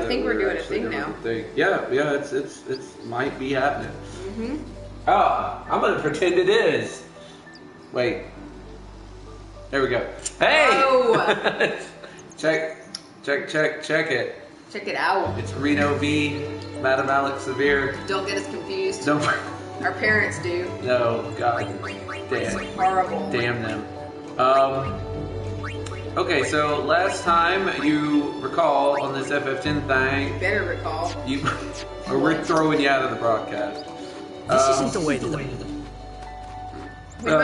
think we're doing a actually thing doing now. a thing. Yeah, it's might be happening. Mm-hmm. Oh, I'm gonna pretend it is. Wait. There we go. Hey! Oh. check it. Check it out. It's Reno v. Madam Alex Severe. Don't get us confused. No. Our parents do. No, God. It's Damn. horrible. Damn them. Okay, so last time you recall on this FF10 thing, Better recall. we're throwing you out of the broadcast. This isn't the way to the...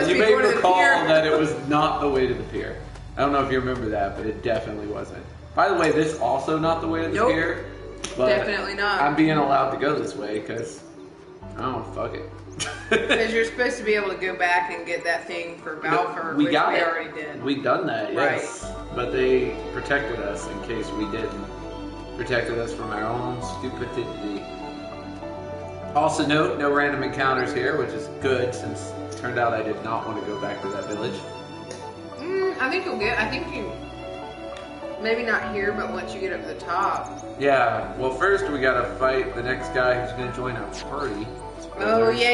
You may recall that it was not the way to the pier. I don't know if you remember that, but it definitely wasn't. By the way, this also not the way to the pier. But definitely not. I'm being allowed to go this way because I don't fuck it. Because you're supposed to be able to go back and get that thing for Valford, we which got we it. already did. We done that, yes. Right. But they protected us in case we didn't. Protected us from our own stupidity. Also note, no random encounters here, which is good since it turned out I did not want to go back to that village. I think you'll get, I think you, maybe not here, but once you get up to the top. Yeah, well first we gotta fight the next guy who's gonna join our party. Oh, yeah.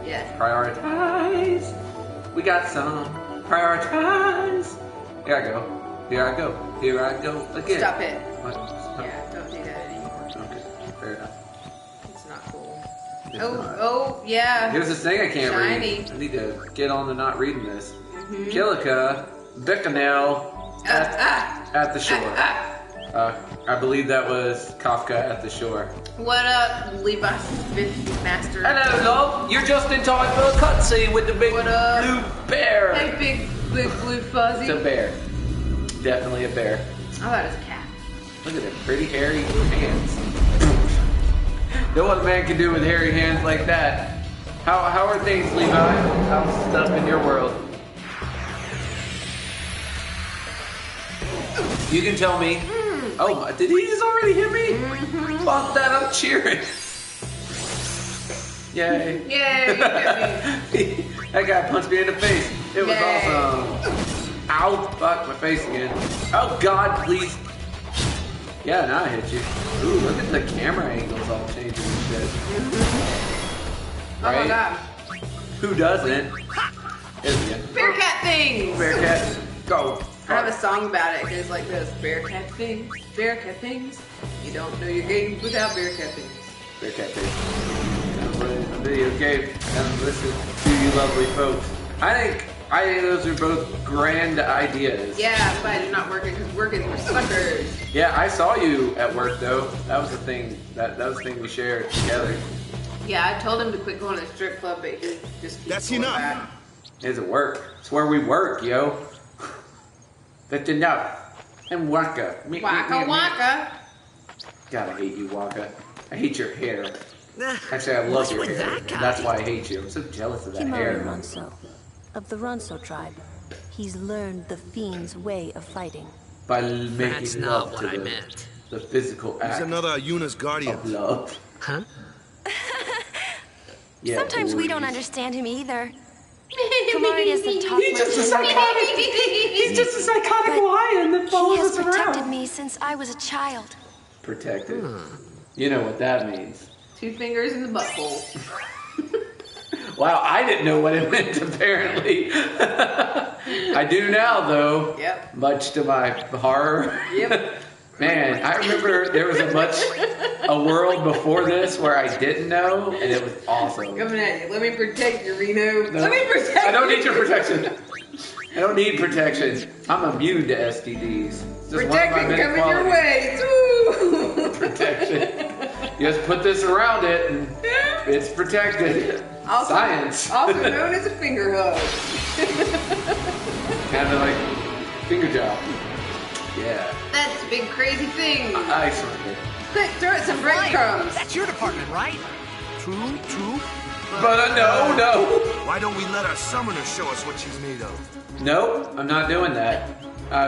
Yeah. Prioritize. We got some. Prioritize. Here I go again. Stop it. What? Yeah, don't do that anymore. Okay, fair enough. It's not cool. It's not. Oh, yeah. Here's this thing I can't Shiny. read. I need to get on to not reading this. Kilika, Bicanel at the shore. I believe that was Kafka at the shore. What up, Levi's Fish Master? Hello, love. You're just in time for a cutscene with the big What up? blue bear. Hey, big blue fuzzy. It's a bear. Definitely a bear. I thought it was a cat. Look at them pretty hairy hands. Know what a man can do with hairy hands like that. How are things, Levi? How's stuff in your world? You can tell me. Oh, did he just already hit me? Fuck that, I'm cheering. Yay. Yay, you hit me. That guy punched me in the face. It was awesome. Ow, fuck, my face again. Oh God, please. Yeah, now I hit you. Ooh, look at the camera angles all changing and shit. Oh my God. Who doesn't? Bearcat things! Bearcat, go. I have a song about it. It goes like this. Bearcat things, Bearcat things. You don't know your game without Bearcat things. Bearcat things. Download the video game and listen to you lovely folks. I think those are both grand ideas. Yeah, but it's not working because working for suckers. Yeah, I saw you at work though. That was the thing. That was the thing we shared together. Yeah, I told him to quit going to the strip club, but he just keeps That's going enough. back. It doesn't work. It's where we work, yo. That's enough. And Waka. Waka waka. God, I hate you, Waka. I hate your hair. Actually, I love your hair. That's why I hate you. I'm so jealous of that hair. Ronso, of the Ronso tribe. He's learned the fiend's way of fighting. By making That's love not to what I meant. the physical act He's another Yuna's guardian. of love. Huh? Yeah, Sometimes we don't boys. understand him either. Kamari doesn't talk He's much. just a psychotic. He's just a psychotic But lion that He follows has us protected around. me since I was a child. Protected. You know what that means. 2 fingers in the butthole. Wow, I didn't know what it meant, apparently. I do now, though. Yep. Much to my horror. Yep. Man, I remember there was a world before this where I didn't know, and it was awesome. Coming at you. Let me protect you, Reno. No, Let me protect you. I don't need your protection. I don't need protection. I'm immune to STDs. It's just one of my Protection many coming your qualities. way. Woo! Protection. You just put this around it, and it's protected. Also, Science. Also known as a finger hug. Kind of like finger job. Yeah. That's a big crazy thing. I surrender. Quick, throw it some breadcrumbs. That's your department, right? True. But no. Why don't we let our summoner show us what she's made of? Nope, I'm not doing that.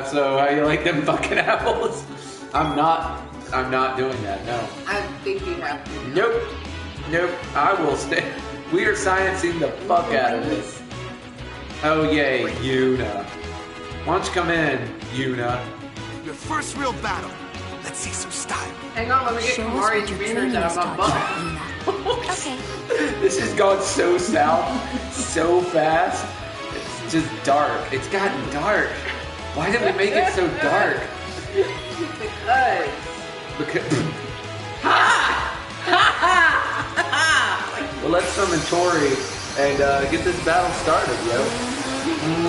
So how you like them fucking apples? I'm not doing that, no. I think you have to. Nope. I will stay. We are sciencing the fuck out of this. Oh yay, Yuna. Why don't you come in, Yuna? Your first real battle. Let's see some style. Hang on, let me get Show us Kamari's what your fingers training out has of my taught butt. you, Luna. Okay. This has gone so south, so fast. It's just dark. It's gotten dark. Why did we make it so dark? Because. Because. Well, let's summon Tori and get this battle started, yo.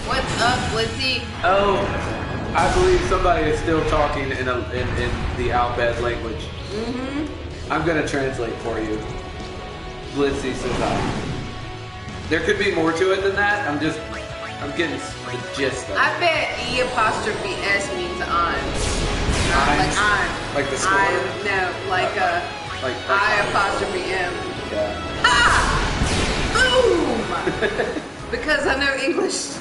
What's up, Blitzy? Oh, I believe somebody is still talking in the Albed language. I'm gonna translate for you. Blitzy says hi. There could be more to it than that. I'm getting the gist of it. I bet E''S means I'm. I'm. Like I'm. Like the score? No, like Like I''M. Yeah. Boom! Because I know English.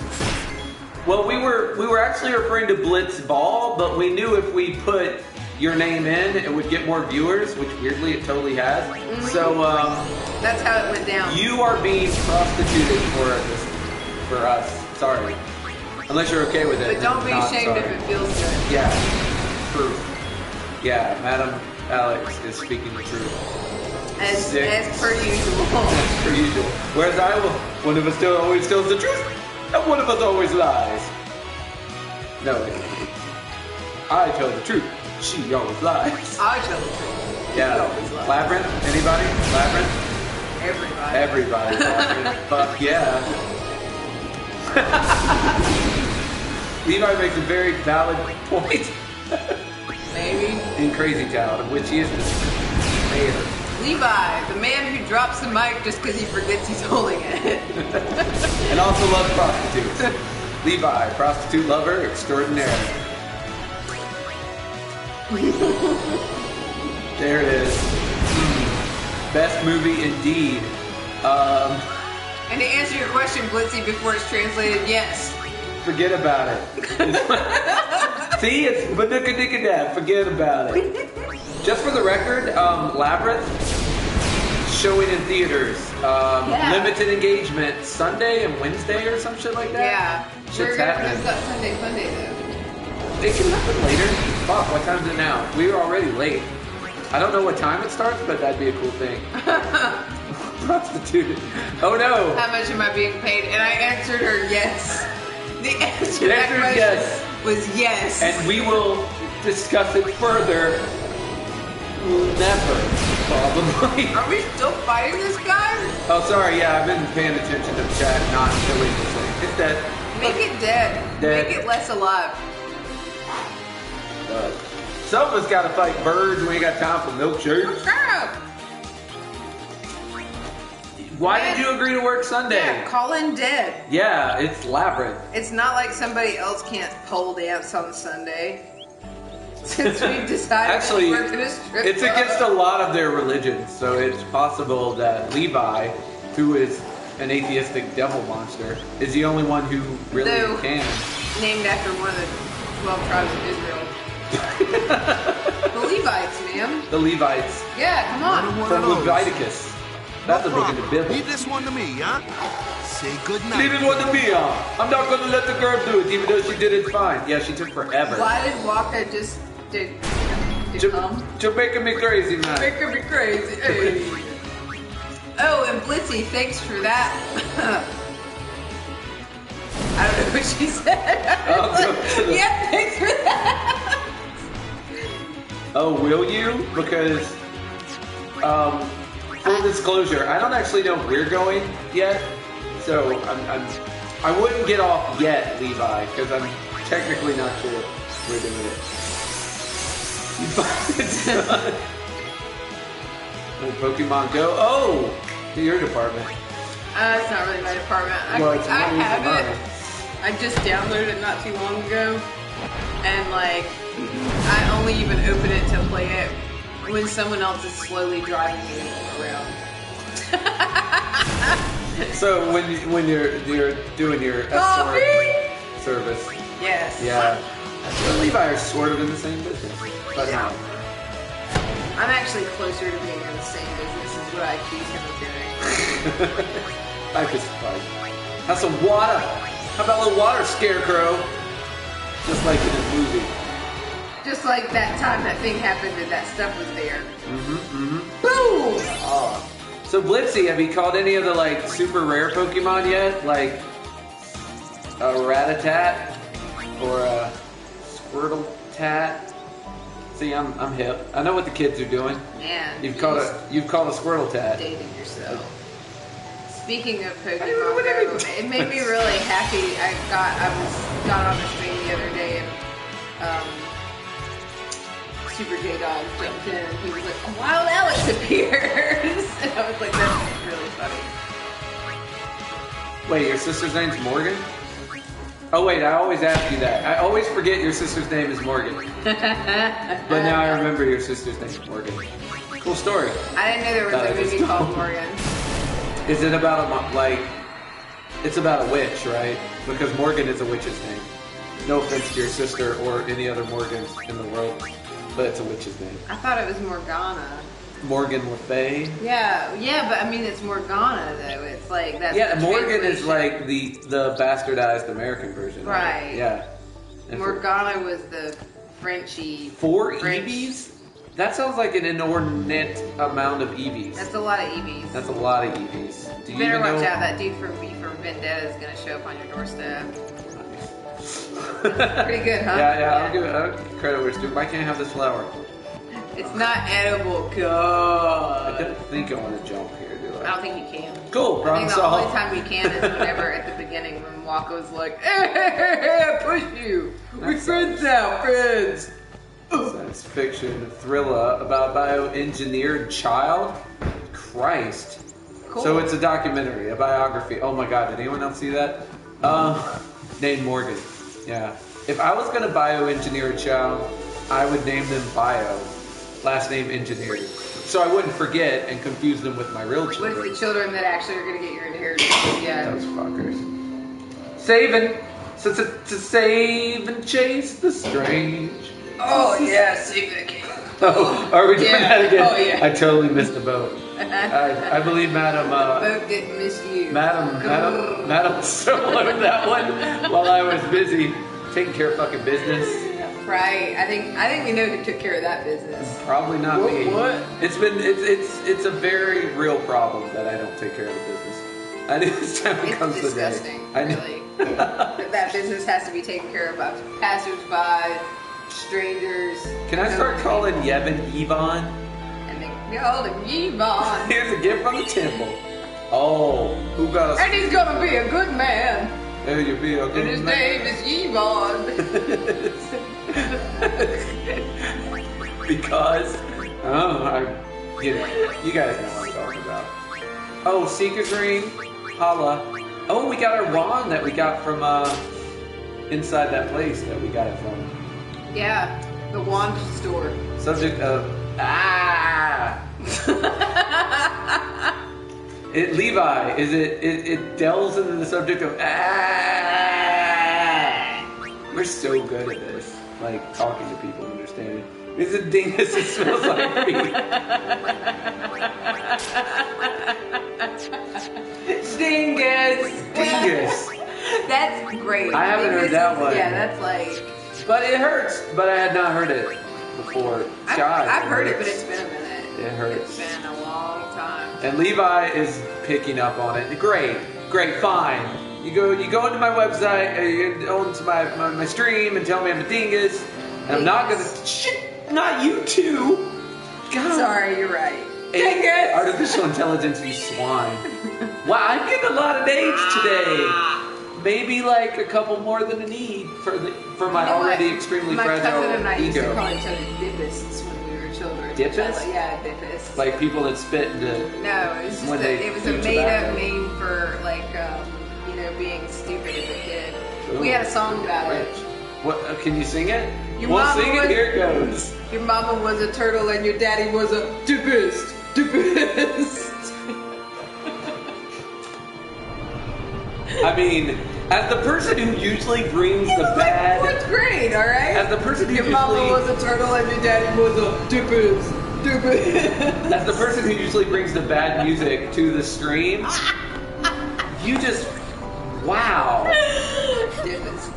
Well, we were actually referring to Blitz Ball, but we knew if we put your name in, it would get more viewers, which weirdly it totally has. So that's how it went down. you are being prostituted for us. Sorry, unless you're okay with it. But don't be Not ashamed if sorry. it feels good. Yeah, true. Yeah, Madam Alex is speaking the truth. As Sick. per usual. As per usual. Whereas one of us always tells the truth, and one of us always lies. No, I tell the truth. She always lies. I tell the truth. Yeah. You always lie. Labyrinth? Anybody? Labyrinth? Everybody. Everybody. Labyrinth. Fuck yeah. Levi makes a very valid point. Maybe. In Crazy Town, of which he is the mayor. Levi, the man who drops the mic just because he forgets he's holding it. And also loves prostitutes. Levi, prostitute lover extraordinaire. There it is. Best movie indeed. And to answer your question, Blitzy, before it's translated, yes. Forget about it. See, it's Badooka-Dicka-Dab. Forget about it. Just for the record, Labyrinth showing in theaters. Limited engagement Sunday and Wednesday or some shit like that. Yeah. Shit's We're gonna happening. miss that Sunday Funday though. It can happen later. Fuck, what time is it now? We were already late. I don't know what time it starts, but that'd be a cool thing. Prostituted. Oh no. How much am I being paid? And I answered her yes. The answer to The that answer is question yes. was yes. And we will discuss it further. Never, probably. Are we still fighting this guy? Oh, sorry. Yeah, I've been paying attention to the chat, not killing this thing. It's dead. Make it dead. Dead. Make it less alive. Some of us gotta fight birds. We ain't got time for milkshakes. Crap. Why did you agree to work Sunday? Yeah, call in dead. Yeah, it's Labyrinth. It's not like somebody else can't pole dance on Sunday. Since we decided Actually, to work in a strip it's club. against a lot of their religions, so it's possible that Levi, who is an atheistic devil monster, is the only one who really Though, can. Named after one of the 12 tribes of Israel. The Levites, ma'am. The Levites Yeah, come on. One from of those. Leviticus. That's a book in the Bible. Leave this one to me, huh? Say good night. Leave it what to be on. I'm not gonna let the girl do it, even though she did it fine. Yeah, she took forever. Why did Waka just did come? You're making me crazy, man. Making me crazy. Hey. Oh, and Blitzy, thanks for that. I don't know what she said. Oh, go to the- Yeah, thanks for that. Oh, will you? Because, full disclosure, I don't actually know where we're going yet, so I wouldn't get off yet, Levi, because I'm technically not sure we're doing it. Oh, Pokemon Go. Oh, to your department. It's not really my department. Well, it's I Molly's have it. department. I just downloaded it not too long ago, and like, I only even open it to play it when someone else is slowly driving me around. So when you're doing your escort Coffee? service, Yes. yeah. Well, Levi are sort of in the same business, but Yeah. no. I'm actually closer to being in the same business as what I accuse him of doing. I just like. Have some water. How about a little water, Scarecrow? Just like in a movie. Just like that time that thing happened and that stuff was there. Boom! Oh. So Blitzy, have you caught any of the like super rare Pokemon yet? Like a Rattata or a Squirtle-Tat? See, I'm hip. I know what the kids are doing. Man, You've caught a Squirtle-Tat. Dated yourself. Speaking of Pokemon Go, it made me really happy. I got on the stream the other day and Super J Dog jumped in and he was like, "A wild Alex appears," and I was like, "That's really funny." Wait, your sister's name's Morgan? Oh wait, I always ask you that. I always forget your sister's name is Morgan. But now I remember your sister's name is Morgan. Cool story. I didn't know there was a movie called Morgan. Is it about it's about a witch, right? Because Morgan is a witch's name. No offense to your sister or any other Morgans in the world, but it's a witch's name. I thought it was Morgana. Morgan Le Fay? Yeah, but I mean it's Morgana though. It's like that's yeah. the Morgan is translation. like the bastardized American version. Right. Yeah. And Morgana was the Frenchy. Four French. EVs? That sounds like an inordinate amount of EVs. That's a lot of EVs. That's a lot of EVs. Do You you better even watch know? out. That dude from V for Vendetta is gonna show up on your doorstep. Pretty good, huh? Yeah. I'll give credit where it's due. Why can't I have this flower? It's not edible. I God. don't think I want to jump here, do I I? don't think you can. Cool, I problem think the only solved. time you can is whenever at the beginning when Waco's like, "Hey, push you. We're friends now, friends." Science fiction thriller about bioengineered child. Christ. Cool. So it's a documentary, a biography. Oh my God, did anyone else see that? Named Morgan. Yeah. If I was gonna bioengineer a child, I would name them Bio, last name Engineered, so I wouldn't forget and confuse them with my real With children. the children that actually are going to get your inheritance. Yeah. Those fuckers. Saving, to save and chase the strange. Oh, yeah, save the king. Oh, are we doing that again? Oh, yeah. I totally missed the boat. I believe Madam. Both didn't miss you. Madam soloed that one while I was busy taking care of fucking business. Right. I think we know who took care of that business. Probably not me. What? It's a very real problem that I don't take care of the business. I knew this time It's comes the day. disgusting, I know. really. That business has to be taken care of by passers-by, strangers. Can I start calling Yevon Yvonne? And they call him Yvonne. Here's a gift from the temple. Oh, who got us? And he's gonna be a good man. Hey, you be a good And his man. name is Yvonne. Because, I get it. You guys know what I'm talking about. Oh, Seeker's Ring, holla. Oh, we got our wand that we got from inside that place that we got it from. Yeah, the wand store. Subject of Levi, it delves into the subject of We're so good at this, like talking to people, understanding. Is it dingus? It smells like feet. Dingus. That's great. I haven't heard that one. Yeah, that's like. But it hurts. But I had not heard it before. God, I've heard it, hurts. but it's been a minute. It hurts. It's been a long time. And Levi is picking up on it. Great, fine. You go into my website, you go into my stream and tell me I'm a dingus. And I'm not gonna not you too. God. Sorry, you're right. Dingus! Artificial intelligence, you swine. Wow, I'm getting a lot of names today. Maybe like a couple more than I need for my already extremely my fragile cousin and I used to ego. call each other dippists when we were children. Dippists? Yeah, dippists. Like people that spit into. No, it was just when they it was a do made tobacco. up name for like being stupid as a kid. Ooh, We had a song about it. rich. What? Can you sing it? Your We'll mama sing it. was- Here it goes. Your mama was a turtle and your daddy was a dippist. I mean, as the person who usually brings the bad. Fourth grade, all right. As the person who your usually. mama was a turtle and your daddy was a dippist. As the person who usually brings the bad music to the stream, you just Wow. Dippus.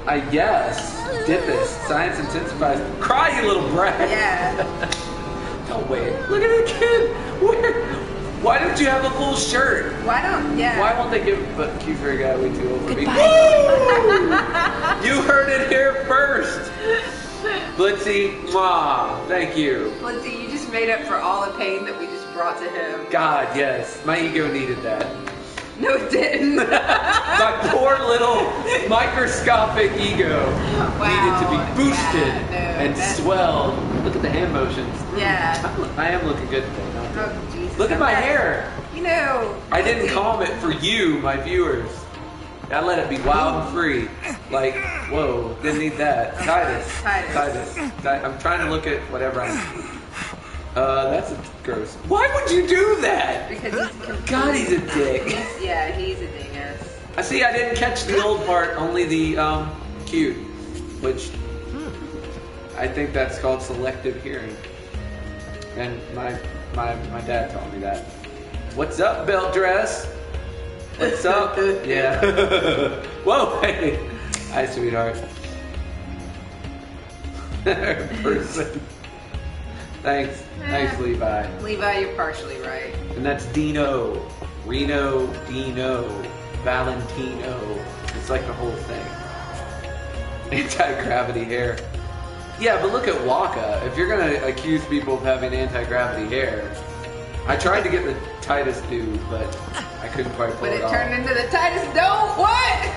I guess. Dippus. Science intensifies. Cry, you little brat. Yeah. Don't wait. Look at the kid. Why don't you have a full shirt? Why don't, yeah. Why won't they give but cute fairy guy way too old for me? Goodbye. Woo! You heard it here first. Blitzy, mwah. Thank you. Blitzy, you just made up for all the pain that we just brought to him. God, yes. My ego needed that. No, it didn't. My poor little microscopic ego needed to be boosted and swelled. Look at the hand motions. Yeah. I am looking good today. Oh, Jesus. Look at my hair. You know. I didn't calm it for you, my viewers. I let it be wild and free. Like, whoa, didn't need that. Titus. I'm trying to look at whatever I'm... that's gross. Why would you do that? Because he's confused. God, he's a dick. He's a dingus. I see, I didn't catch the old part, only the, cute. Which, I think that's called selective hearing. And my dad taught me that. What's up, belt dress? What's up? Yeah. Whoa, hey. Hi, sweetheart. Person. Thanks, Levi. Levi, you're partially right. And that's Dino, Reno, Dino, Valentino. It's like the whole thing. Anti-gravity hair. Yeah, but look at Waka. If you're gonna accuse people of having anti-gravity hair, I tried to get the Titus dude, but I couldn't quite pull But it it off. turned into the Titus Dome. What?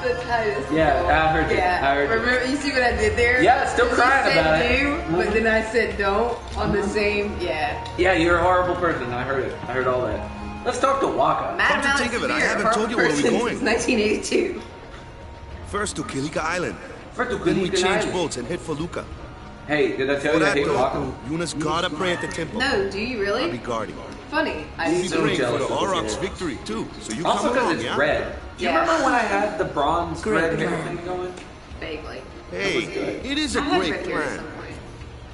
The Titus. Yeah, Dome. I heard you. Yeah. I heard you. Remember, you see what I did there? Yeah, still You crying said about it. do, but then I said don't on the same. Yeah. Yeah, you're a horrible person. I heard it. I heard all that. Let's talk to Waka. Madam Come to think of it, I Severe, haven't told you where we're horrible going. person Since 1982. First to Kilika Island. For the Then we Good change Island. boats and hit Feluca. Hey, did I tell For you I that hate though, Waka? Eunice gotta pray at the temple. No, do you I'll be really? guarding. Funny. I We'll do. be so praying for jealous the of this Aurochs' kid. victory too. So you Also come because along, it's yeah? red. Do you Yeah. remember when I had the bronze Great red hair plan. thing going? Vaguely. Hey, was good. it is a I had great red hair at plan. some point.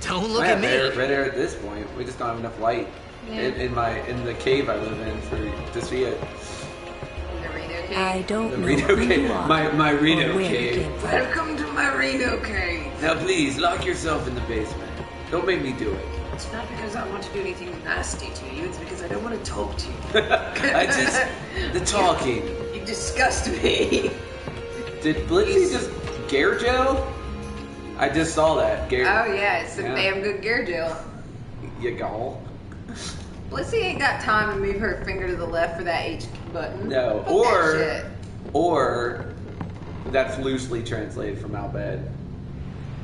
Don't look I at have me. red hair at this point. We just don't have enough light Yeah. in the cave I live in to see it. The Reno cave. I don't The know Reno who cave. you are My or Reno where you cave. came from. Welcome to my Reno cave. Now please lock yourself in the basement. Don't make me do it. It's not because I want to do anything nasty to you. It's because I don't want to talk to you. The talking. You disgust me. Did Blitzy just Gear Joe? I just saw that. Gear. Oh yeah, it's some Yeah. damn good gear gel. You gall. Blissy ain't got time to move her finger to the left for that H button. No. Fuck that shit. Or that's loosely translated from Albed.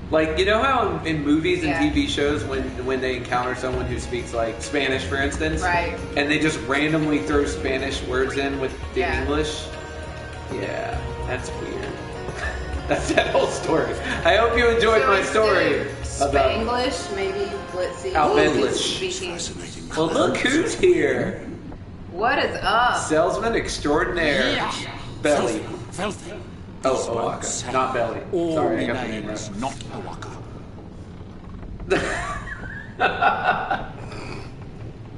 Like, you know how in movies and Yeah. TV shows when they encounter someone who speaks like Spanish, for instance, Right. and they just randomly throw Spanish words in with the Yeah. English? Yeah, that's weird. That's that whole story. I hope you enjoyed my story about. Spanglish, maybe Blitzy. Albedlish. is speaking. Well, look who's here. What is up? Salesman extraordinaire. Belly. Filthy. Oh, These Owaka, won't sell. not Belly. All Sorry, I got the name remains wrong. not Owaka.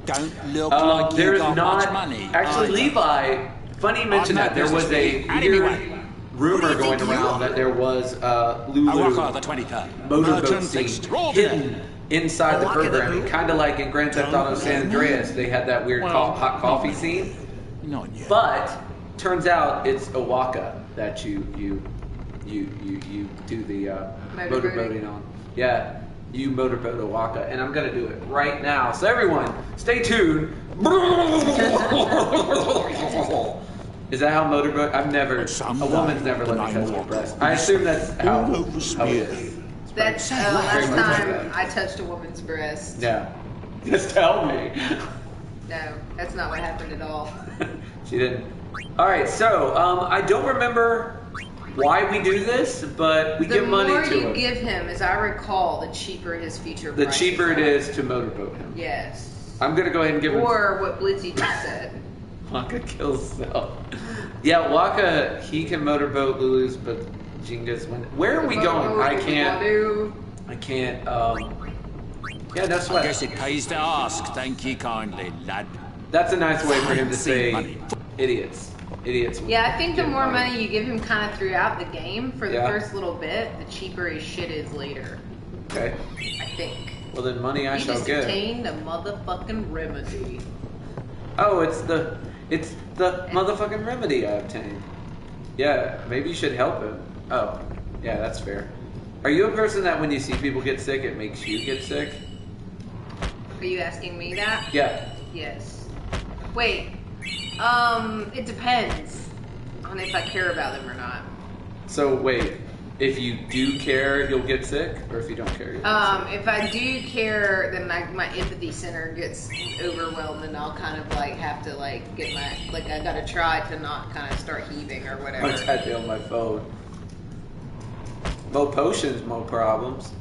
Don't look like you There's got not much money. actually either. Levi. Funny you mention no that there was a business with weird you. Anyway, rumor who do you going think you around are? that there was Lulu Owaka the 23rd. motorboat Merchant scene extraordinary. hidden inside the Owaka the programming, who? kind of like in Grand Theft Auto San Andreas. They had that weird Well, hot coffee scene, Not yet. but turns out it's Owaka that you do the motorboating on. Yeah. You motorboat Owaka, and I'm gonna do it right now. So everyone, stay tuned. Is that how motorboat? I've never. A woman's never let me touch my breast. I assume that's how it is. That's Very last much like time that. I touched a woman's breast. Yeah. Just tell me. No, that's not what happened at all. She didn't. All right. So I don't remember why we do this, but we give money The more to you him. give him, as I recall, the cheaper his future The prices cheaper it are. is to motorboat him. Yes. I'm gonna go ahead and give him. Or what Blitzy just said. Waka kills self. Yeah, Waka, he can motorboat Lulu's, but Jinga's when. Where are we going? I can't. Yeah, no I sweat. guess it pays to ask. Thank you kindly, lad. That's a nice way for him to Fancy say money. idiots. Idiots. Yeah, I think the get more money you give him kind of throughout the game for the Yeah. first little bit, the cheaper his shit is later. Okay. I think. Well, then money I You shall just get. obtained a motherfucking remedy. Oh, it's the motherfucking remedy I obtained. Yeah, maybe you should help him. Oh, yeah, that's fair. Are you a person that when you see people get sick, it makes you get sick? Are you asking me that? Yeah. Yes. Wait. It depends on if I care about them or not. So wait, if you do care, you'll get sick, or if you don't care, you'll get sick? If I do care, then my empathy center gets overwhelmed, and I'll kind of like have to like get my I gotta try to not kind of start heaving or whatever. I'm tapping on my phone. More potions, more problems.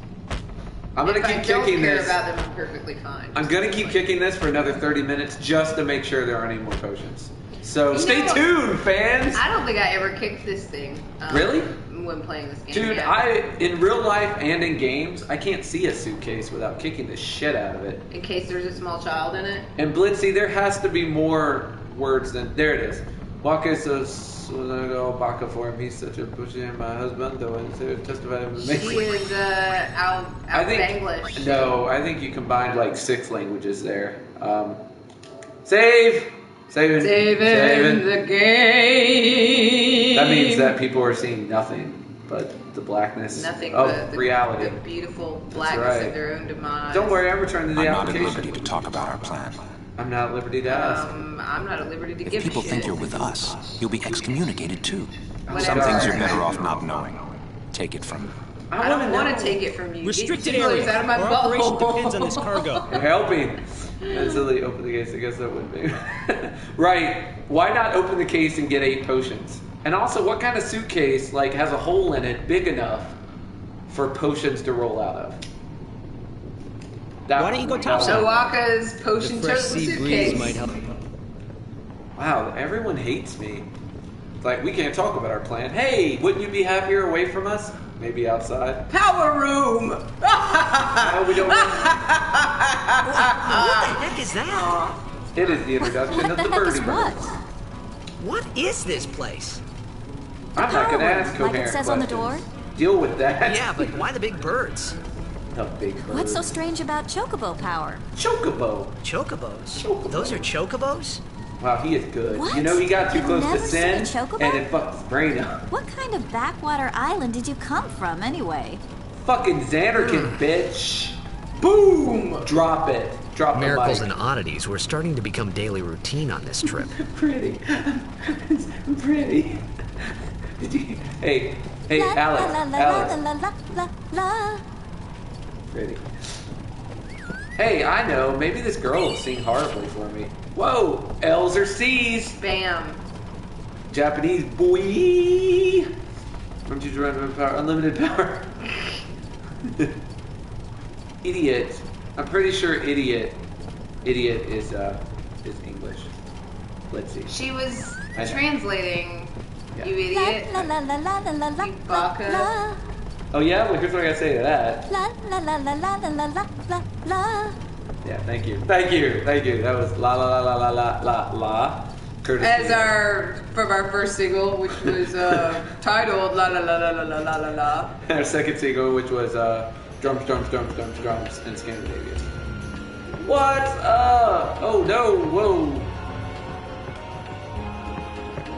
I'm gonna keep kicking this. If I don't care about them, I'm perfectly fine. I'm gonna keep kicking this for another 30 minutes just to make sure there aren't any more potions. So stay tuned, fans. I don't think I ever kicked this thing. Really? When playing this game. Dude, yeah. in real life and in games, I can't see a suitcase without kicking the shit out of it. In case there's a small child in it. And Blitzy, there has to be more words than there it is. Waka says Baka for him. He's such a pushy and my husband though and so testify him. She is out English. No, I think you combined like 6 languages there. Saving the game. That means that people are seeing nothing but the blackness nothing of but reality. The beautiful blackness of their own demise. Don't worry, I'm returning to the I'm not application. at liberty to talk about our plan. I'm not at liberty to ask. I'm not at liberty to If give people a shit. think you're with us, you'll be excommunicated too. Whatever. Some things you're better off not knowing. Take it from me. I don't want to take it from you. Restricted Get area. out of my Our operation butthole. depends on this cargo. You're helping. Until open the case, I guess that would be. Right. Why not open the case and get 8 potions? And also, what kind of suitcase like has a hole in it big enough for potions to roll out of? Why don't you go topside? Waka's The potion fresh toting sea breeze suitcase. might help. Wow, everyone hates me. It's like, we can't talk about our plan. Hey, wouldn't you be happier away from us? Maybe outside. Power room. No, we don't want What the heck is that? It is the introduction What of the the heck is birdie what? birds. What is this place? I'm not going to ask Like it coherent says on the questions. door? Deal with that. Yeah, but why the big birds? The big bird. What's so strange about chocobo power? Chocobo. Chocobos. Chocobo. Those are chocobos? Wow, he is good. What? You know, he got too You've close to never seen a sin, chocobo? and it fucked his brain up. What kind of backwater island did you come from, anyway? Fucking Xanderkin, bitch. Boom! Drop it. Drop Miracles the and mic. oddities were starting to become daily routine on this trip. Pretty. It's pretty. Did you... Hey, La, Alex. la, la, Alex. la, la, la, la. Pretty. Hey, I know. Maybe this girl will sing horribly for me. Whoa! L's or C's. Bam. Japanese boy. Don't you run power? Unlimited power. Idiot. I'm pretty sure idiot. Idiot is English. Let's see. She was I know. translating. Yeah. You idiot. La, la, la, la, la, la, la, You la, baka. la. Oh yeah? Well, here's what I gotta say to that. La, la, la, la, la, la, la, la, la, la. Yeah, thank you. Thank you. Thank you. That was la la la la la la la. Courtesy. From our first single, which was titled La La La La La La La La La. Our second single, which was drums, drums, drums, drums, drums in Scandinavia. What? Oh no! Whoa!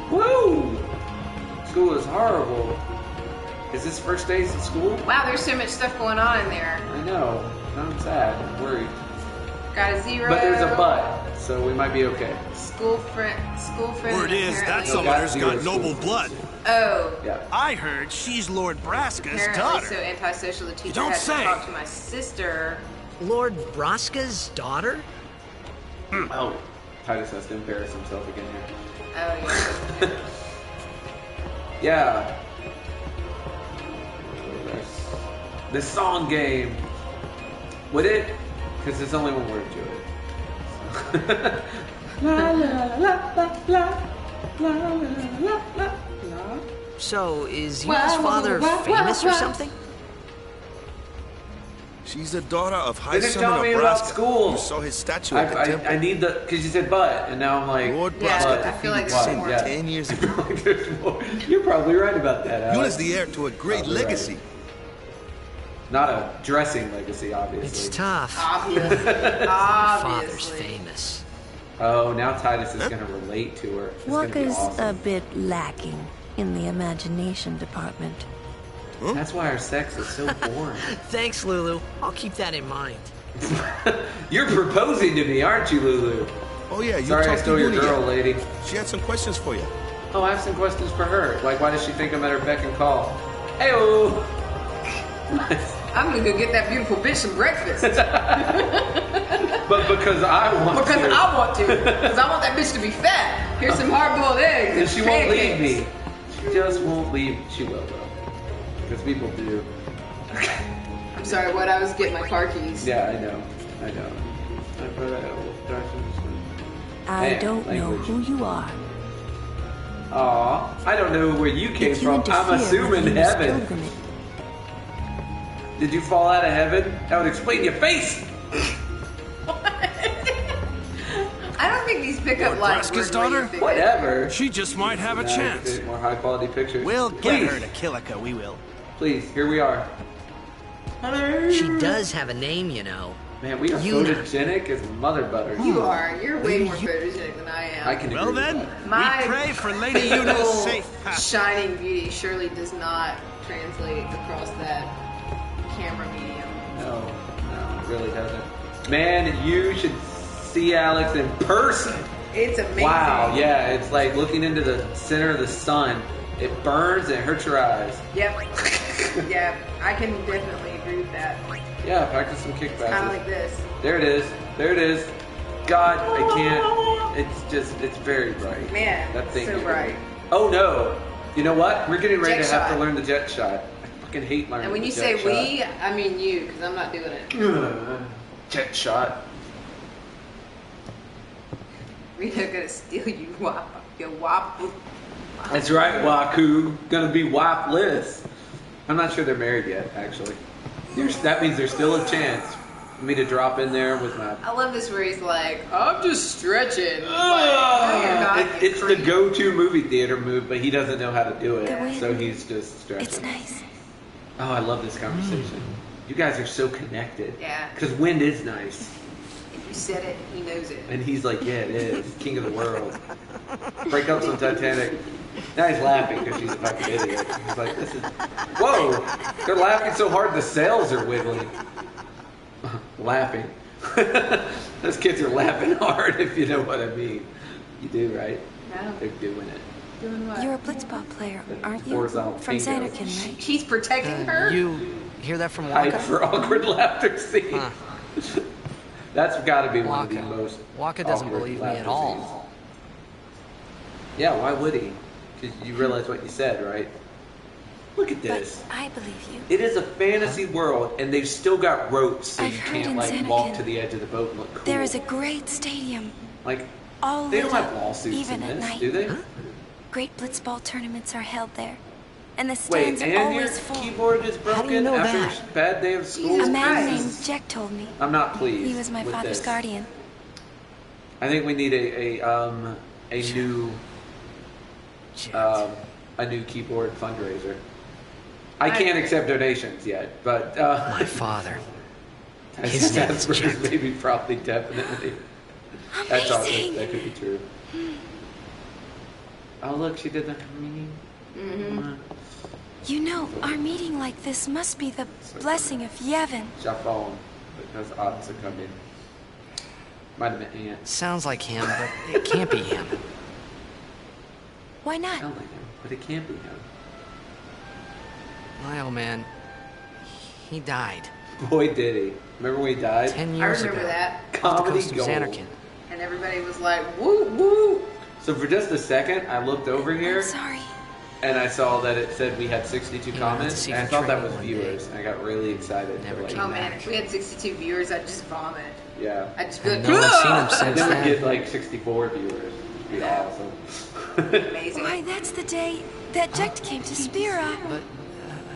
Whoa! School is horrible. Is this first days at school? Wow, there's so much stuff going on in there. I know. I'm sad. I'm worried. Got a 0. But there's a but, so we might be okay. School friend. Word is, that apparently. summoner's got noble blood. Oh. Yeah. I heard she's Lord Braska's Apparently daughter. so antisocial the teacher don't had say. to talk to my sister. Lord Braska's daughter? Oh, Titus has to embarrass himself again here. Oh yeah. Yeah. This song game. Would it? Because there's only one word to it. La la la la la la la la la. So, is Yuna's father famous or something? She's the daughter of High They didn't tell Summoner me about Braska. school. You saw his statue at the temple. I need the, because you said but, and now I'm like, Lord Yeah, Braska I feel like defeated there's sin more. 10 years ago. there's more. You're probably right about that, Yuna's Alex. the heir to a great Probably legacy. right. Not a dressing legacy, obviously. It's tough. Obviously. Father's Obviously. famous. Oh, now Titus is going to relate to her. It's going to be Waka's awesome. a bit lacking in the imagination department. That's why our sex is so boring. Thanks, Lulu. I'll keep that in mind. You're proposing to me, aren't you, Lulu? Oh yeah, you Sorry I talked to stole your Yuna girl, yet? lady. She had some questions for you. Oh, I have some questions for her. Like, why does she think I'm at her beck and call? Hey-oh! I'm gonna go get that beautiful bitch some breakfast. But because I want to. Because I want to. Because I want that bitch to be fat. Here's some hard-boiled eggs And she won't leave pancakes. me. She just won't leave. She will, though. Because people do. I'm sorry, what? I was getting my car keys. Yeah, I know. I Man, don't know language. who you are. Aw, I don't know where you came If you from. interfere I'm assuming with Yuna's heaven. pilgrimage, Did you fall out of heaven? That would explain your face. I don't think these pickup lines Braska's work where you daughter? think Whatever. She just might have a chance. More high quality pictures. We'll get Please. her to Kilika, we will. Please, here we are. She does have a name, you know. Man, we are Yuna. photogenic as mother butter. You are. You're way more photogenic than I am. I can Well agree then, with that. My we pray for Lady beautiful, Yuna's safe passage. shining beauty surely does not translate across that camera medium. No, it really doesn't. Man, you should see Alex in person. It's amazing. Wow, yeah, it's like looking into the center of the sun. It burns and it hurts your eyes. Yep. Yeah, I can definitely agree with that. Yeah, practice some kickbacks. Kind of like this. There it is. There it is. God, I can't. It's very bright. Man, that thing so is bright. Oh no. You know what? We're getting ready Jet to have shot. to learn the jet shot. I fucking hate learning And when the you jet say shot. we, I mean you, because I'm not doing it. Jet shot. Rita gonna steal you, wop, your wop. That's right, Waku. Gonna be wifeless. I'm not sure they're married yet, actually. That means there's still a chance for me to drop in there with my... I love this where he's like, I'm just stretching. Like, It's the go-to movie theater move, but he doesn't know how to do it, The wind. so he's just stretching. it's nice. Oh, I love this conversation. You guys are so connected. Yeah. Because wind is nice. If you said it, he knows it. And he's like, yeah, it is. King of the world. Break up some Titanic. Now he's laughing because she's a fucking idiot. He's like, this is... Whoa! They're laughing so hard the sails are wiggling. Laughing. Those kids are laughing hard, if you know what I mean. You do, right? No. They're doing it. Doing what? You're a blitzball player, aren't you? Horizontal From tango. Xanarkand, right? He's protecting her? You hear that from Hide Waka? for awkward laughter scene. Huh. That's got to be one of the Waka. most Waka doesn't awkward believe me laughter at all. scenes. Yeah, why would he? Because you realize what you said, right? Look at But this. I believe you. It is a fantasy world, and they've still got ropes, so I've you heard can't in like walk Xanarkand to the edge of the boat and look cool. There is a great stadium, like all they lit don't have up, lawsuits even in at this, night. do they? Great blitzball tournaments are held there, and the Wait, stands and are your always full. keyboard is broken do you know after that? a bad day of school. A man Christ. named Jack told me. I'm not pleased. He was my with father's this. guardian. I think we need a new keyboard fundraiser. I can't accept donations yet, but My father. His name is that's Jack. maybe probably definitely. That's all. Amazing. That could be true. Oh look, she did the. You know, our meeting like this must be the blessing of Yevon. Japon, because odds are coming. Might have been Ant. Sounds like him, but it can't be him. Why not? Sound like him, but it can't be him. My old man, he died Boy, did he! Remember when he died? 10 I years remember ago. that. Off the Comedy coast of gold. Xanarkand. And everybody was like, woo, woo. So for just a second, I looked over here. I'm sorry. And I saw that it said we had 62 Yeah, comments, to see and I the thought that train was one viewers. day. And I got really excited. Never like, came Oh man, back. if we had 62 viewers, I'd just vomit. Yeah. I'd just be like, No one's seen him And since then we'd then. get like 64 viewers. It'd be awesome. amazing. Why, that's the day that Jack came to Spira. But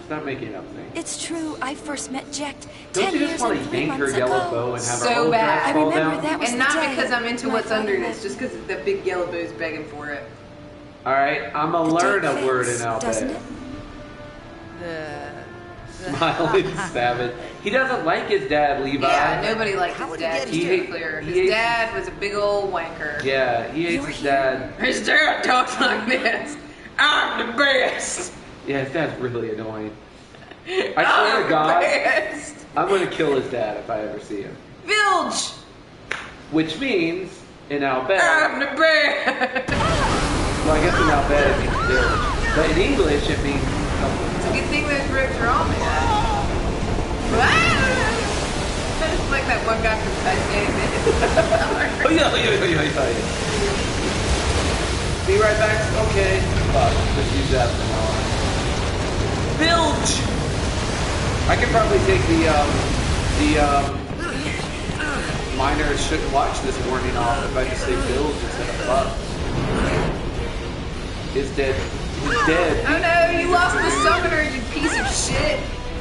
Stop making up things. It's true. I first met Jecht Don't 10 you years just want and to 3 yank her months yellow ago. bow and have So her whole bad. dress I fall remember down? that was And the not day because I'm into my what's father under had this, just because the big yellow boo's begging for it. Alright, I'm gonna the learn date a word in fails, doesn't Albert. it? Smiling savage. He doesn't like his dad, Levi. Yeah, nobody liked How his would he dad. get Just to here? be clear, He his hates- dad was a big old wanker. Yeah, he hates You're his here. dad. His dad talks like this. I'm the best. Yeah, his dad's really annoying. I swear I'm to God, the best. I'm gonna kill his dad if I ever see him. Bilge. Which means, in Albert, I'm the best. well, I guess in Albert it means village. But in English it means something. It's a good thing those ropes are on there. It's like that one guy from Titanic. Oh yeah. Be right back. Okay. Fuck. Let's use that from now on. Bilge! I could probably take the miners shouldn't watch this warning off if I just say bilge instead of fuck. He's dead. He's dead. Oh no, you lost the summoner, you piece of shit.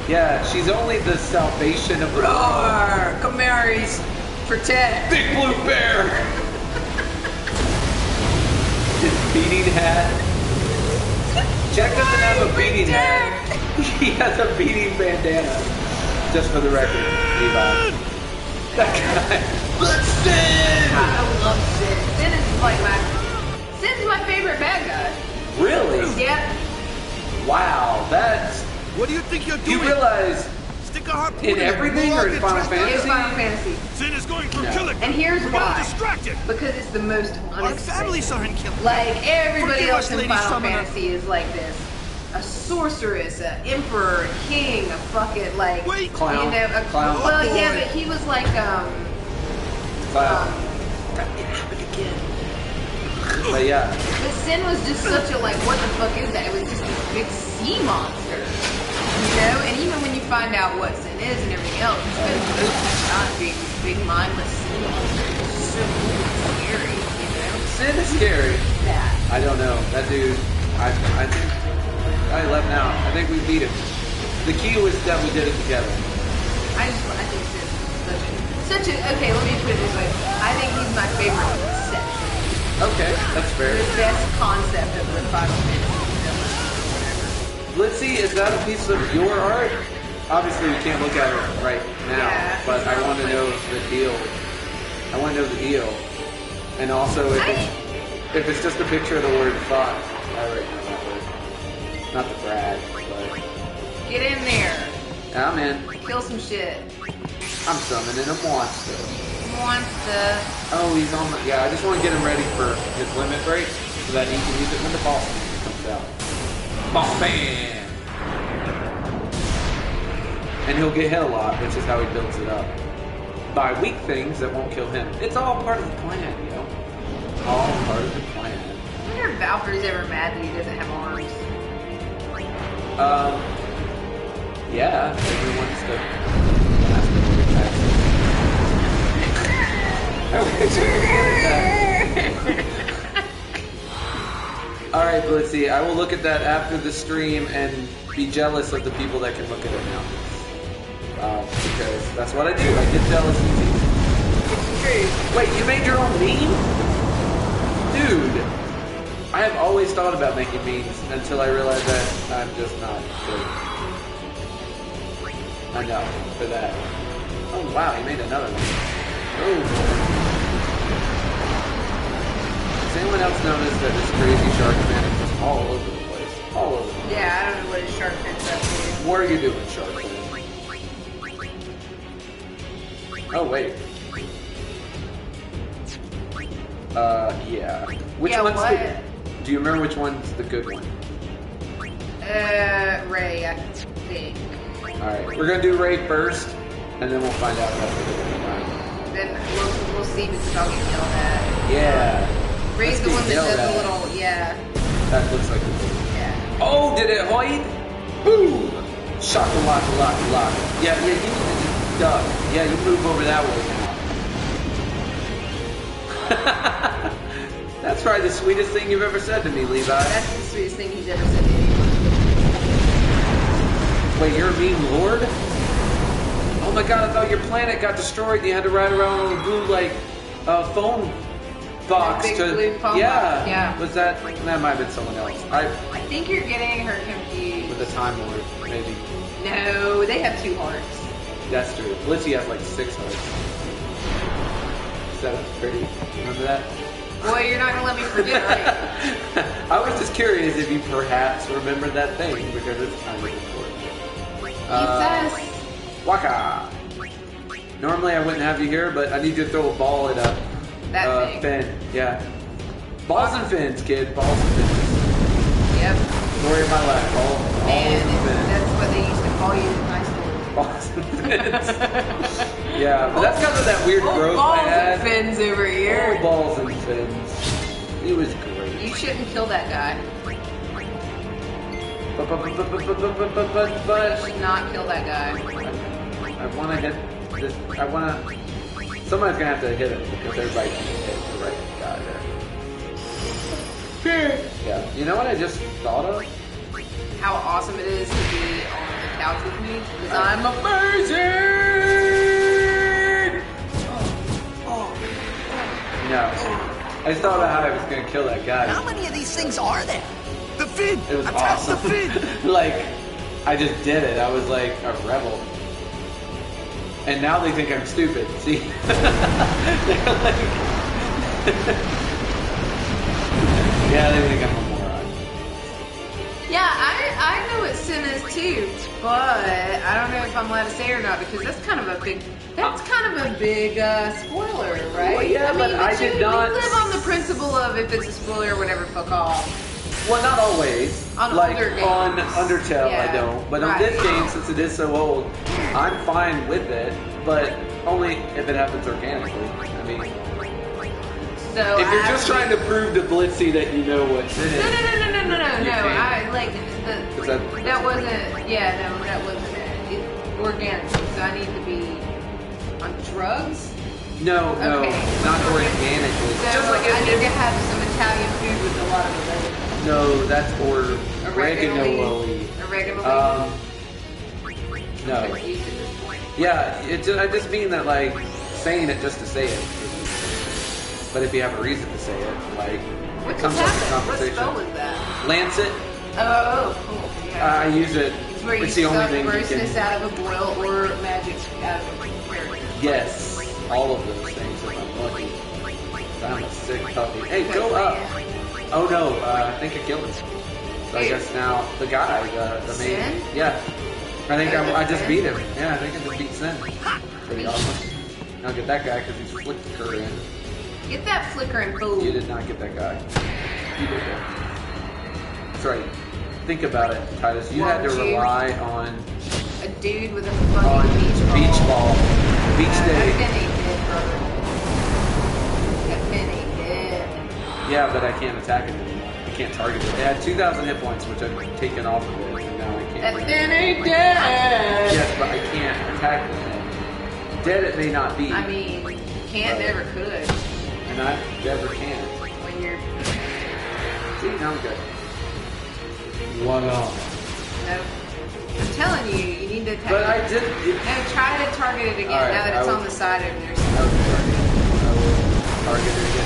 Yeah, she's only the salvation of the world. Roar! Camaries, protect. Big blue bear! His beating hat. Jack doesn't have a beating hat. He has a beating bandana. Just for the record, Levi. That guy. Blitzes! I love Sin. Sin's my favorite bad guy. Really? Yep. Wow, that's... What do you think you're doing? You realize Stick a harpoon in everything or in Final It's Fantasy? Final Fantasy. Sin is going for No. killing. And here's We're getting why. distracted. Because it's the most Our families unexpected. aren't killed. Like, everybody Forgive else us, in Lady Final Summoner. Fantasy is like this. A sorceress, an emperor, a king, a fucking, like, Wait. Clown. you know, a Clown. Well, Oh, yeah, boy. but he was like, Clown. it happened again. But yeah. But Sin was just such a, like, what the fuck is that? It was just this big sea monster. You know? And even when you find out what Sin is and everything else, it's been not being big mindless sea monster. It's so cool and scary, you know? Sin is scary. That. I don't know. That dude, I think, I left now. I think we beat him. The key was that we did it together. I think Sin is such a, okay, let me put it this way. I think he's my favorite conception. Okay, that's fair. The best concept of the Final Fantasy villain. Let's see, is that a piece of your art? Obviously, we can't look at it right now, Yeah, but I want to know the deal. I want to know the deal. And also, if it's just a picture of the word thought, I already know that word. Not the brag, but... Get in there. I'm in. Kill some shit. I'm summoning a monster. Monster. Oh, he's on the... Yeah, I just want to get him ready for his limit break so that he can use it when the boss comes out. Boss man! And he'll get hit a lot, which is how he builds it up. By weak things that won't kill him. It's all part of the plan, you know? All part of the plan. I wonder if Valkyrie's ever mad that he doesn't have arms. Yeah, everyone's the... Alright, Blitzy, I will look at that after the stream and be jealous of the people that can look at it now. Because that's what I do. I get jealous easy. Wait, you made your own meme? Dude, I have always thought about making memes until I realized that I'm just not good enough for that. Oh wow, he made another one. Oh. Does anyone else notice that this crazy shark man is just all over the place? All over the place. Yeah, I don't know what his shark fin's up to. What are you doing, shark man? Oh wait. Yeah. Which Yeah, one's what? the... Do you remember which one's the good one? Ray, I think. Alright, we're gonna do Ray first, and then we'll find out about the good one. Then we'll see if it's about getting yelled at. Yeah. Ray's the Let's one get that yelled does at. the little, yeah. That looks like it's... Yeah. Oh, did it hide? Boom! Shaka-laka-laka-laka. Yeah, you need to just duck. Yeah, you move over that way now. That's probably the sweetest thing you've ever said to me, Levi. That's the sweetest thing he's ever said to anyone. Wait, you're a mean lord? Oh my god, I thought your planet got destroyed and you had to ride around on a blue, like, phone box Big to... blue phone yeah. box, yeah. Was that... That might have been someone else. I think you're getting her confused. With the Time Lord, maybe. No, they have 2 hearts. That's true. Blitzy has like 6 hearts. So that's pretty. Remember that? Boy, you're not gonna let me forget, are you? I was just curious if you perhaps remembered that thing because it's kind of important. Waka! Normally I wouldn't have you here, but I need you to throw a ball at a fin. Yeah. Balls and fins, kid. Balls and fins. Yep. Story of my life. Balls and fins. That's what they used to call you in high school. Balls and fins. Yeah, but that's because of that weird growth I had. Balls and fins over here. Oh, balls and fins. He was great. You shouldn't kill that guy. But You should not kill that guy. I want to hit this. I want to. Somebody's gonna have to hit him because everybody can hit the right guy there. Yeah. You know what I just thought of? How awesome it is to be on the couch with me because I'm amazing. No. I just thought about how I was gonna kill that guy. How many of these things are there? The fin! It was Attack awesome. the fin! Like, I just did it. I was like a rebel. And now they think I'm stupid. See? They're like... yeah, they think I'm a moron. Yeah, I know what sin is too, but I don't know if I'm allowed to say it or not because that's kind of a big spoiler, right? Well, yeah, but I did not... We live on the principle of if it's a spoiler or whatever, fuck off. Well, not always. On like older games. on Undertale, Yeah, I don't. But on right. this game, since it is so old, I'm fine with it. But only if it happens organically. I mean, So if you're just trying to prove to Blitzy that you know what it is. No. You can't. I like that wasn't. Yeah, no, that wasn't it. Organically, so I need to be on drugs. No, Okay. not organically. So Just like I need to have some Italian food with a lot of oregano. no, that's oregano. Oregano. No. Yeah, I just mean that like saying it just to say it. But if you have a reason to say it, like What's comes up in happening? What conversation. spell is that? Lancet. Oh, cool. Yeah. I use it. It's where you It's the only suck thing you grossness can. out of a boil or magic out of a character. Yes, all of those things. If I'm lucky. I'm a sick puppy. Hey, go up. Oh no, I think I killed him. So I guess now the guy, the main. Sin? Yeah. I think I just beat him. Yeah, I think I just beat Sin. Pretty awesome. I'll get that guy because he's flicked her in. Get that flickering fool. You did not get that guy. You did that. That's right. Think about it, Titus. You had to rely on a dude with a on fucking beach ball. Beach I've day. been a dead, brother. I've been a dead. Yeah, but I can't attack it anymore. I can't target it. It had 2,000 hit points, which I've taken off of it, and now I can't. I've been a dead. Yes, but I can't attack it. Dead it may not be. I mean, can't never could. And I never can. When you're See, now I'm good. One off. no. I'm telling you, you need to attack. But I did. No, try to target it again All right, now that I it's will- on the side over there. I will target it again.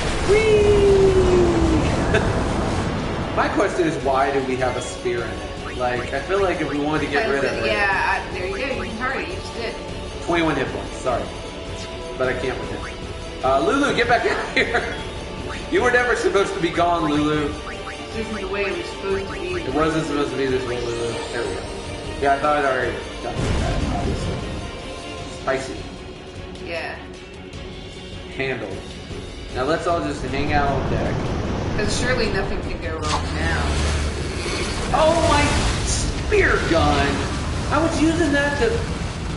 My question is, why do we have a spear in it? Like, I feel like if we wanted to get rid of it. Yeah, there you go. You can target it. You just did. 21 hit points, sorry. But I can't with him. Lulu, get back in here! You were never supposed to be gone, Lulu. This is the way it was supposed to be. It wasn't supposed to be this way, Lulu. There we go. Yeah, I thought I'd already done that, obviously. Spicy. Yeah. Handled. Now let's all just hang out on deck. Because surely nothing can go wrong now. Oh, my spear gun! I was using that to...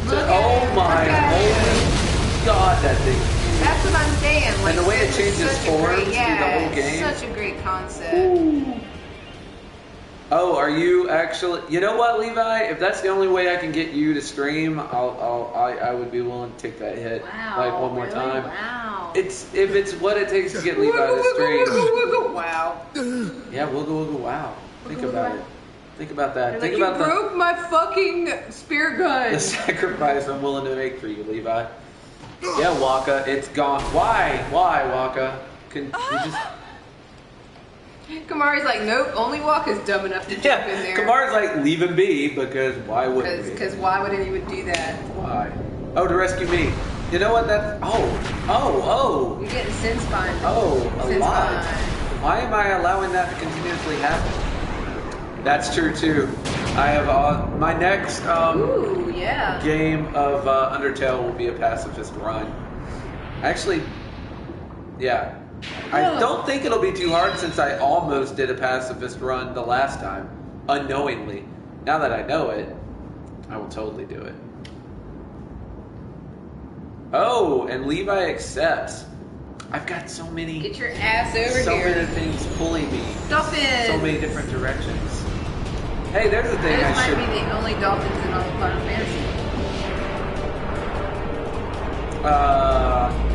Look oh at my it. Look at holy god, that thing. That's what I'm saying. Like, And the way it it's changes such a forms great, through the yeah, whole game. It's such a great concept. Oh, are you actually? You know what, Levi? If that's the only way I can get you to stream, I would be willing to take that hit. Wow. Like one more really? time. Wow. If it's what it takes to get Levi to stream. Wow. Yeah, wiggle, wow. Think about it. Think about that. Like, Think you about broke my fucking spear gun. the sacrifice I'm willing to make for you, Levi. Yeah, Waka, it's gone. Why? Why, Waka? Can you just... Kamari's like, nope, only Waka's dumb enough to jump in there. Kamara's like, leave him be, because why wouldn't we? Because why would anyone do that? Why? Oh, to rescue me. You know what? That's... Oh. You're getting sin spine. Oh, a Sin lot. spine. Why am I allowing that to continuously happen? That's true, too. I have... my next Ooh, yeah. game of Undertale will be a pacifist run. Actually, yeah. I don't think it'll be too hard since I almost did a pacifist run the last time, unknowingly. Now that I know it, I will totally do it. Oh, and Levi accepts. I've got so many... Get your ass over so here. many things pulling me. Dolphins! So many different directions. Hey, there's a thing Those I might should... be the only dolphins in all of Final Fantasy.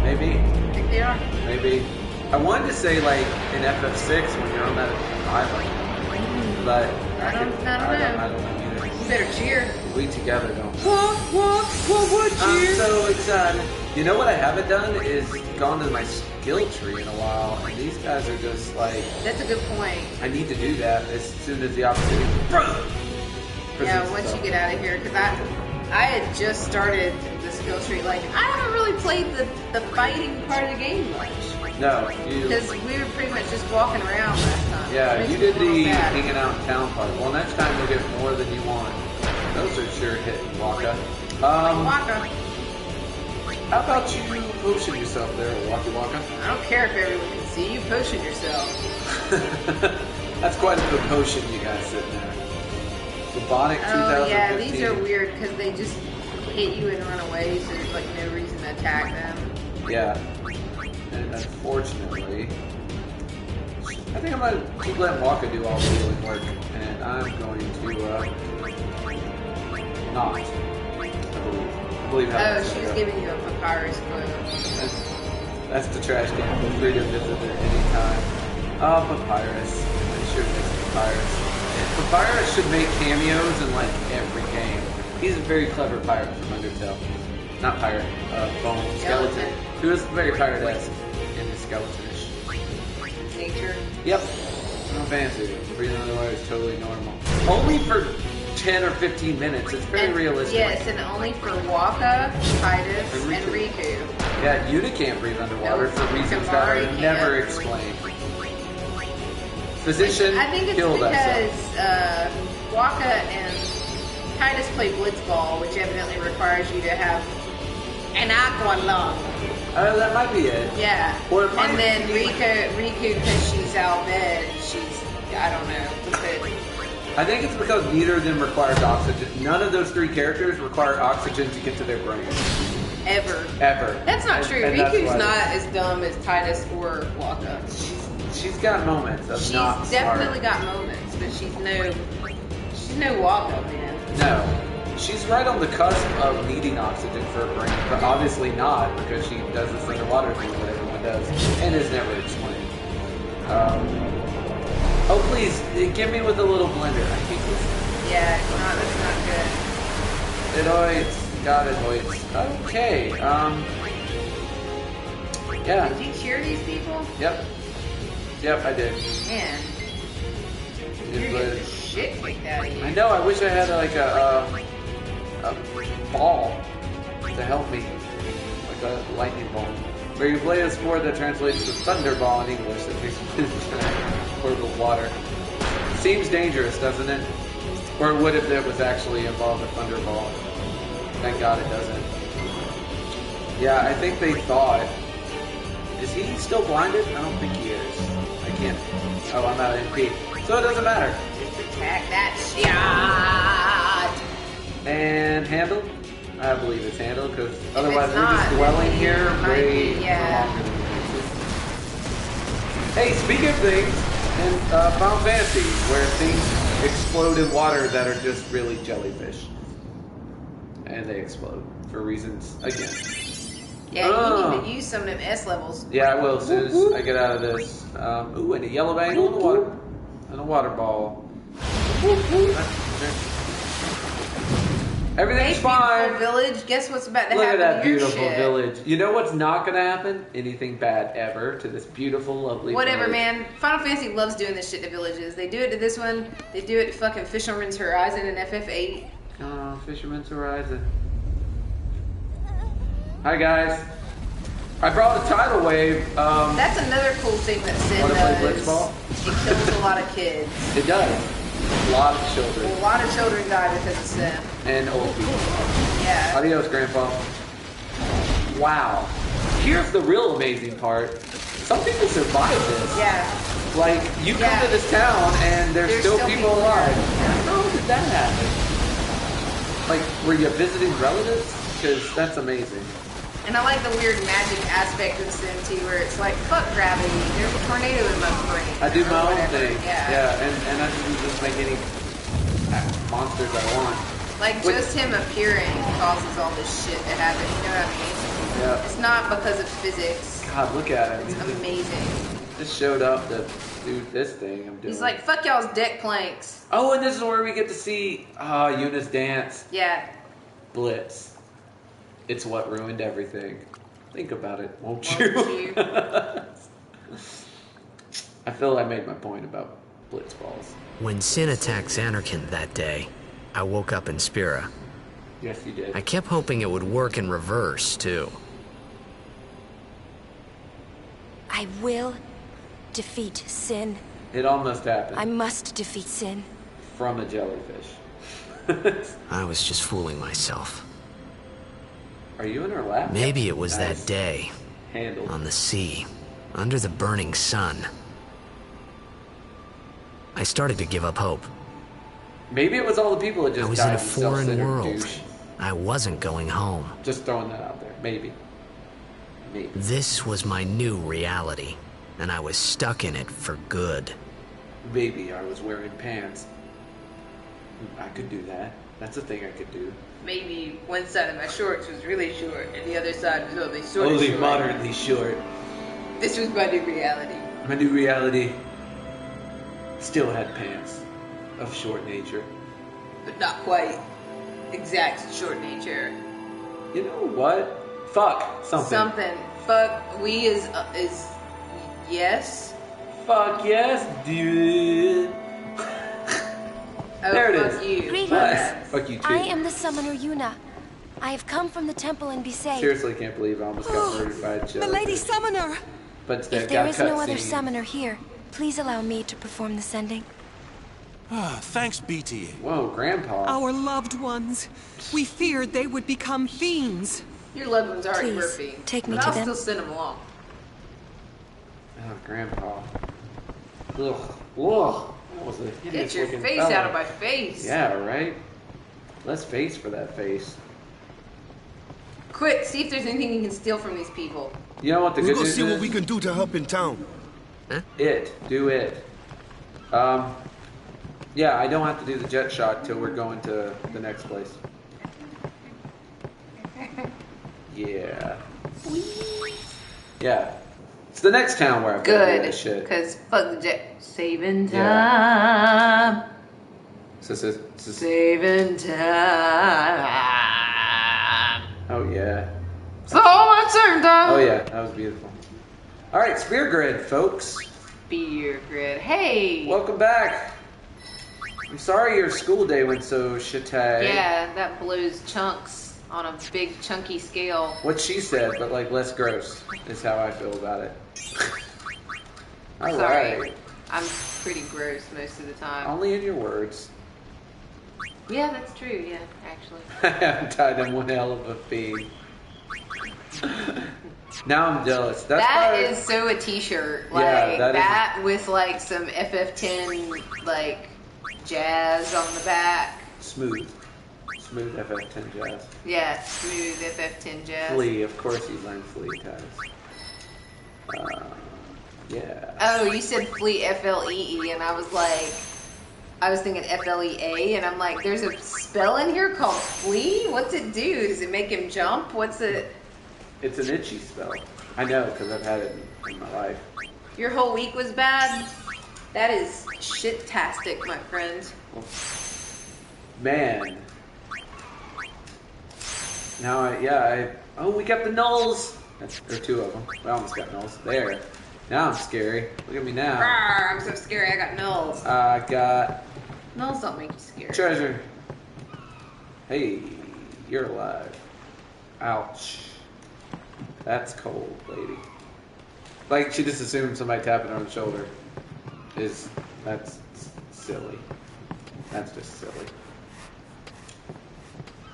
Maybe. I think they are. Maybe. I wanted to say, like, in FF6 when you're on that island. But... I don't know. I don't know either. You better cheer. We together don't. What, I'm cheer? so excited. You know what I haven't done is gone to my skill tree in a while. And these guys are just like... That's a good point. I need to do that as soon as the opportunity... Yeah, once you get out of here, because I had just started the skill tree. Like, I haven't really played the fighting part of the game much. No, you... Because we were pretty much just walking around last time. Yeah, Makes you me did a little the sad. hanging out in town part. Well, next time you'll get more than you want. Those are sure hitting, Waka. Waka. How about you potion yourself there, Waka Waka? I don't care if everyone can see you potion yourself. That's quite a good potion you guys sitting there. Robotic 2015. Oh yeah, these are weird because they just hit you and run away, so there's like no reason to attack them. Yeah. And unfortunately, I think I'm going to keep letting Waka do all the healing work. And I'm going to, not. I believe how Oh, that's she was gonna go. giving you a papyrus quote. That's the trash can. Feel free to visit it anytime. Papyrus. I should miss Papyrus. Papyrus should make cameos in like every game. He's a very clever pirate from Undertale. Not pirate, bone skeleton. Who is very pirate-esque in his skeletonish Nature. Yep. No fancy. Breathing underwater is totally normal. Only for 10 or 15 minutes. It's very realistic. Yes, and only for Waka, Titus, And and Riku. Riku. Yeah, Yuta can't breathe underwater No, for reasons that Kamari are can't. never explained. Physician, I think it's kill that because Waka and Titus play Blitzball, which evidently requires you to have an aqua lung. That might be it. Yeah. Or it might And then be- Riku, because she's out bed, she's, I don't know, because I think it's because neither of them requires oxygen. None of those three characters require oxygen to get to their brain. ever. Ever. That's not true. And that's Riku's why- not as dumb as Titus or Waka. She's got moments of She's not definitely smart. got moments, but she's no Waka, man. No. She's right on the cusp of needing oxygen for her brain, but obviously not because she does this underwater thing that everyone does and is never explained. Oh please, give me with a little blender. I keep listening. Yeah, it's not. That's not good. It hoits. Got it hoits. Okay. Yeah. Did you cheer these people? Yep. Yep, I did. Man, It you're was- getting the shit kicked out of you. I know. I wish I had like a ball to help me, like a lightning ball. Where you play a sport that translates to thunderball in English, that makes portable water. Seems dangerous, doesn't it? Or it would if it was actually involved a thunderball. Thank God it doesn't. Yeah, I think they thought. Is he still blinded? I don't think he is. I can't. Oh, I'm out of MP. So it doesn't matter. Just attack that shot. And handled? I believe it's handled because otherwise we're not, just dwelling then here it might way be, yeah. longer than we need to. Hey, speaking of things, in Final Fantasy, where things explode in water that are just really jellyfish. And they explode for reasons, again. Yeah, you need to use some of them S levels. Yeah, I will as soon as I get out of this. Ooh, and a yellow bangle and a water ball. Everything's Hey, fine. beautiful village. Guess what's about to Look happen at that to your beautiful shit? village. You know what's not going to happen? Anything bad ever to this beautiful, lovely Whatever, village. man. Final Fantasy loves doing this shit to villages. They do it to this one. They do it to fucking Fisherman's Horizon and FF8. Oh, Fisherman's Horizon. Hi, guys. I brought a tidal wave. That's another cool thing that Sin Wanna play does. blitzball? It kills a lot of kids. It does. A lot of children. A lot of children die because of Sin. And old people. Yeah. Adios, Grandpa. Wow. Here's the real amazing part. Some people survive this. Yeah. Like, you come to this town and there's still people alive. there. How did that happen? Like, were you visiting relatives? Because that's amazing. And I like the weird magic aspect of Sin too, where it's like, fuck gravity, there's a tornado in my brain. I do or my own whatever. thing. Yeah. And I can just make any monsters I want. Like, just him appearing causes all this shit to happen, you know what I mean? Yeah. It's not because of physics. God, look at him. It's amazing. Just showed up to do this thing I'm doing. He's like, fuck y'all's deck planks. oh, and this is where we get to see Yuna's dance. Yeah. Blitz. It's what ruined everything. Think about it, won't Won't you? you? I feel I made my point about blitz balls. When Sin attacked Xanarkand that day, I woke up in Spira. Yes, you did. I kept hoping it would work in reverse, too. I will defeat Sin. It almost happened I must defeat Sin. from a jellyfish. I was just fooling myself. Are you in her lap? Maybe it was Nice. that day, Handle. on the sea, under the burning sun. I started to give up hope. Maybe it was all the people that just I was died. in a you foreign self-centered world. douche. I wasn't going home. Just throwing that out there. Maybe. Maybe. This was my new reality, and I was stuck in it for good. Maybe I was wearing pants. I could do that. That's a thing I could do. Maybe one side of my shorts was really short, and the other side was only sort of Only short. moderately short. This was my new reality. My new reality still had pants of short nature. But not quite exact short nature. You know what? Fuck something. Something. Fuck. We is yes. Fuck yes, dude. Oh, There it fuck is. you. Greetings. Fuck. Fuck you too. I am the summoner Yuna. I have come from the temple in Bisay. Seriously, can't believe I almost got murdered by a jellyfish. The Lady Summoner! But instead If there got is no other cutscene. summoner here, please allow me to perform the sending. Thanks, BTA. Whoa, Grandpa. Our loved ones. We feared they would become fiends. Your loved ones already were Please, fiends. take me but to I'll them. still send them along. Oh, Grandpa. Ugh. Ugh. That was a Get hideous your looking face fella. out of my face. Yeah, right? Less face for that face. Quick, see if there's anything you can steal from these people. You know what the We'll good go news see is? what we can do to help in town. Do it. Yeah, I don't have to do the jet shot till we're going to the next place. Yeah. Yeah. It's the next town where I've got to do Good, that shit. because fuck the jet. Saving time. Yeah. Saving time. Oh, yeah. So much saving time. Oh, yeah. That was beautiful. All right, Spear Grid, folks. Beer grid. Hey. Welcome back. I'm sorry your school day went so shitty. Yeah, that blows chunks on a big chunky scale. What she said, but like less gross, is how I feel about it. All Sorry. right. I'm pretty gross most of the time. Only in your words. Yeah, that's true. Yeah, actually. I haven't tied in one hell of a feed. Now I'm jealous. That's That why- is so a t-shirt. Like Yeah, that is- with like some FF10 like jazz on the back. Smooth. Smooth FF10 jazz. Yeah, smooth FF10 jazz. Flea, of course you learned Flea ties. Yeah. Oh, you said Flea FLEE, and I was thinking FLEA, and I'm like, there's a spell in here called Flea? What's it do? Does it make him jump? What's it? It's an itchy spell. I know, because I've had it in my life. Your whole week was bad? That is shit-tastic, my friend. Man. Now, oh, we got the nulls. Or 2 of them. I almost got nulls. There. Now I'm scary. Look at me now. Rawr, I'm so scary. I got nulls. I got Nulls don't make you scared. treasure. Hey, you're alive. Ouch. That's cold, lady. Like, she just assumed somebody tapping her on the shoulder. That's silly. That's just silly.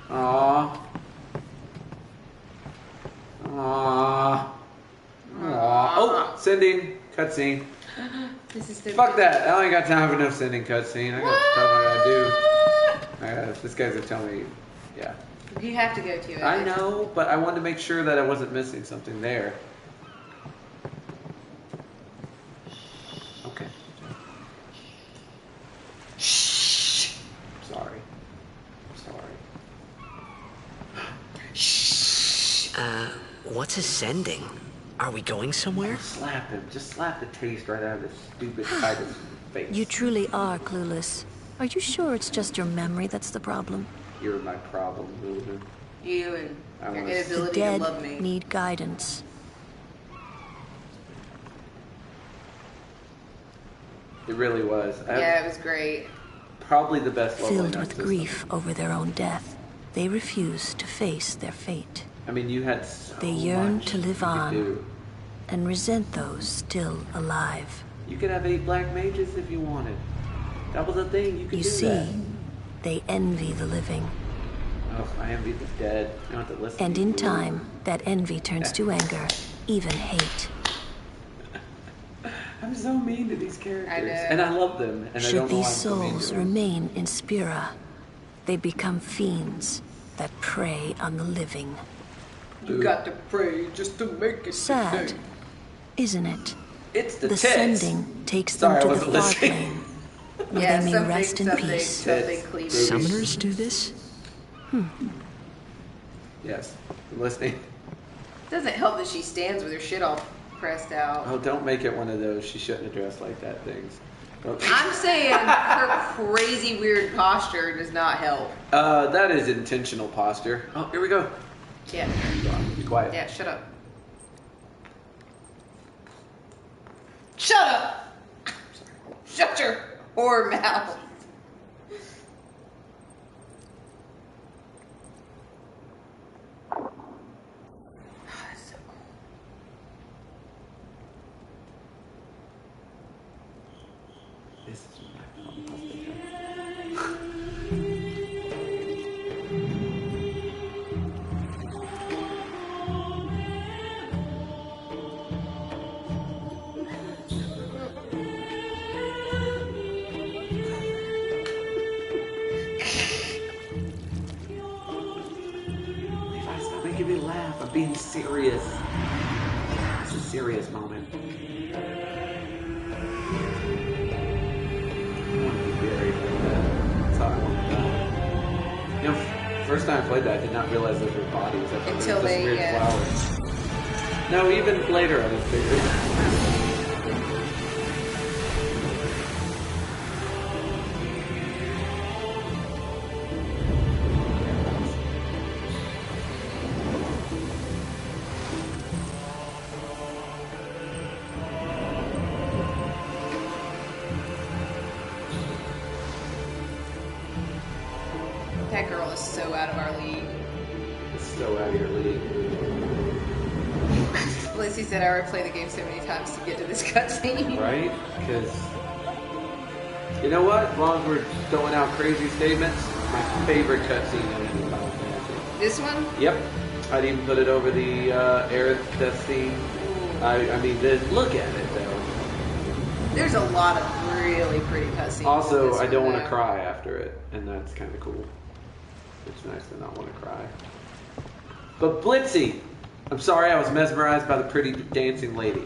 Aww. Aww. Aww. Oh, sending cutscene. This is so Fuck that. I ain't got time for no sending cutscene. I got stuff I gotta do. This guy's gonna tell me, yeah. You have to go to it. I know, but I wanted to make sure that I wasn't missing something there. Okay. Shh. Sorry. What's ascending? Are we going somewhere? Slap him. Just slap the taste right out of his stupid Titus face. You truly are clueless. Are you sure it's just your memory that's the problem? You're my problem, Lulu. You and your The inability to love dead me. need guidance. It really was. Yeah, it was great. Probably the best level Filled with grief over their own death, they refuse to face their fate. I mean, you had so They yearn much to live you could on do. and resent those still alive. You could have 8 black mages if you wanted. That was a thing. You could You do see, that. they envy the living. Oh, I envy the dead. You don't have to listen And to in me, Lulu. time, that envy turns to anger, even hate. I'm so mean to these characters. I know. And I love them. And I Should don't know why these I'm so mean to souls them. remain in Spira, they become fiends that prey on the living. You got to pray just to make it. Sad, isn't it? It's the The tits. sending takes Sorry, I them to wasn't the fog listening. plane, where Yeah, they may something, rest in something, peace. something cleavage. Summoners do this? Yes. I'm listening. Doesn't help that she stands with her shit all pressed out. Oh, don't make it one of those. She shouldn't have dressed like that things. I'm saying her crazy weird posture does not help. That is intentional posture. Oh, here we go. Yeah. Be quiet. Yeah, shut up. Shut up! Shut your whore mouth. This is my fault. Stop making me laugh. I'm being serious. It's a serious moment. I want to be buried like that. That's how I want to die. You know, first time I played that, I did not realize those were bodies. I thought Until they were just weird flowers. No, even later I just figured. That girl is so out of our league. It's so out of your league. Lacey said I already played the game so many times to get to this cutscene. Right? Because, you know what? As long as we're throwing out crazy statements, my favorite cutscene in Final Fantasy. This one? Yep. I'd even put it over the Aerith death scene. I mean, look at it, though. There's a lot of really pretty cutscenes. Also, This I don't one, want to though. cry after it, and that's kind of cool. It's nice to not want to cry. But Blitzy! I'm sorry I was mesmerized by the pretty dancing lady.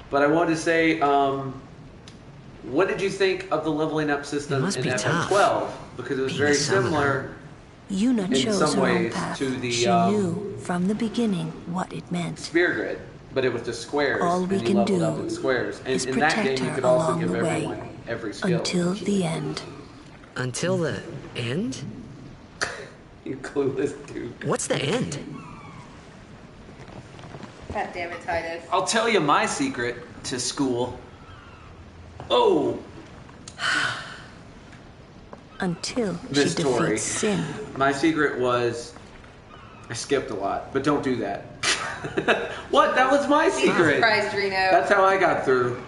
But I wanted to say, what did you think of the leveling up system It must in be tough, FF12? Because it was being very a summoner. similar Yuna in chose some her own ways path. to the She knew from the beginning what it meant. Spear Grid. but it was just squares. All we and you can leveled do up in squares. And is in that protect game, you her could also along give the way everyone every skill. until the end. Until the end? You clueless dude. What's the end? God damn it, Titus. I'll tell you my secret to school. Oh! Until Miss she Tori. defeats sin. My secret was I skipped a lot, but don't do that. What? That was my secret. Jesus Christ, Reno. That's how I got through.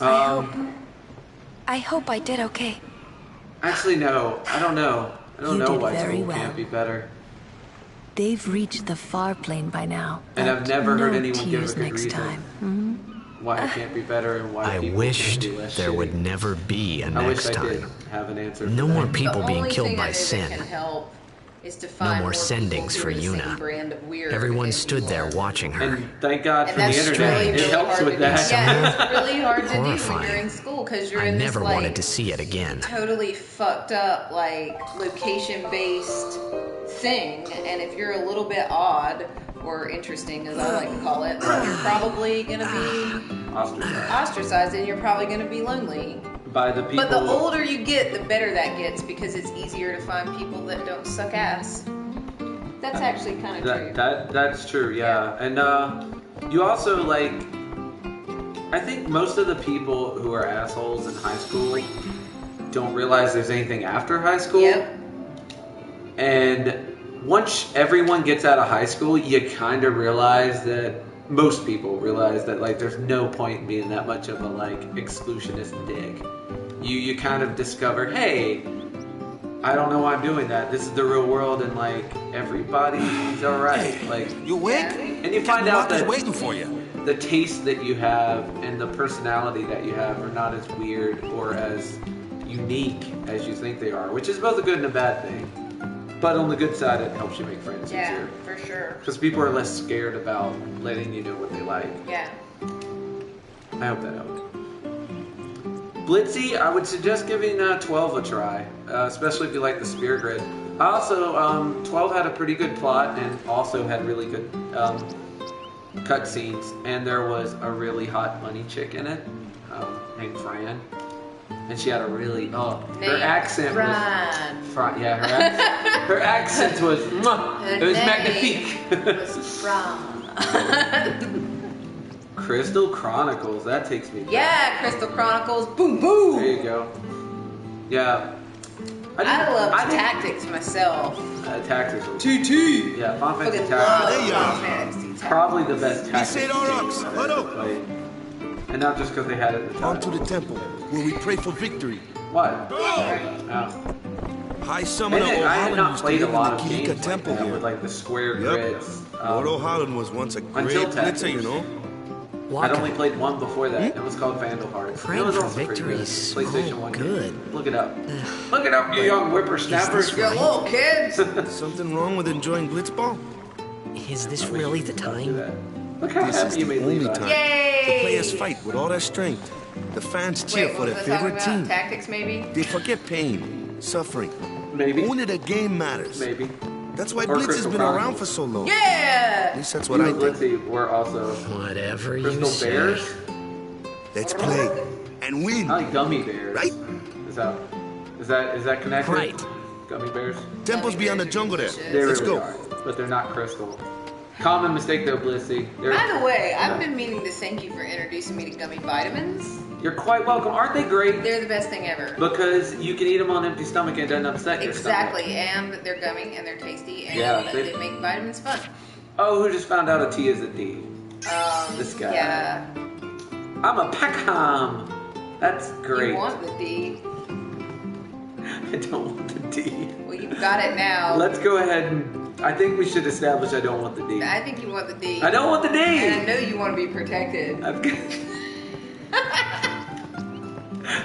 I hope I did okay. Actually, no. I don't know. I don't You know did why very school well. can't be better. They've reached the far plane by now. And I've but never heard no anyone give a tears good next reason. time. Hmm? Why it can't be better and why I people wished can't do less there shitty. would never be a I wish next I did time. have an answer. No for more that. people The being only killed thing I by know sin. that can help is to No find more sendings people for who are the same Yuna. brand of weird Everyone and stood there people. watching her. And thank God for And the that's internet. really, It really helps hard with to that. do. Yeah, it's really hard to do when Horrifying. you're in school because you're I in never this wanted like to see it again. totally fucked up like location-based thing, and if you're a little bit odd or interesting, as I like to call it, you're probably gonna be ostracized, and you're probably gonna be lonely. By the people. But the older you get, the better that gets because it's easier to find people that don't suck ass. That's actually kind of true. That's true, yeah. And you also like, I think most of the people who are assholes in high school don't realize there's anything after high school. Yep. And once everyone gets out of high school, you kind of realize that most people realize that like there's no point in being that much of a like exclusionist dick. You kind of discover, hey, I don't know why I'm doing that. This is the real world, and like everybody's all right. Like You awake? and you find out Walker's that waiting for you. the taste that you have and the personality that you have are not as weird or as unique as you think they are, which is both a good and a bad thing. But on the good side, it helps you make friends Yeah, easier. for sure. Because people are less scared about letting you know what they like. Yeah. I hope that helped. Blitzy, I would suggest giving 12 a try, especially if you like the Spear Grid. Also, 12 had a pretty good plot and also had really good cutscenes. And there was a really hot bunny chick in it named Fran. And she had a really, her accent was... Yeah, her accent was... it was magnifique. Was Fran. Crystal Chronicles, that takes me back. Yeah, Crystal Chronicles, boom boom. There you go. Yeah. I love tactics myself. Tactics. TT. Yeah, Final Fantasy Fucking love Tactics. Final Fantasy Tactics. Probably the best tactics said, game "Orox, I've hold ever up." played. And not just because they had it at the time. On to the temple, where we pray for victory. What? High And Summoner then I had O'Halloran not used to played a live lot in of the games Kilika like temple that here. with like the square Yep. grids. Lord O'Halloran was once a great Until blitzer, Tactics. you know. I'd only played one before that. It was called Vandal Hearts. Praying It was for also pretty victory good. is PlayStation all 1 good. game. Look it up. Look it up, you young whippersnappers. Is this right? Little kids. Something wrong with enjoying Blitzball? Is this really the Do time? that. Look how This is happy you the made only Levi. time. Yay! The players fight with all their strength. The fans cheer Wait, for what their was I talking favorite about? team. Tactics, maybe? They forget pain, suffering. Maybe. Only the game matters. Maybe. That's why Or Blitz has Crystal been Chronicles. around for so long. Yeah! At least that's what You I and think. Blitzy were also Whatever you Crystal say. Bears. Let's play and win. I like gummy bears. Right? Is that connected? Right. Gummy bears. Temple's beyond the jungle there. They Let's really go. are, but they're not crystal. Common mistake though, Blissy. By the way, I've been meaning to thank you for introducing me to gummy vitamins. You're quite welcome. Aren't they great? They're the best thing ever. Because you can eat them on empty stomach and it doesn't upset your stomach. Exactly, and they're gummy and they're tasty and Yeah, they make vitamins fun. Oh, who just found out a T is a D? This guy. Yeah. I'm a Peckham. That's great. You want the D. I don't want the D. Well, you've got it now. Let's go ahead and... I think we should establish I don't want the D. I think you want the D. I don't want the D! And I know you want to be protected. I've got...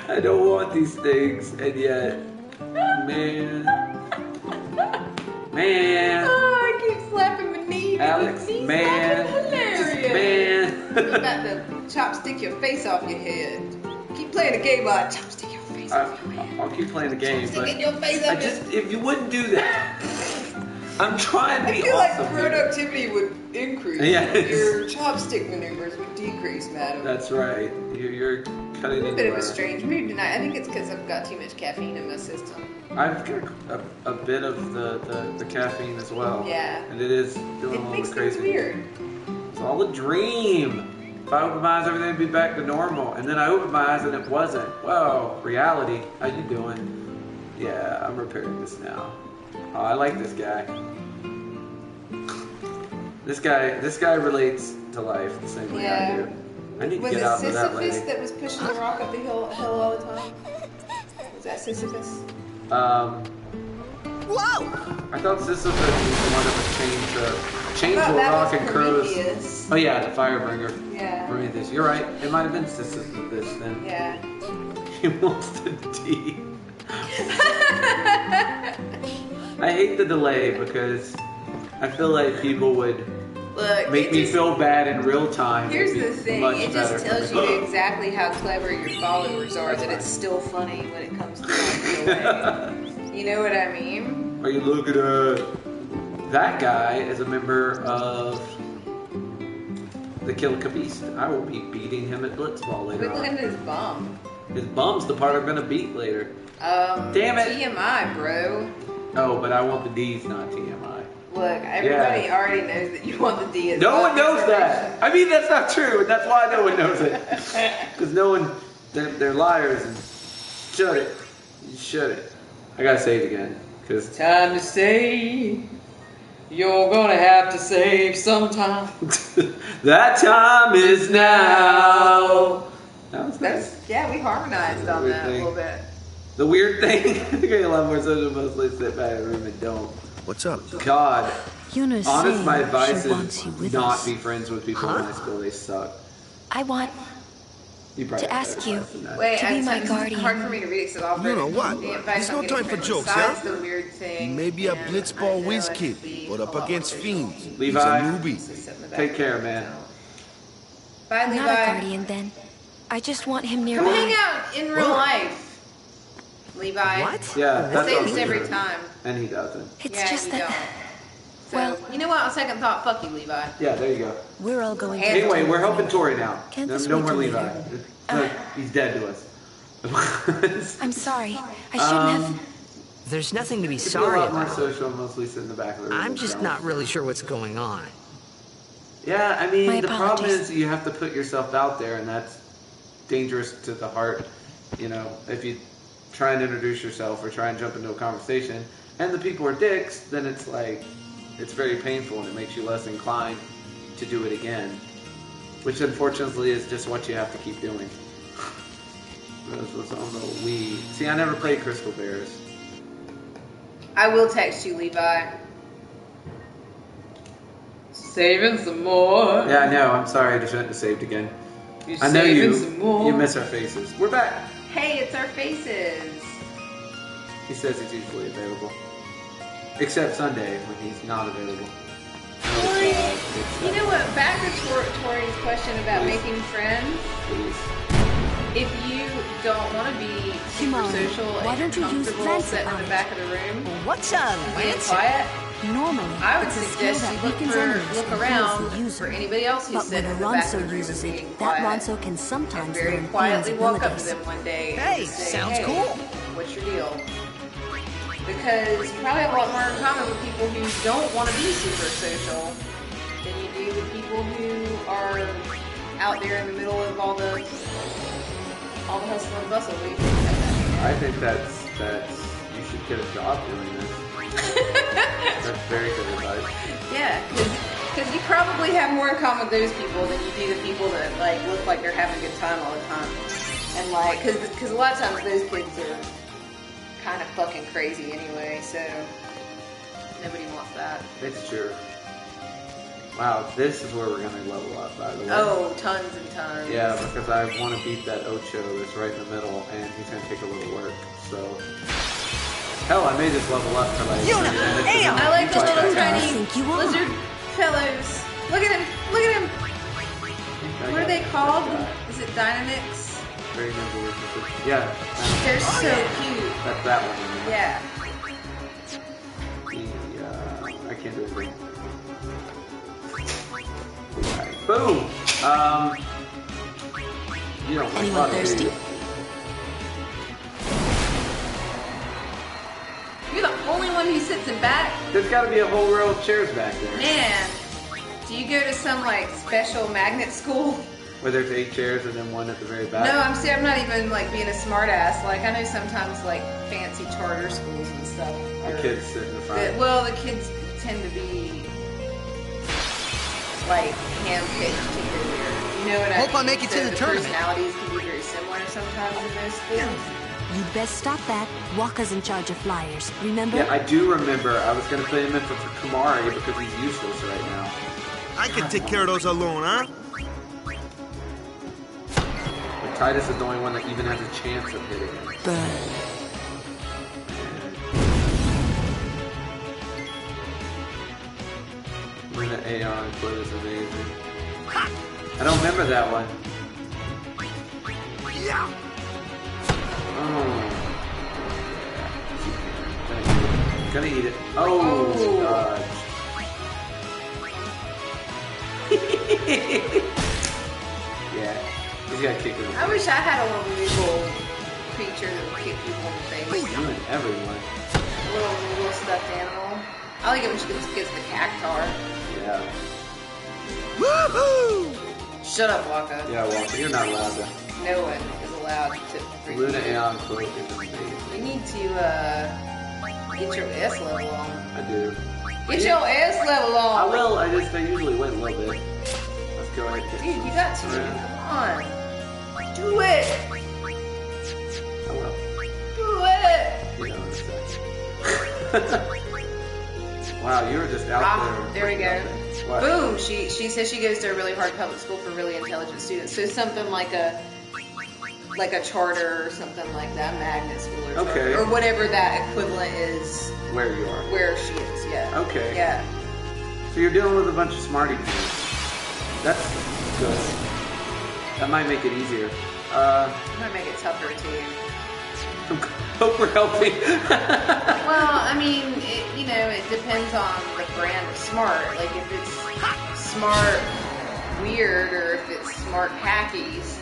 I don't want these things, and yet... Man... Man... Oh, I keep slapping my knee. Alex, Knees man, fucking hilarious. man. You're about to chopstick your face off your head. Keep playing the game, I'll chopstick your face off your head. I'll keep playing the game, but Sticking your face I up your just, if you wouldn't do that, I'm trying to I be feel awesome like here. productivity would increase. Yes. Your chopstick maneuvers would decrease, madam. That's right. You're cutting I'm a into bit of our- a strange mood tonight. I think it's because I've got too much caffeine in my system. I've got a bit of the caffeine as well. Yeah. And it is doing a It little makes bit crazy. things weird. It's all a dream. If I open my eyes, everything would be back to normal. And then I opened my eyes and it wasn't. Whoa, reality. How you doing? Yeah, I'm repairing this now. Oh, I like this guy. This guy relates to life the same way I do. I need to Was get it out with that lady. Sisyphus that was pushing the rock up the hill all the time? Was that Sisyphus? Whoa! I thought Sisyphus was the one that was chained to a that rock was and crows. Prometheus. Oh yeah, the firebringer. Yeah. Prometheus. You're right. It might have been Sisyphus then. Yeah. He wants the D. I hate the delay because I feel like people would Look, make me feel bad in real time. Here's It'd be the thing, much it just better tells for me. you exactly how clever your followers are that it's still funny when it comes to like delay. You know what I mean? Are you looking at that guy is a member of the Kill Beast. I will be beating him at Blitzball later Quit looking on. at his bum. His bum's the part I'm gonna beat later. Damn it. TMI, bro. Oh, but I want the D's, not TMI. Look, everybody already knows that you want the D as No well. one knows that. I mean, that's not true, and that's why no one knows it. Because no one, they're liars and shut it. You shut it. I gotta say it again. Cause time to save. You're gonna have to save sometime. that time is now. That was nice. Yeah, we harmonized on Weird that thing. a little bit. The weird thing, I think I get a lot more social mostly sit back in the room and don't. What's up? God. Yuna's Honest, saying my advice she wants you is with not us. be friends with people in high school. They suck. I want You probably to ask you Wait, to be my it's guardian. hard for me to read it because I'll You know what? the advice There's I'm no getting time for from jokes, besides yeah? the weird thing. He may be a and blitzball I know whiz it's kid, be but a up lot against more fiends. Levi, He's a newbie. Take care, man. Bye, Not a Levi. guardian then. I just want him Come nearby. hang out in real life. Levi. What? Yeah, I that's say all this true. every time. And he doesn't. It's Yeah, just you that. don't. So, you know what? On second thought, fuck you, Levi. Yeah, there you go. We're all going to Anyway, we're helping Tori now. Can't No, this no wait more till Levi. later? Look, he's dead to us. I'm sorry. I shouldn't have. There's nothing to be It's a sorry lot more about. social, mostly sit in the back of the room. I'm and just don't. not really sure what's going on. Yeah, I mean, My the problem apologies. is you have to put yourself out there, and that's dangerous to the heart. You know, if you try and introduce yourself or try and jump into a conversation, and the people are dicks, then it's like, it's very painful, and it makes you less inclined to do it again. Which, unfortunately, is just what you have to keep doing. This was on the Wii. See, I never played Crystal Bears. I will text you, Levi. Saving some more. Yeah, I know. I'm sorry. I just went to saved again. You I know saving some more. you miss our faces. We're back. Hey, it's our faces. He says he's usually available. Except Sunday when he's not available. Tori, you know what? Back to Tori's question about making friends. Please. If you don't want to be super Come on, social why and don't you use comfortable Rancid sitting in on the it? back of the room, What's a being rancid? quiet, Normally, I would it's a skill suggest that you look weakens enemies look and around heals the user. for anybody else who's But when sitting a in the back of Ronso the room uses and it, being that quiet. Ronso can sometimes And very learn quietly Theon's walk up to abilities. them one day Hey, and say, sounds hey, cool. what's your deal? Because you probably have a lot more in common with people who don't want to be super social than you do with people who are out there in the middle of all the hustle and bustle. What do you think about that? I think that's you should get a job doing this. That's very good advice. Yeah, because you probably have more in common with those people than you do the people that like look like they're having a good time all the time. And like, because a lot of times those kids are kind of fucking crazy anyway, so nobody wants that. It's true. Wow, this is where we're gonna level up, by the way. Oh, tons and tons. Yeah, because I want to beat that Ocho that's right in the middle, and he's gonna take a little work. So, hell, I may just level up to like. Yuna, 30 minutes hey, and I like the fight little that guy. tiny lizard fellows. Look at him! Look at him! What are they called? Is it Dynamix? Very nimble with the- Yeah. They're so cute. That's that one. Yeah. I building. Right. Boom! You don't like Anyone water, do thirsty? you? You're the only one who sits in back? There's gotta be a whole row of chairs back there. Man, do you go to some like special magnet school? Where there's 8 chairs and then one at the very back? No, I'm not even like being a smart ass. Like I know sometimes like fancy charter schools and stuff. The kids sit in the front. Well, the kids tend to be like handpicked to go there. You know what I mean? Hope I make it to the tournament. Personalities can be very similar sometimes in those schools. You'd best stop that. Walker's in charge of flyers, remember? Yeah, I do remember. I was gonna put him in for Kamari because he's useless right now. I can take care of those alone, huh? But Titus is the only one that even has a chance of hitting him. Burn. Luna Aeon Clue is amazing. I don't remember that one. Yeah. Oh. Gonna eat it. Oh, dodge. Yeah, he's got kick in the I wish I had a little legal creature that would kick people in the face. You and everyone. A little stuffed animal. I like it when she gets the cactar. Yeah. Woohoo! Shut up, Waka. Yeah, Walker, you're not allowed to. No one is allowed to freak Luna you. Aeon Clue is amazing. You need to get your S level on. I do. Get your S level on. I will. I usually win a little bit. Let's go ahead and get Dude, you got to. Alright. Come on. Do it. I will. Do it. You know what I'm saying. Wow, you were just out There we go. What? Boom. She says she goes to a really hard public school for really intelligent students. So something like a charter or something like that, magnet school or charter, Okay. or whatever that equivalent is Where you are. where she is. Yeah. Okay. Yeah. So you're dealing with a bunch of smarty kids. That's good. That might make it easier. It might make it tougher too. Hope we're helping. Well, I mean, it depends on the brand of smart. Like if it's smart weird or if it's smart hackies.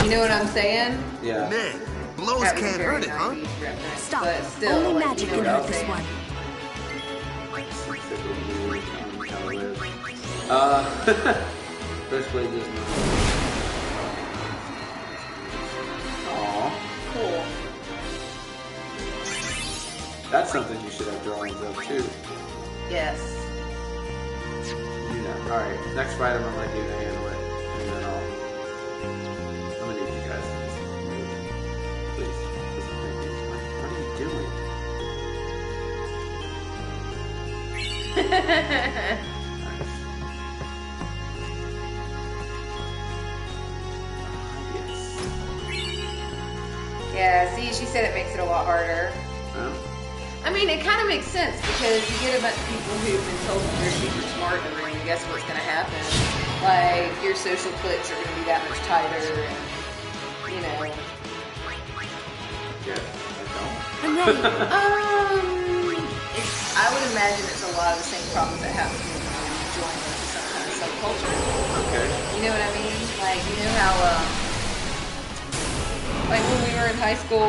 You know what I'm saying? Yeah. Man, blows That was a can't very hurt it, huh? 90s reference, Stop. But still, Only like, magic you know can what hurt I'm this saying? one. First play this one. Aww. Cool. That's something you should have drawings of too. Yes. You know. Alright, next fight I'm gonna let you handle it. And then I'm gonna need you guys to just move. Please. What are you doing? Yeah, see, she said it makes it a lot harder. Huh? I mean, it kind of makes sense because you get a bunch of people who've been told that they're super smart in the room, and guess what's going to happen? Like, your social cliques are going to be that much tighter, and, you know. Yeah, I'm ready. I would imagine it's a lot of the same problems that happen when you join into some kind of subculture. Okay. You know what I mean? Like, you know how, like when we were in high school,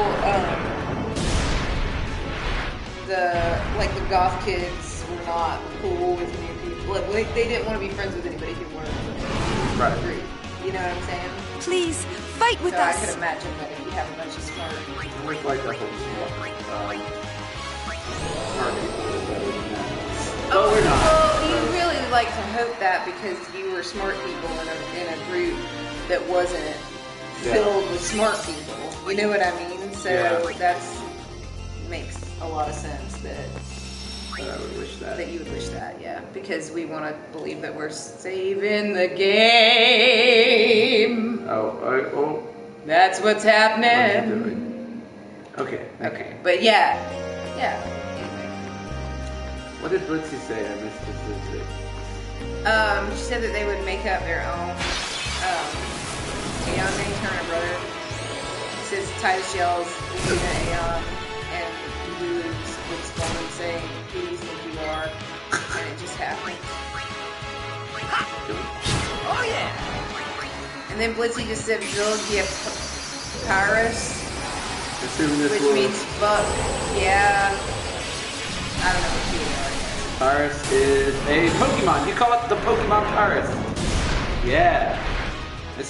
the goth kids were not cool with new people. Like, they didn't want to be friends with anybody who weren't Right. agreed. You know what I'm saying? Please, fight with So I us. could imagine that if you have a bunch of smart Always like that whole smart people are better than that. But we're not. Well, you really like to hope that because you were smart people in a group that wasn't filled with smart people. You know what I mean? So that's makes a lot of sense that I would wish that. you would wish that, yeah. Because we want to believe that we're saving the game. Oh. That's what's What are you happening. doing? Okay. Okay, but yeah. Anyway. What did Blitzy say? I missed this. She said that they would make up their own Aeon name, her and her brother. It says Titus yells, Luna Aeon, and Luz would spawn and say, who do you think you are? And just happened. Oh yeah! And then Blitzy just said Vilgia Pyrus, which means fuck. Yeah. I don't know what you are. Pyrus is a Pokemon. You call it the Pokemon Pyrus. Yeah.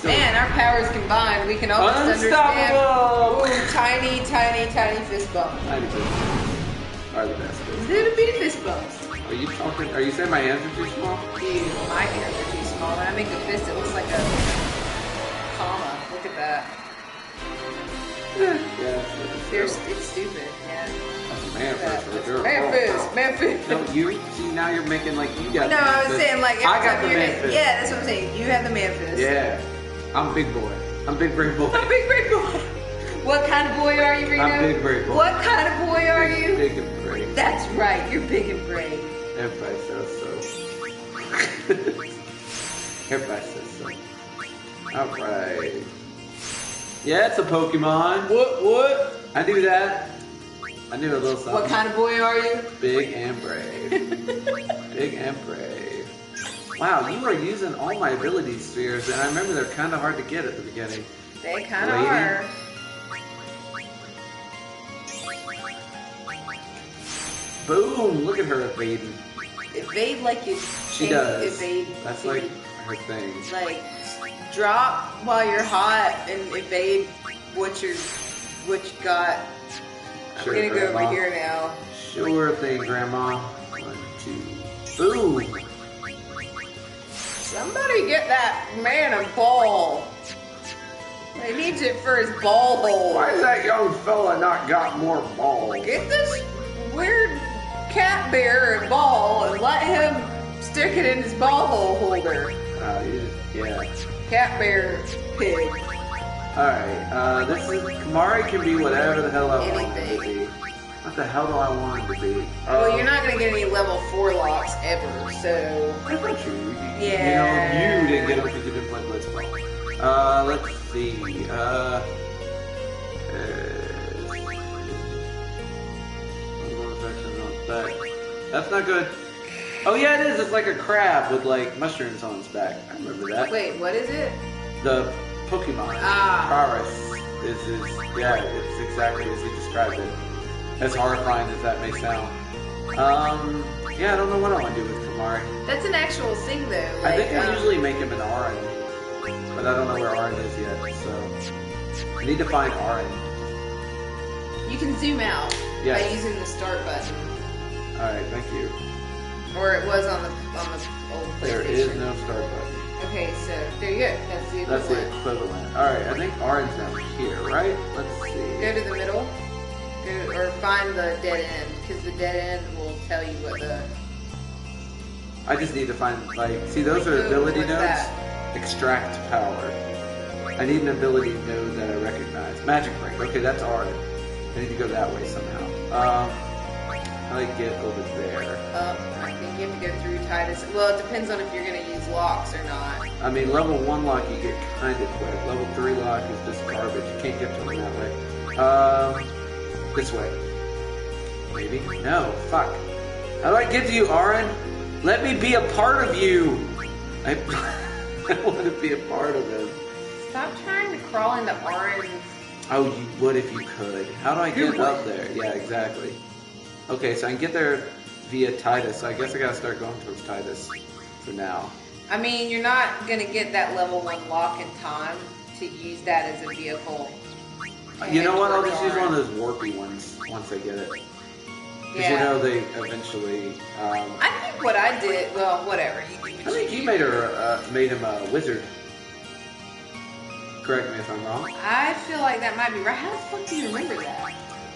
Man, our powers combined, we can almost understand. Ooh, tiny, tiny, tiny fist bump. Tiny fist bumps are the best. Little bitty fist bumps. Are you talking? Are you saying my hands are too small? Dude, my hands are too small. When I make a fist, it looks like a comma. Look at that. Yeah. It's stupid. Yeah. That's a man fist. Man fist. Man fist. No, you see now you're making like you got. No, I was saying like every I got time the you're man fist. Yeah, that's what I'm saying. You have the man fist. Yeah. I'm big boy. I'm big brain boy. I'm big brain boy. What kind of boy are you, Reno? I'm big brain boy. What kind of boy are you? Big and brave. That's right. You're big and brave. Everybody says so. Everybody says so. Alright. Yeah, it's a Pokemon. What? I knew that. I knew a little something. What kind of boy are you? Big and brave. Big and brave. Wow, you are using all my ability spheres, and I remember they're kind of hard to get at the beginning. They kind of are. Boom! Look at her evading. Evade like you. She does. Evade. That's like her thing. Like drop while you're hot and evade what you got. Sure, I'm gonna Grandma. go over here now. Sure thing, Grandma. 1, 2. Boom! Somebody get that man a ball. He needs it for his ball hole. Why has that young fella not got more balls? Get this weird cat bear a ball and let him stick it in his ball hole holder. Yeah. Cat bear pig. Alright, this is Kamari can be whatever the hell I want him to be. What the hell do I want him to be? Well, you're not gonna get any level 4 locks ever, so. That's not true. Yeah. You know, you didn't get them because you didn't play Blitzball. Let's see. That's not good. Oh yeah, it is. It's like a crab with like mushrooms on its back. I remember that. Wait, what is it? The Pokemon. Paris is yeah, it's exactly as he described it. As horrifying as that may sound. Yeah, I don't know what I want to do with Kamari. That's an actual thing though. Like, I think I usually make him an Arin, but I don't know where Arin is yet, so I need to find Arin. You can zoom out Yes. by using the start button. Alright, thank you. Or it was on the old PlayStation. There is no start button. Okay, so there you go. That's the That's equivalent. the equivalent. Alright, I think Arin's down here, right? Let's see. Go to the middle. Or find the dead end, because the dead end will tell you what the... I just need to find, like, see those are ability what's nodes? that? Extract power. I need an ability node that I recognize. Magic Ring. Okay, that's Arin. I need to go that way somehow. How do I get over there? I think you have to go through Titus. Well, it depends on if you're going to use locks or not. I mean, level 1 lock you get kind of quick. Level 3 lock is just garbage. You can't get to them that way. This way. Maybe? No, fuck. How do I get to you, Arin? Let me be a part of you! I want to be a part of him. Stop trying to crawl into Arin's... Oh, you would if you could. How do I get up there? Yeah, exactly. Okay, so I can get there via Titus, so I guess I gotta start going towards Titus for now. I mean, you're not going to get that level 1 lock in time to use that as a vehicle. You know what? I'll just use one of those warpy ones once I get it. Because you know they eventually. I think what I did, well, whatever. I think you made him a wizard. Correct me if I'm wrong. I feel like that might be right. How the fuck do you remember that?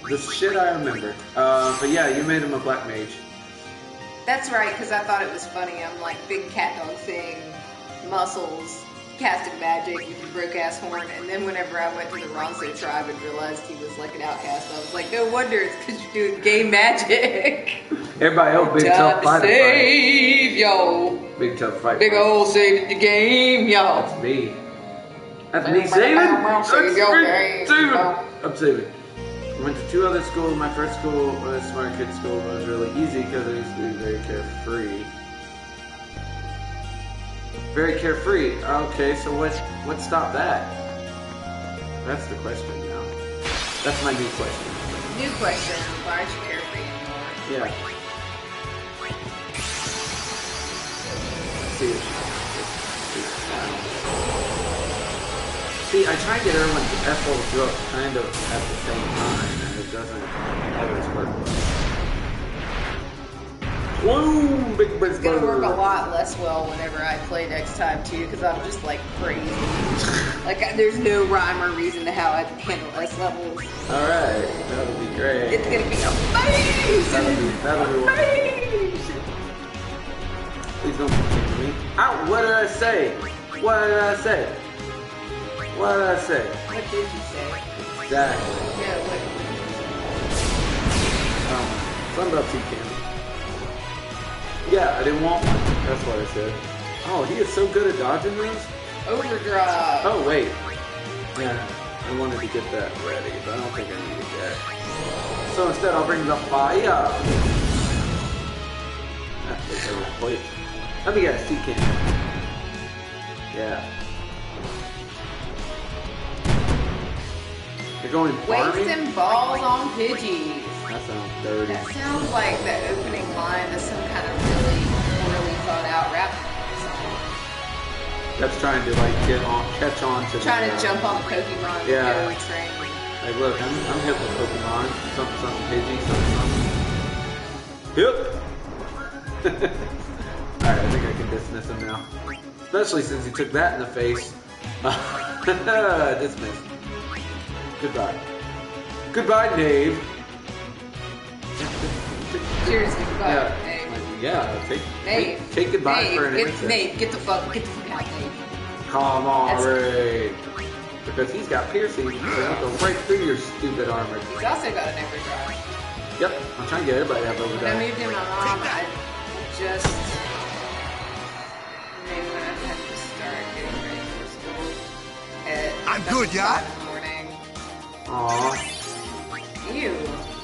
The shit I remember. But yeah, you made him a black mage. That's right, because I thought it was funny. I'm like, big cat dog thing, muscles, casting magic with your broke-ass horn, and then whenever I went to the Ronso tribe and realized he was like an outcast, I was like, no wonder it's because you're doing gay magic. Everybody else big tough fight. Save, yo. Big tough fight. Big old saving the game, yo. That's me. That's me saving? I'm saving. I went to 2 other schools. My first school was Smart Kid School. It was really easy because I used to be very carefree. very carefree. Okay, so what stopped that? That's the question now. That's my new question. New question. Why aren't you carefree anymore? Yeah. See, I try to get everyone's F levels up kind of at the same time, and it doesn't always work. Whoa, big Brizz. It's gonna work a lot less well whenever I play next time too, because I'm just like crazy. Like there's no rhyme or reason to how I handle S levels. All right, that'll be great. It's gonna be amazing. That'll be amazing. Please don't kick me. Ow! What did I say? What did I say? What did I say? What did you say? Exactly. Yeah, Something about T-Cam. Yeah, I didn't want one. That's what I said. Oh, he is so good at dodging these. Overdrive. Oh, wait. Yeah, I wanted to get that ready, but I don't think I need it yet. So instead, I'll bring the fire. Wait. Let me guess, T-Cam. Yeah. You're going farming? Wasting balls on Pidgeys. That sounds dirty. That sounds like the opening line of some kind of really thought out rap song. That's trying to like catch on to trying to jump on Pokemon Go train. Like look, I'm hip with Pokemon. Something Pidgey, something. Yep. Alright, I think I can dismiss him now. Especially since he took that in the face. Dismiss. Goodbye. Goodbye, Dave. Seriously, goodbye, Dave. Yeah, take goodbye Dave, for an instant. Dave, get the fuck out, Dave. Come on, Ray. Because he's got piercing, so he'll go right through your stupid armor. He's also got an overdrive. Yep, I'm trying to get everybody to have overdrive. When I moved in my mom, I just maybe when I had to start getting ready for school at I'm good, yeah? 5 in the morning. Aww. Ew.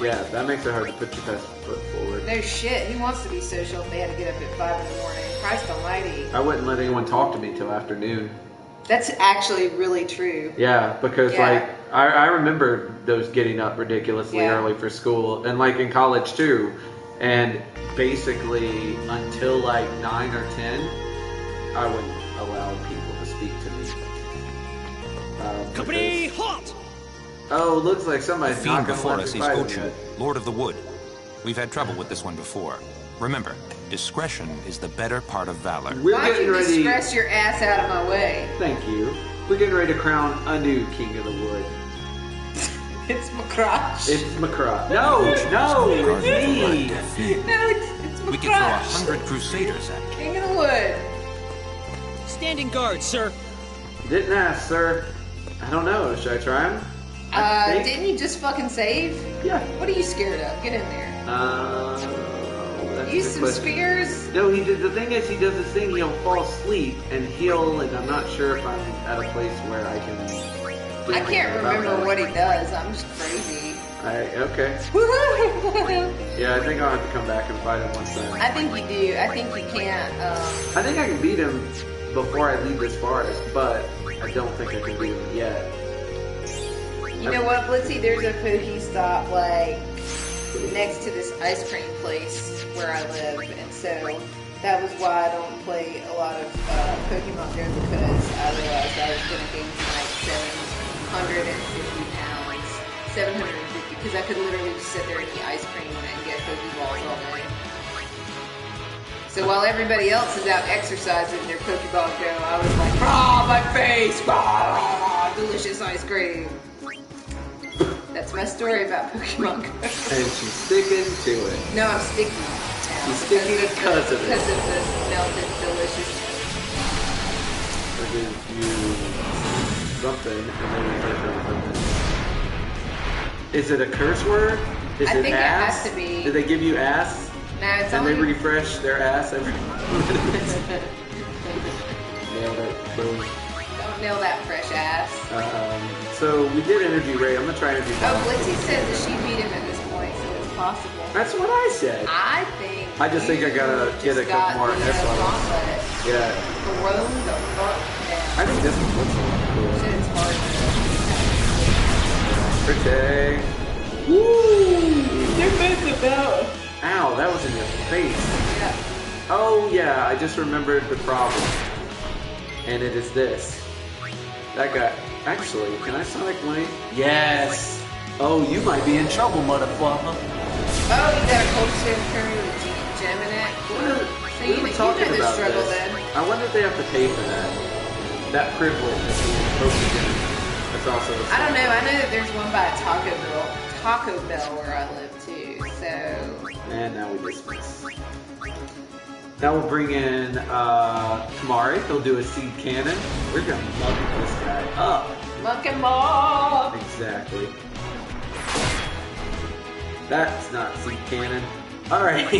Yeah, that makes it hard to put your best foot forward. No shit. Who wants to be social if they had to get up at 5 in the morning? Christ almighty. I wouldn't let anyone talk to me till afternoon. That's actually really true. Yeah, because like I remember those getting up ridiculously early for school, and like in college too. And basically until like 9 or 10, I wouldn't allow people to speak to me. Company halt! Oh, looks like somebody's Fiend not before gonna us is let me fight Ochu, him Lord of the Wood. We've had trouble with this one before. Remember, discretion is the better part of valor. yet. We're Why'd getting you ready. disgrace your ass out of my way? Thank you. We're getting ready to crown a new King of the Wood. It's my crotch. It's Macross. No, it's me. No, it's my We could throw crotch. 100 crusaders at it. King of the Wood. Standing guard, sir. Didn't ask, sir. I don't know. Should I try him? Didn't you just fucking save? Yeah. What are you scared of? Get in there. That's Use the some question. spears. No, he did. The thing is, he does this thing. He'll fall asleep and heal, and I'm not sure if I'm at a place where I can. do I can't anything about remember that. what he does. I'm just crazy. Okay. Yeah, I think I'll have to come back and fight him once then. I think you do. I think you can't. I think I can beat him before I leave this forest, but I don't think I can beat him yet. You know what, Blitzy? There's a Pokestop like next to this ice cream place where I live, and so that was why I don't play a lot of Pokemon Go, because I realized I was going to gain like 750 pounds. 750, because I could literally just sit there and eat ice cream and get Pokeballs all day. So while everybody else is out exercising their Pokemon Go, I was like, ah, my face, ah, delicious ice cream. That's my story about Pokemon Go. And she's sticking to it. No, I'm sticky now. She's sticking because of it. Because of the melted deliciousness. Or did you something and then you type in something? Is it a curse word? Is I it think ass? it has to be. Did they give you ass? No, it's and only... they refresh their ass every minute? Nailed it. Boom. Don't nail that fresh ass. So we did Energy Ray. I'm going to try Energy Ray. Oh, Blitzy says that she beat him at this point, so it's possible. That's what I said. I think I just think I gotta get a couple more S levels. Gauntlet. Yeah. Throw the fuck down. I think this one looks a lot cool. Shit, it's hard. Pretty. Woo! They're messing about. Ow, that was in your face. Yeah. Oh yeah, I just remembered the problem. And it is this. That guy. Actually, can I Sonic Wayne? Yes. Oh, you might be in trouble, motherfucker. Oh, you got a cold stone curry with a gem in it? So We were talking the about struggle this. then. I wonder if they have to pay for that. That privilege of being close to gem. That's also. I don't know. I know that there's one by Taco Bell where I live too. So. And now we dismiss. Now we'll bring in Kamari. He'll do a seed cannon. We're gonna muck this guy up. Muck him up. Exactly. That's not seed cannon. All right.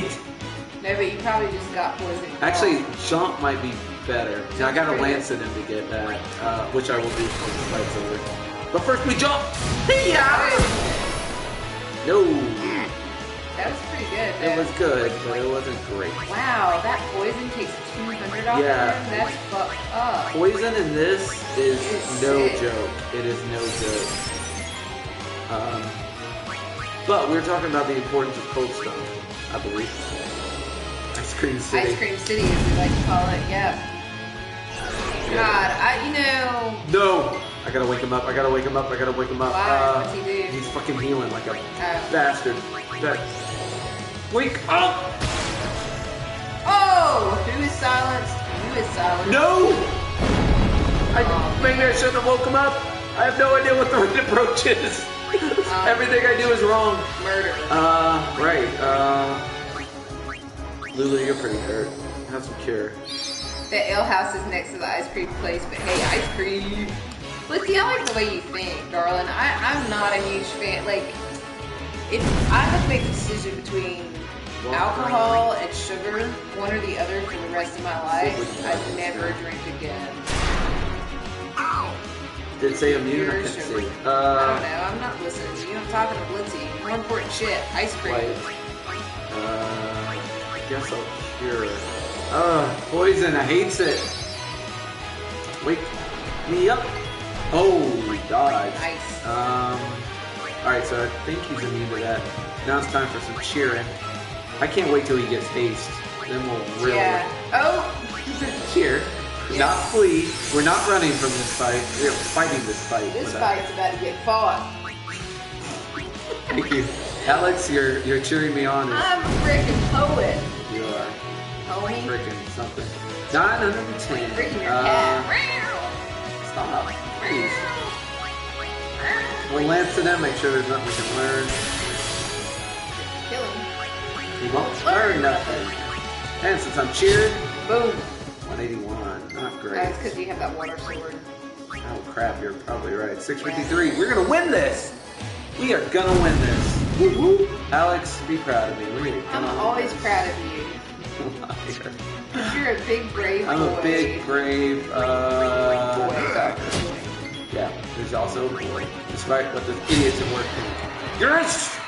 No, but you probably just got poison. Actually, jump might be better. Now I got a lance in him to get that, which I will do when the fight's over. But first we jump. Yeah. No. That was pretty good. It was good, but it wasn't great. Wow, that poison takes 200 off Yeah. of him? That's fucked up. Poison in this is no sick. joke. It is no joke. But we were talking about the importance of Cold Stone, I believe. Ice Cream City. Ice Cream City, as we like to call it, yeah. God, No! I gotta wake him up. I gotta wake him up. I gotta wake him up. Why? What's he do? He's fucking healing like a bastard. Wake up! Oh! Who is silenced? Who is silenced? No! Maybe I shouldn't have woke him up. I have no idea what the right approach is. Everything I do is wrong. Murder. Right. Lulu, you're pretty hurt. Have some cure. The ale house is next to the ice cream place, but hey, ice cream. Lizzie, I like the way you think, darling. I'm not a huge fan. Like, if I had to make a decision between alcohol and sugar, one or the other for the rest of my life, I'd never drink again. Did it say immune? I Pure can't sugar. see. I don't know. I'm not listening to you. I'm talking to Blitzy. More important shit. Ice cream. I guess I'll cure it. Poison. I hates it. Wake me up. Oh, we dodged. Nice. Alright, so I think he's immune to that. Now it's time for some cheering. I can't wait till he gets haste. Then we'll really... Yeah. Oh! Cheer. Not flee. We're not running from this fight. We're fighting this fight. This fight's about to get fought. Thank you. Alex, you're cheering me on. I'm a freaking poet. You are. Pony? Freaking something. 910. Freaking your cat. Stop. Please. We'll lance to them, make sure there's nothing we can learn. Kill him. He won't learn nothing. And since I'm cheered, boom. 181. Not great. That's because you have that water sword. Oh crap, you're probably right. 653. We're gonna win this! We are gonna win this. Woo-hoo. Alex, be proud of me. I'm always proud of you. You're a big, brave boy. I'm a big, brave, yeah, there's also a boy. Despite what the idiots at work think. Yes!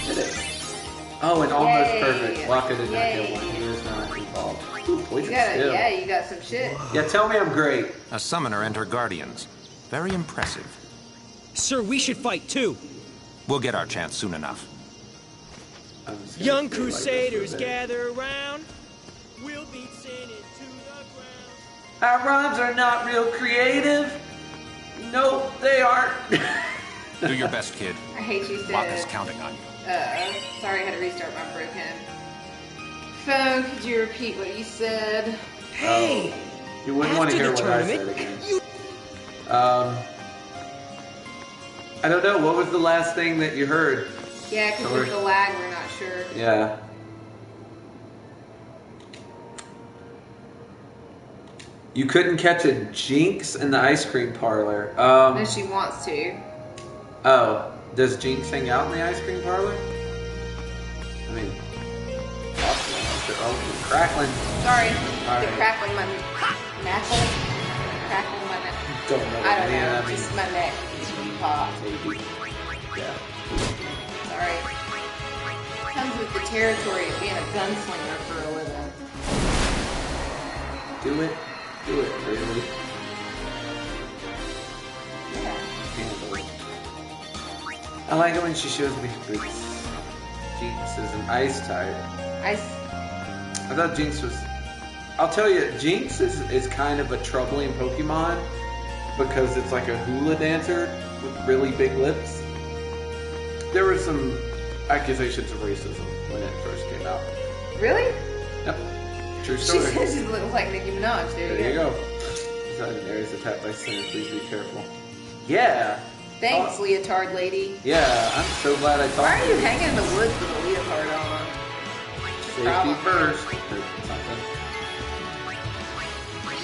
Did it. Oh, and almost perfect. Waka did not get one. He was not involved. Ooh, poison still. Yeah, you got some shit. Yeah, tell me I'm great. A summoner and her guardians. Very impressive. Sir, we should fight too. We'll get our chance soon enough. Young crusaders gather around. We'll beat sin into the ground. Our rhymes are not real creative. No, they aren't. Do your best, kid. I hate you, Sid. Waka's counting on you. Sorry, I had to restart my broken phone. Could you repeat what you said? Hey! You wouldn't want to hear what I said again. I don't know. What was the last thing that you heard? Yeah, because with the lag, we're not sure. Yeah. You couldn't catch a Jinx in the ice cream parlor. No, she wants to. Oh, does Jinx hang out in the ice cream parlor? I mean, oh, crackling. Sorry, All the right. crackling my knuckle. Crackling my neck. Don't know. I don't know. That Just means. my neck. Pop. Maybe. Yeah. Sorry. Comes with the territory of being a gunslinger for a living. Do it. Do it, really. Yeah. Handle it. I like it when she shows me her boots. Jinx is an ice type. I thought Jinx was... I'll tell you, Jinx is kind of a troubling Pokemon because it's like a hula dancer with really big lips. There were some accusations of racism when it first came out. Really? Yep. True She story. says she looks like Nicki Minaj. There you go. Sudden areas attacked by sin. Please be careful. Yeah. Thanks, leotard lady. Yeah, I'm so glad I talked. Why are you hanging in the woods with a leotard on? Safety first.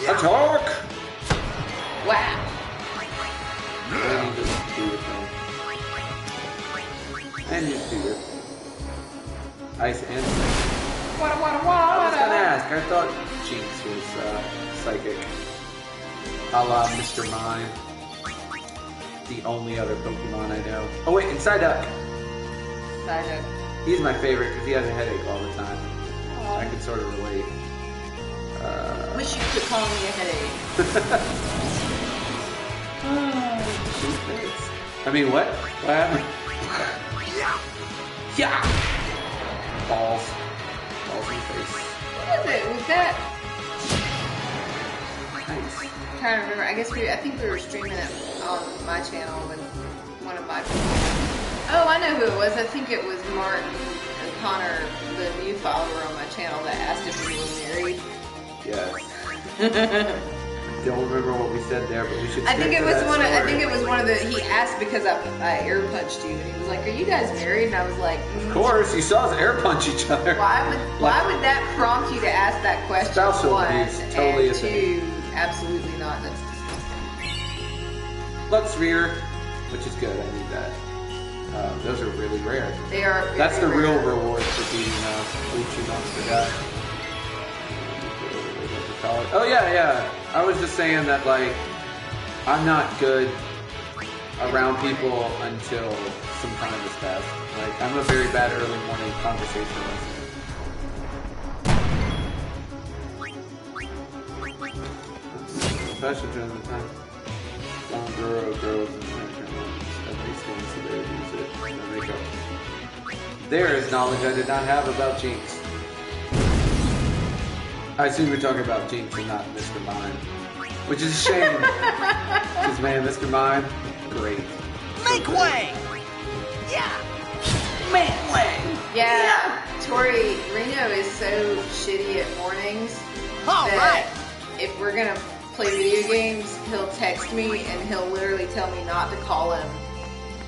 Attack! Wow. And you just do it then. And you do it. Ice and Wada. I was gonna ask. I thought Jinx was psychic. A la Mr. Mime. The only other Pokemon I know. Oh wait, and Psyduck. Psyduck. He's my favorite because he has a headache all the time. I can sort of relate. Wish you could call me a headache. I mean, what? What happened? Yeah. Balls. Balls in the face. What was it? Was that? Nice. I'm trying to remember. I think we were streaming it on my channel with one of my people. Oh, I know who it was. I think it was Martin O'Connor, the new follower on my channel, that asked if we were married. Yes. Don't remember what we said there, but we should. I think it was one of the. He asked because I air punched you, and he was like, "Are you guys married?" And I was like, Of course, you saw us air punch each other. Why would that prompt you to ask that question? Spousal One, abuse, totally and a thing. two, absolutely not. That's disgusting. Lux Rear, which is good. I need that. Those are really rare. They are. Really That's the real rare. reward for beating Uchi Monster guy. Oh yeah. I was just saying that like I'm not good around people until some time has passed. Like I'm a very bad early morning conversationalist. Fashion trends at the time. Young girls and these things, so they use it. No makeup. There is knowledge I did not have about Jinx. I assume you're talking about Jinx and not Mr. Mime. Which is a shame. Because, man, Mr. Mime, great. Make way! Yeah! Make way! Yeah. Tori Reno is so shitty at mornings All that right. if we're gonna play video games, he'll text me and he'll literally tell me not to call him.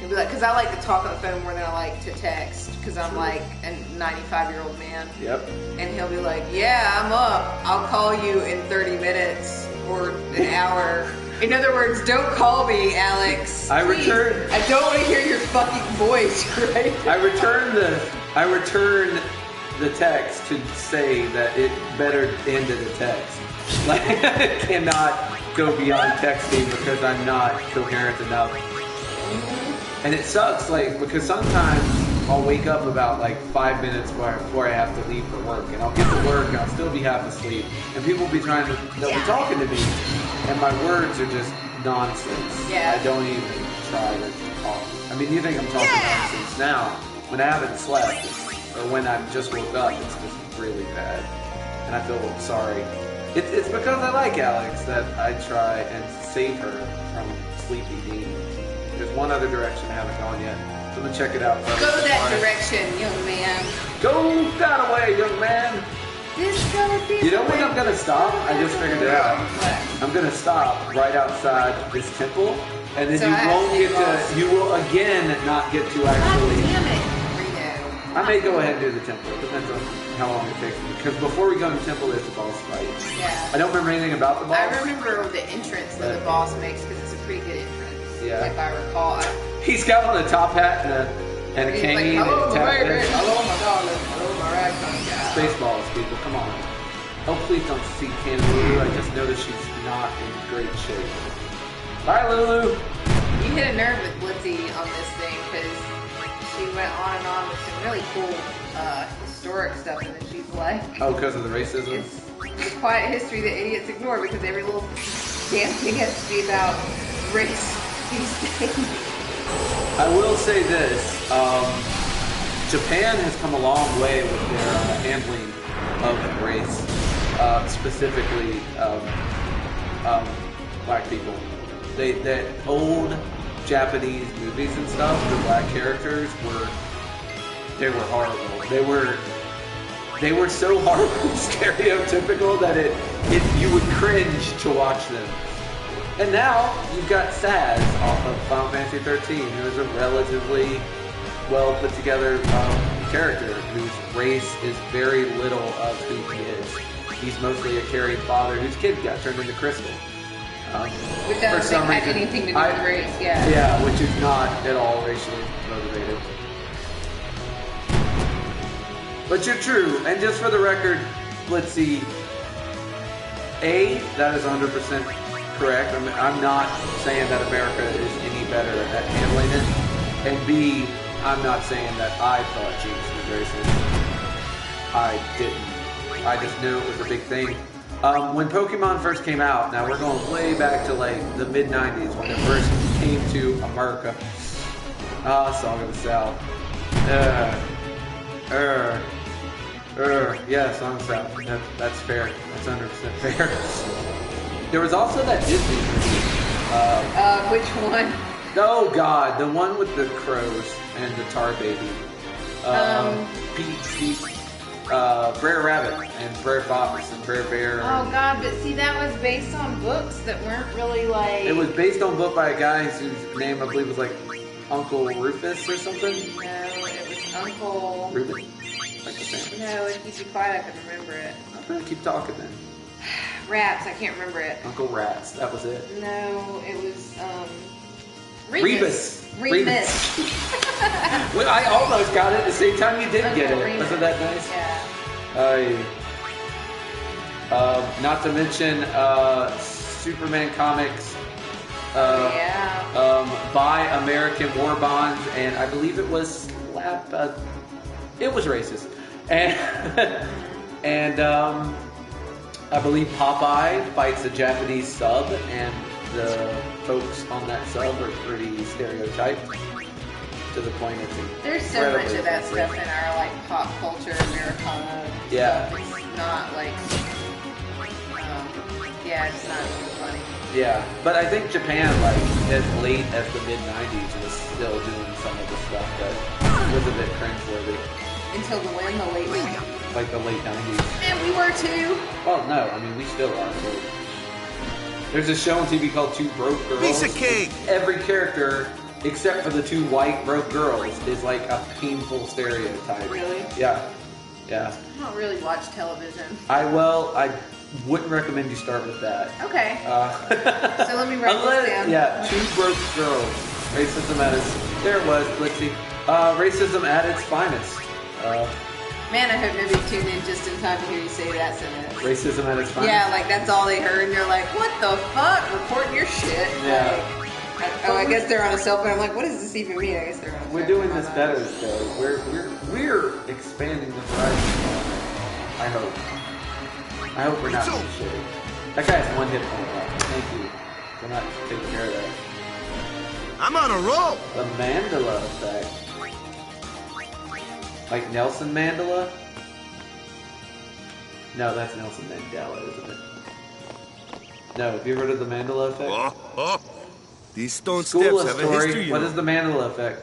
He'll be like, because I like to talk on the phone more than I like to text, because I'm like a 95-year-old man. Yep. And he'll be like, yeah, I'm up. I'll call you in 30 minutes or an hour. In other words, don't call me, Alex. Please. I don't want to hear your fucking voice, right? I returned the text to say that it better end in a text. Like, I cannot go beyond texting because I'm not coherent enough. And it sucks, like, because sometimes I'll wake up about like 5 minutes before I have to leave for work, and I'll get to work and I'll still be half asleep, and people will be they'll be talking to me, and my words are just nonsense. Yeah. I don't even try to talk. I mean, you think I'm talking nonsense now? When I haven't slept, or when I just woke up, it's just really bad, and I feel sorry. It's because I like Alex that I try and save her from Sleepy Dean. There's one other direction I haven't gone yet. So I'm gonna check it out. Go that direction, young man. Go that way, young man. You know when I'm gonna stop? I just figured it out. I'm gonna stop right outside this temple, and then So you will again not get to actually. God damn it, Reno. I may go ahead and do the temple. It depends on how long it takes me. Because before we go to the temple, there's the boss fight. Yeah. I don't remember anything about the boss. I remember the entrance that the boss makes because it's a pretty good entrance. Yeah. If I recall. He's got on a top hat and a He's cane. like, hello, and my tap baby. dance. Hello, my darling. Hello, my ragtime guy. Spaceballs, people, come on. Oh, please don't see Candy Lulu. I just noticed she's not in great shape. Bye, Lulu. You hit a nerve with Blitzy on this thing because she went on and on with some really cool historic stuff, and then she's like, Oh, because of the racism? it's the quiet history that idiots ignore because every little damn thing has to be about race these days. I will say this, Japan has come a long way with their handling of race, specifically black people. That old Japanese movies and stuff, the black characters were horrible. They were so horrible, stereotypical that you would cringe to watch them. And now you've got Saz off of Final Fantasy 13, who is a relatively well put together character whose race is very little of who he is. He's mostly a caring father whose kid got turned into Crystal. Which I don't think had anything to do with race, yeah. Yeah, which is not at all racially motivated. But you're true, and just for the record, let's see. A, that is 100% correct. I'm not saying that America is any better at handling it. And B, I'm not saying that I thought Jinx was racist. I didn't. I just knew it was a big thing. When Pokemon first came out, now we're going way back to like the mid-90s when it first came to America. Song of the South. Yeah, Song of the South. That's fair. That's 100% fair. There was also that Disney movie. Which one? Oh God, the one with the crows and the tar baby. Brer Rabbit and Brer Fox and Brer Bear. Oh God, but see, that was based on books that weren't really like... It was based on a book by a guy whose name I believe was like Uncle Rufus or something. No, it was Uncle... Reuben? Like the sandwich. No, if you be quiet, I can remember it. Okay, keep talking then. Rats, I can't remember it. Uncle Rats, that was it. No, it was, Rebus. Rebus. Well, I almost got it at the same time you did get it. Rebus. Wasn't that nice? Yeah. Not to mention Superman comics. Buy American War Bonds, and I believe it was it was racist, and I believe Popeye fights a Japanese sub, and the folks on that sub are pretty stereotyped to the point it's there's so much of that stuff in our like pop culture, Americana. Yeah. Stuff. It's not like, yeah, it's not funny. Yeah, but I think Japan, like as late as the mid '90s, was still doing some of the stuff that was a bit cringeworthy. Until the late 90s. Like the late '90s. And we were too. Well, no, I mean we still are. Too. There's a show on TV called Two Broke Girls. Piece of cake. Every character, except for the two white broke girls, is like a painful stereotype. Really? Yeah. Yeah. I don't really watch television. I wouldn't recommend you start with that. Okay. So let me write this down. Yeah, Two Broke Girls. Racism at its... There it was. Let's see. Racism at its finest. Man, I hope nobody tuned in just in time to hear you say that sentence. Racism at its finest? Yeah, like that's all they heard, and they're like, what the fuck? Reporting your shit. Yeah. Like, I guess they're on a cell phone. I'm like, what does this even mean? I guess they're on a cell phone. We're doing this better, though. We're expanding the horizon. I hope we're not being shitty. That guy has one hit point left. Thank you for not taking care of that. I'm on a roll. The Mandela effect. Like Nelson Mandela? No, that's Nelson Mandela, isn't it? No, have you heard of the Mandela effect? These stone School steps of have a history, story. you What know. is the Mandela effect?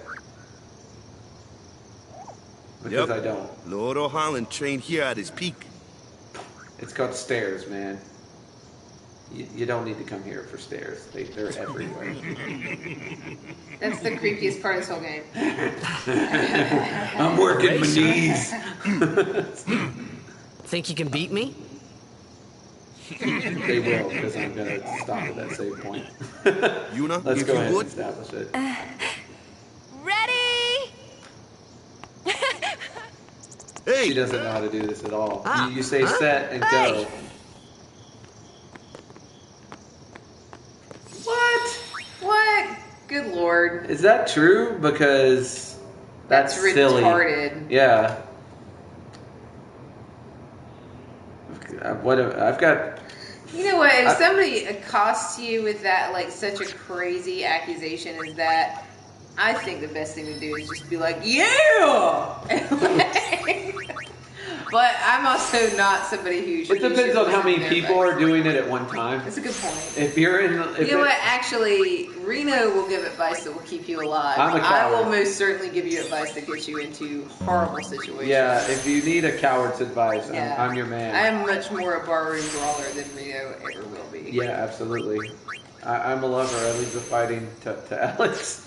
Because I don't. Lord O'Holland trained here at his peak. It's called stairs, man. You don't need to come here for stairs. They're everywhere. That's the creepiest part of this whole game. I'm working my knees. Think you can beat me? They will, because I'm going to stop at that save point. Yuna, Let's if go you ahead would. and establish it. Ready? Hey! She doesn't know how to do this at all. Ah, You say set and Hey. go. What? What? Good lord. Is that true? Because that's silly. retarded. Yeah. What? I've got. You know what? If somebody accosts you with that, like such a crazy accusation as that, I think the best thing to do is just be like, yeah. But I'm also not somebody who should. It depends on how many people are doing it at one time. That's a good point. If you're in, you know what? Actually, Reno will give advice that will keep you alive. I'm a I coward. will most certainly give you advice that gets you into horrible situations. Yeah, if you need a coward's advice, I'm your man. I am much more a barroom brawler than Reno ever will be. Yeah, absolutely. I'm a lover. I leave the fighting to Alex.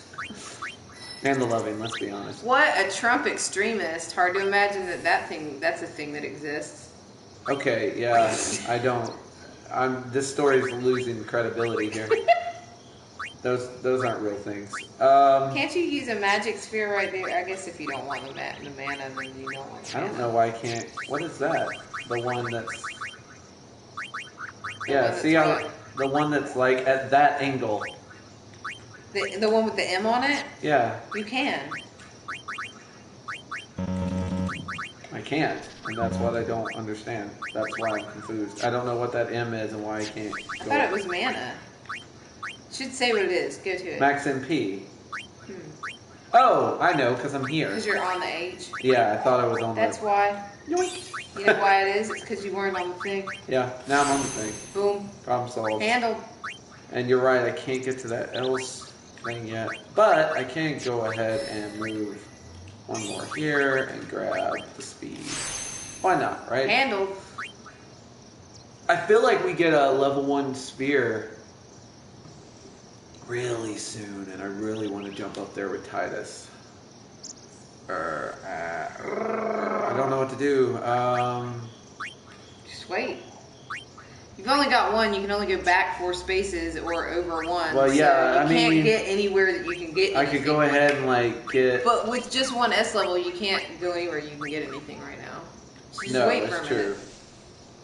And the loving, let's be honest. What a Trump extremist. Hard to imagine that's a thing that exists. Okay, yeah, I don't. This story is losing credibility here. Those aren't real things. Can't you use a magic sphere right there? I guess if you don't want the mana, then you don't want I don't know why I can't. What is that? The one that's... Yeah, see how... The one that's like at that angle. The one with the M on it? Yeah. You can. I can't, and that's what I don't understand. That's why I'm confused. I don't know what that M is and why I can't go. I thought it was mana. It should say what it is. Go to it. Max MP. Oh, I know, because I'm here. Because you're on the H. Yeah, I thought I was on That's why. Yoink. You know why it is? It's because you weren't on the thing. Yeah, now I'm on the thing. Boom. Problem solved. Handled. And you're right, I can't get to that else thing yet. But I can go ahead and move one more here and grab the speed. Why not, right? Handled. I feel like we get a level 1 sphere really soon, and I really want to jump up there with Titus. I don't know what to do. Just wait. You've only got one. You can only go back 4 spaces or over 1. Well, yeah, so I mean, can't get anywhere that you can get. I could go ahead and like get. But with just 1 S level, you can't go anywhere you can get anything right now. So just No, wait for a that's minute. true.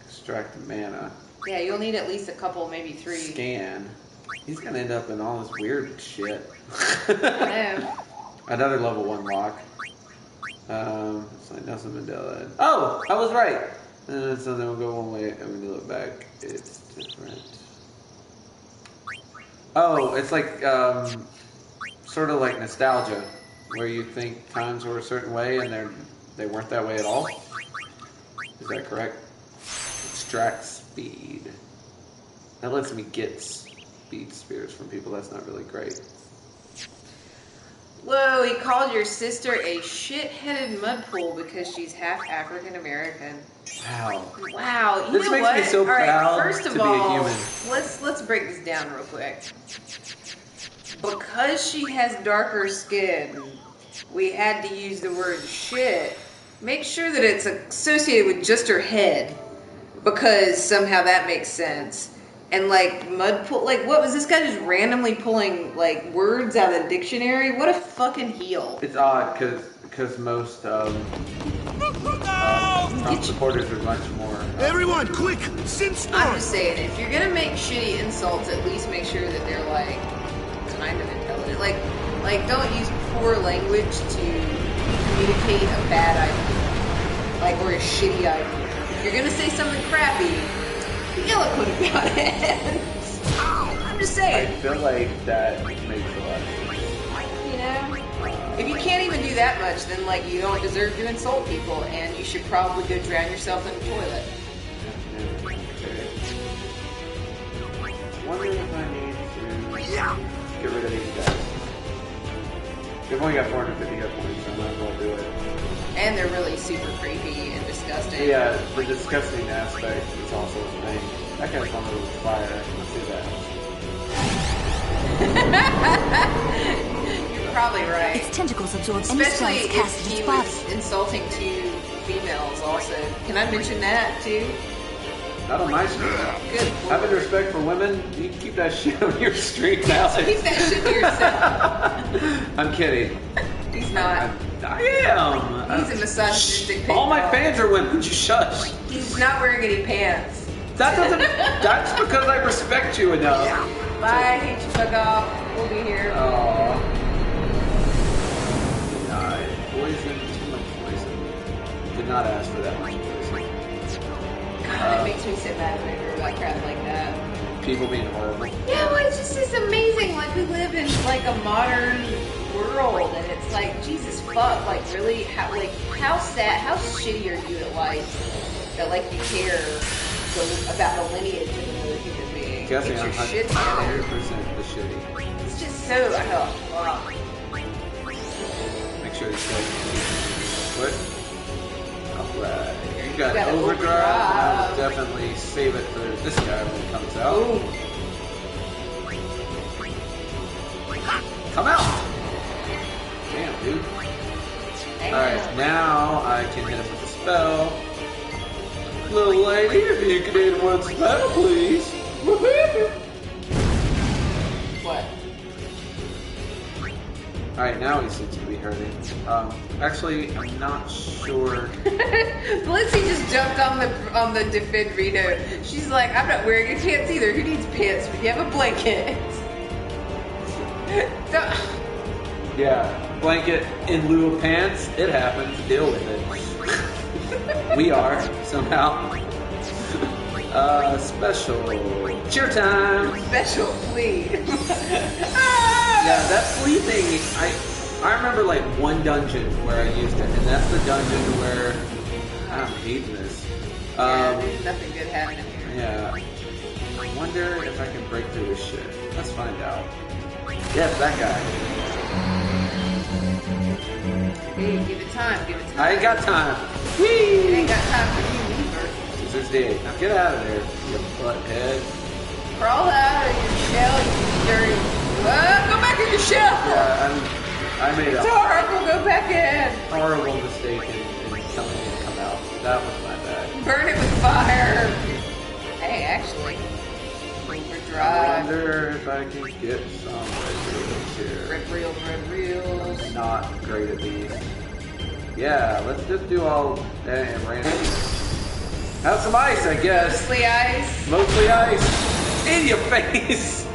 Extract the mana. Yeah, you'll need at least a couple, maybe 3. Scan. He's gonna end up in all this weird shit. I know. Another level 1 lock. It's like Nelson Mandela. Oh, I was right. So then we'll go one way, and when you look back, it's different. Oh, it's like sort of like nostalgia, where you think times were a certain way and they weren't that way at all. Is that correct? Extract speed. That lets me get speed spheres from people. That's not really great. Whoa, he called your sister a shit-headed mudpool because she's half African American. Wow. Wow. You This know makes what? me so all right, proud first of to be a all, human. Let's break this down real quick. Because she has darker skin, we had to use the word shit. Make sure that it's associated with just her head, because somehow that makes sense. And like mudpool, like what was this guy just randomly pulling like words out of the dictionary? What a fucking heel! It's odd because most Trump supporters are much more. Everyone, quick! Since I'm just saying, if you're gonna make shitty insults, at least make sure that they're like kind of intelligent. Like don't use poor language to communicate a bad idea, like or a shitty idea. If you're gonna say something crappy, be eloquent about it. I'm just saying. I feel like that makes a lot of sense. You know? If you can't even do that much, then like you don't deserve to insult people, and you should probably go drown yourself in a toilet. Okay. Wonder if I need to get rid of these guys. We've only got 450 hit points, so I might as well do it. And they're really super creepy and disgusting. Yeah, the disgusting aspect is also a thing. That guy's one of those fire. Let's see that. You're probably right. Its tentacles absorb any Especially spells cast if in he its body. was insulting 2 females also. Can I mention that too? Not on my stream. Good. Having respect for women, you can keep that shit on your stream, Alex. Keep that shit to yourself. I'm kidding. He's not. I am. He's a misogynistic pig. All my fans are women. You shush. He's not wearing any pants. That doesn't. That's because I respect you enough. Bye. Hate you. Fuck off. We'll be here. Aww. Poison. Too much poison. Did not ask for that much poison. it makes me so mad whenever like crap like that. People being horrible. Yeah, well, it's amazing. Like, we live in, like, a modern world, and it's like, Jesus fuck, like, really, how sad, how shitty are you at life that, like, you care about the lineage of another human being? Guessing Get your I'm shit together. 100% the shitty. It's just so, fuck. Make sure you stay. What? Alright. You got got overdrive. I overdrive. will definitely save it for this guy when it comes out. Ooh. Come out! Damn, dude. Alright, now I can hit him with a spell. Little lady, if you could hit one spell, please. What? Alright, now he seems to be hurting. Actually, I'm not sure. Blitzy just jumped on the defend Reno. She's like, I'm not wearing any pants either. Who needs pants when you have a blanket? Yeah, blanket in lieu of pants. It happens. Deal with it. We are, somehow. Special. Cheer time! Special flea. Yeah, that flea thing, I remember like one dungeon where I used it, and that's the dungeon where I'm hating this. Yeah, there's nothing good happening here. Yeah. I wonder if I can break through this shit. Let's find out. Yes, that guy. Hey, give it time, give it time. I ain't got time. I ain't got time for you either. Scissors dig. Now get out of there, you butthead. Crawl out of your shell, you dirty. Go back in your shell! Yeah, I made a It's horrible, go back in! horrible mistake in telling me to come out. That was my bad. Burn it with fire! Hey, actually, overdrive. I wonder if I can get some red reels here. Red reels. Not great at these. Yeah, let's just do all random. Have some ice, I guess. Mostly ice. Mostly ice. In your face.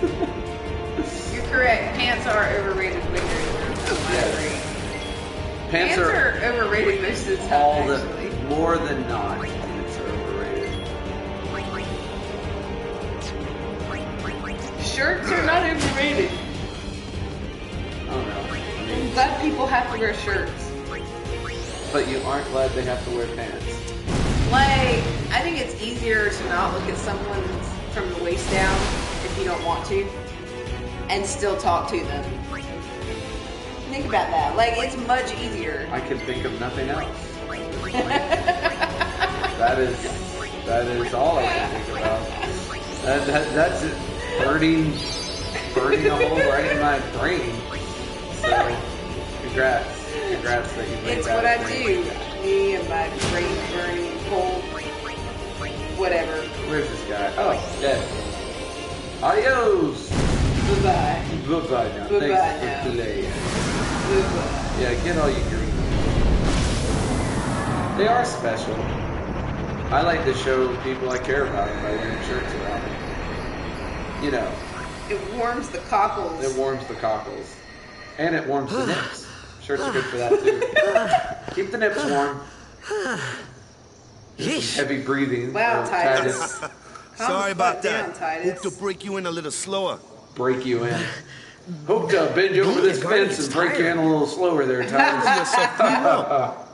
You're correct. Pants are overrated liquor. Pants are overrated most of the time. All the more than not, pants are overrated. Shirts are not overrated. Oh no. I'm glad people have to wear shirts. But you aren't glad they have to wear pants. Like, I think it's easier to not look at someone from the waist down if you don't want to, and still talk to them. Think about that. Like, it's much easier. I can think of nothing else. that is all I can think about. That's it. Burning a hole right in my brain. So, congrats that you made It's that. what I do. Me and my brain burning hole. Whatever. Where's this guy? Oh, dead. Adios. Bye-bye. Goodbye now. Goodbye Thanks now. for playing. Goodbye. Yeah, get all your green. They are special. I like to show people I care about by wearing shirts around me. You know. It warms the cockles. It warms the cockles. And it warms the nips. Shirts are good for that too. Keep the nips warm. Heavy breathing. Wow, Titus. Sorry about down, that. Titus. Hope to break you in a little slower. Break you in. Hope to bend you over this fence and break you in a little slower there, Titus.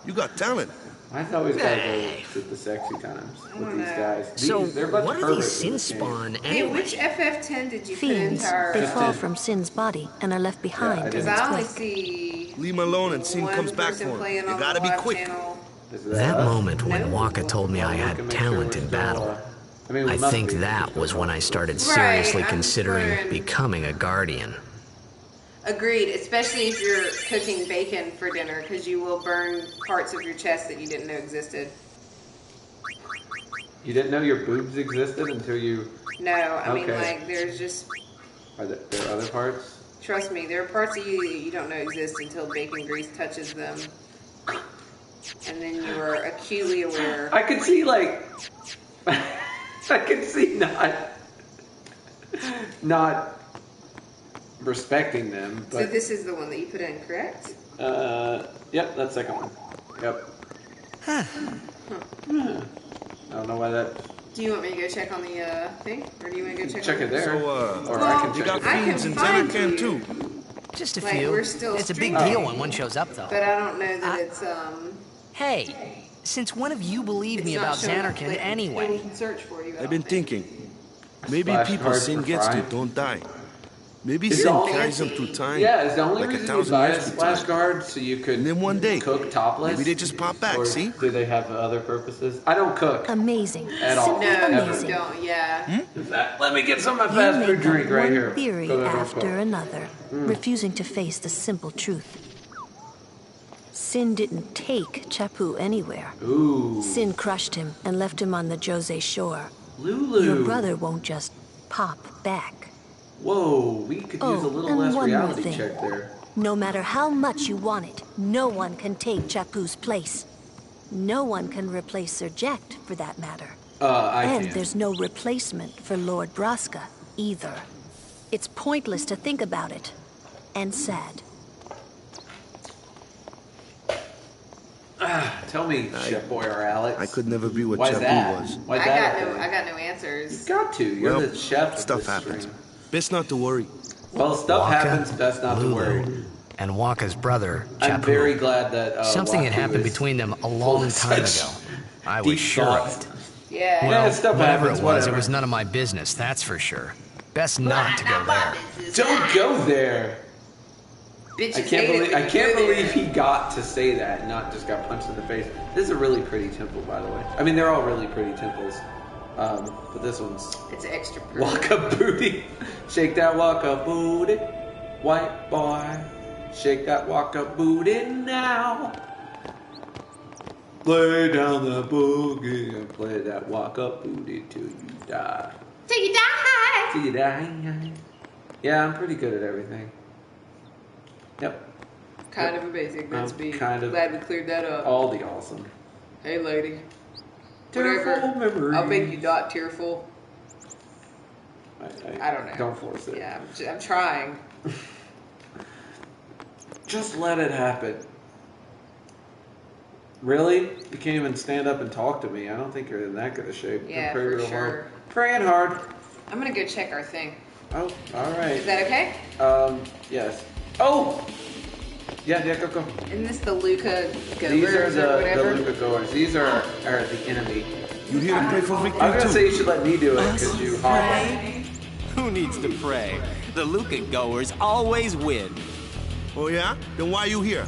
You got talent. I always gotta go with the sexy times with these guys. So, They're a bunch what of are these perverts sin in this game. spawn Hey, anyway? which FF10 did you put Fiends, into our... they fall from Sin's body and are left behind in Because its I only wake. see... Leave him alone and Sin one comes back person for him. playing You on gotta the be live quick. channel. That moment when No. Waka told me I Look had and make sure talent we're in still, battle, we I must think be. that was when I started seriously I'm considering wondering- becoming a guardian. Agreed, especially if you're cooking bacon for dinner, because you will burn parts of your chest that you didn't know existed. You didn't know your boobs existed until you... No, I mean, Okay. like, there's just... Are there other parts? Trust me, there are parts of you that you don't know exist until bacon grease touches them. And then you are acutely aware. I could see, like... I could see not respecting them, but... So this is the one that you put in, correct? Yep, that second one. Yep. I don't know why that Do you want me to go check on the thing, or do you want to go check it there? So, or I can you check got it. fiends in Xanarkand too. Just a Like, few. we're still It's a big streaming. deal when one shows up, though. But I don't know that it's Hey, since when have you believed it's me not about showing up, Xanarkand like, anyway? people can search for you. I I've been don't think. thinking. Maybe Flash people card sin for gets to Fry. don't die. Maybe It's sin all carries them through time. Yeah, it's the only like reason you 1,000 buy a years through splash time. guard so you could And then one day, cook topless. maybe they just pop back, Or see? do they have other purposes? I don't cook. Amazing. At all. Simply No, amazing. you don't. Yeah. In fact, let me get some of my You fast make food up drink right one here. theory Go there, don't after cook. another, refusing to face the simple truth. Sin didn't take Chapu anywhere. Ooh. Sin crushed him and left him on the Jose shore. Lulu. Your brother won't just pop back. Whoa, we could use a little and less one more reality thing. check there. No matter how much you want it, no one can take Chapu's place. No one can replace Sir Jekt, for that matter. I can. There's no replacement for Lord Braska, either. It's pointless to think about it. And sad. Tell me, Chef Boy or Alex. I could never be what Why's Chapu that? was. Why's I that? got no answers. You got to. You're Well, the chef of stuff this happens. stream. Best not to worry. Well, stuff Waka, happens. Best not to worry. Lulu, and Waka's brother, I'm Chapu. very glad that Something had Waku happened is between them a full long of time such ago. I deep was sure thoughts. of it. Yeah. Well, stuff whatever happens, it was, whatever. it was none of my business, that's for sure. Best not to go there. Don't go there. Bitches I can't hate it believe when you go there. he got to say that and not just got punched in the face. This is a really pretty temple, by the way. I mean, they're all really pretty temples, but this one's It's extra pretty. Waka booty. Shake that Waka booty, white boy. Shake that Waka booty now. Lay down the boogie and play that Waka booty till you die. Till you die. Till you die. Yeah, I'm pretty good at everything. Yep. Kind of a basic. Let's be kind of glad we cleared that up. all the awesome. Hey, lady. Tearful Whatever. memories. I'll make you dot tearful. I don't know. Don't force it. Yeah, I'm trying. Just let it happen. Really? You can't even stand up and talk to me. I don't think you're in that good a shape. Yeah, Pray for real sure. hard. Praying hard. I'm gonna go check our thing. Oh, all right. Is that okay? Yes. Oh! Yeah, go. Isn't this the Luca goers These are or the whatever? Luca goers. These are the enemy. You here to pray for victory I was too? gonna say you should let me do it because you hard. Who needs to pray? The Luca goers always win. Oh yeah? Then why are you here?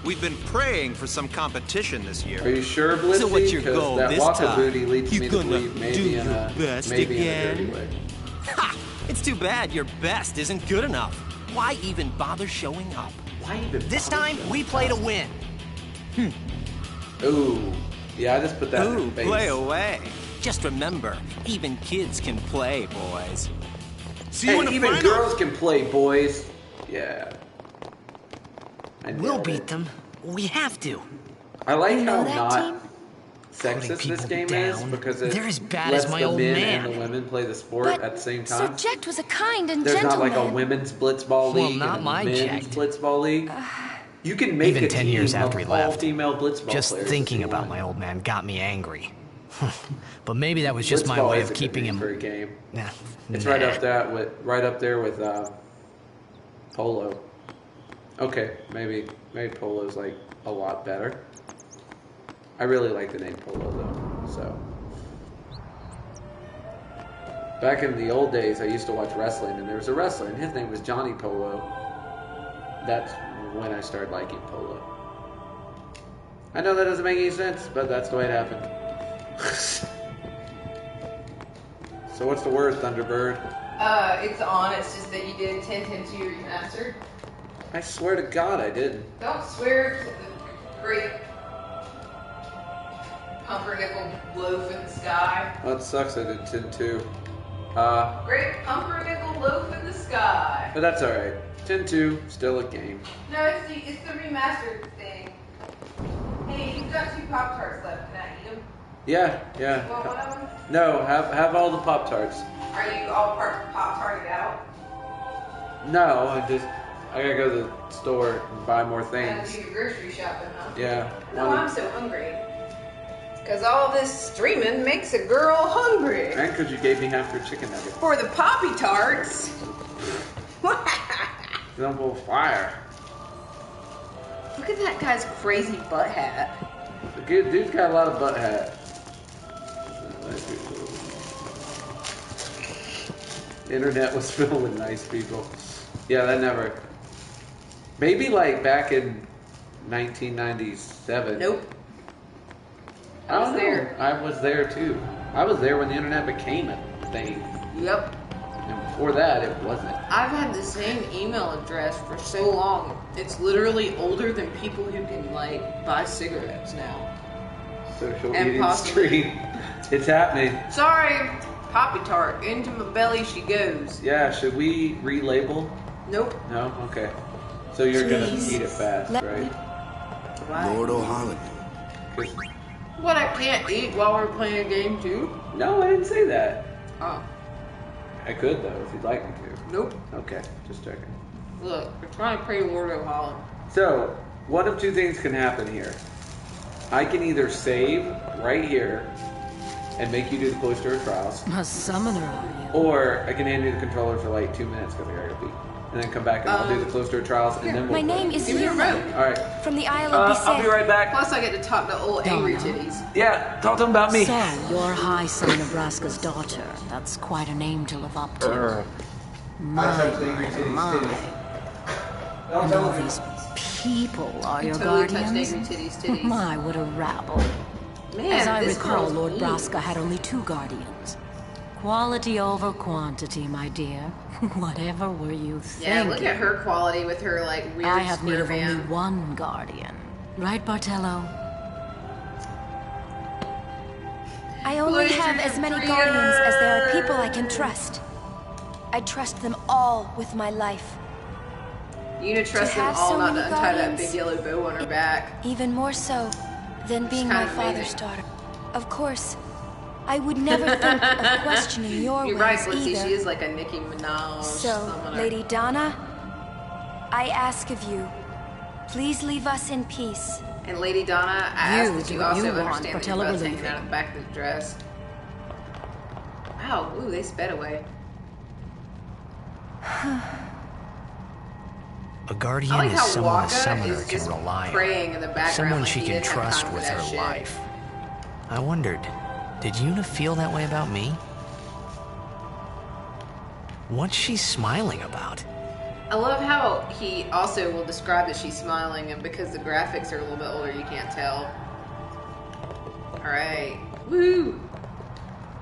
We've been praying for some competition this year. Are you sure, Blitzy? So what's your 'Cause goal that this Waka time? booty leads You me to gonna believe do maybe in your a best maybe in a again? dirty way. Ha! It's too bad your best isn't good enough. Why even bother showing up? Why even? This time, we play to win. Ooh. Yeah, I just put that in Ooh, your face. play away. Just remember, even kids can play, boys. See you in Hey, the even final. girls can play, boys. Yeah. I We'll nailed beat it. them. We have to. I like You know how that not team? sexist this people game is down. because it They're as bad lets as my the old men man. and the women play the sport But at the same Sir time. Jekt was a kind and There's not gentleman. like a women's blitzball Well, league not and a my men's Jekt. blitzball league. You can make Even a 10 team years after he of left. all-female blitzball Just players thinking if you about want. my old man got me angry. But maybe that was just my Blitzball way is of a good keeping name him. for a game. Nah, It's nah. right up there with Polo. Okay, maybe Polo's like a lot better. I really like the name Polo though. So back in the old days, I used to watch wrestling, and there was a wrestler, and his name was Johnny Polo. That's when I started liking Polo. I know that doesn't make any sense, but that's the way it happened. So what's the word, Thunderbird? It's on. It's just that you did 10-10-2 remastered. I swear to God I didn't. Don't swear to the great pumpernickel loaf in the sky. Oh, it sucks I did 10-2. Great pumpernickel loaf in the sky. But that's alright. 10-2, still a game. No, it's the remastered thing. Hey, you've got 2 Pop-Tarts left. Can I eat them? Yeah. You want one of them? No, have all the Pop-Tarts. Are you all Pop-Tarted out? No, I gotta go to the store and buy more Gotta things. do your grocery shopping, huh? Yeah. No, I'm so hungry. Because all this streaming makes a girl hungry. And because you gave me half your chicken nugget. For the Poppy Tarts. Simple fire. Look at that guy's crazy butt hat. The dude's got a lot of butt hat. The internet was filled with nice people. Yeah, that never. Maybe like back in 1997. Nope. I was there. I was there too. I was there when the internet became a thing. Yep. And before that, it wasn't. I've had the same email address for so long. It's literally older than people who can like buy cigarettes now. Social And media possibly. stream. It's happening. Sorry, Poppy Tart. Into my belly she goes. Yeah, should we relabel? Nope. No? Okay. So you're Please. gonna eat it fast, right? Why? Lord O'Holland. What, I can't eat while we're playing a game too? No, I didn't say that. Oh. I could though, if you'd like me to. Nope. Okay, just checking. Look, we're trying to pray Lord O'Holland. So, one of two things can happen here. I can either save right here and make you do the Cloister of Trials, A summoner, are you? or I can hand you the controller for like 2 minutes because I gotta go pee. And then come back and I'll do the Cloister of Trials and then we'll My name is Give me your Yuna. remote. Alright. From the Isle of Bisset. I'll be right back. Plus I get to talk to old angry titties. Yeah, talk to him about me. So, you're High Son Nebraska's daughter. That's quite a name to live up to. My. And all these people are your Totally touched guardians? angry titties. My, what a rabble. Man, As I this recall, girl's Lord mean. Braska had only 2 guardians. Quality over quantity, my dear. Whatever were you thinking? Yeah, look at her quality with her like weird I have need square of only band. 1 guardian. Right, Bartello? I only have as many guardians as there are people I can trust. I trust them all with my life. You need to trust them have all so not to many untie that guardians, big yellow bow on her back. Even more so than being my kind of father's amazing. daughter. Of course, I would never think of questioning your You're right, ways Blitzy. either. She is like a Nicki Minaj. So, summoner. Lady Donna, I ask of you, please leave us in peace. And Lady Donna, I You ask that do you what also you want, understand that your Bartello butt's will hanging leave out of the back of the dress. Wow, ooh, they sped away. A guardian I like is how someone a Waka summoner is can just rely on. praying in the background Someone like she he can didn't have trust time for with that her shit. life. I wondered, did Yuna feel that way about me? What's she smiling about? I love how he also will describe that she's smiling, and because the graphics are a little bit older, you can't tell. Alright. Woo!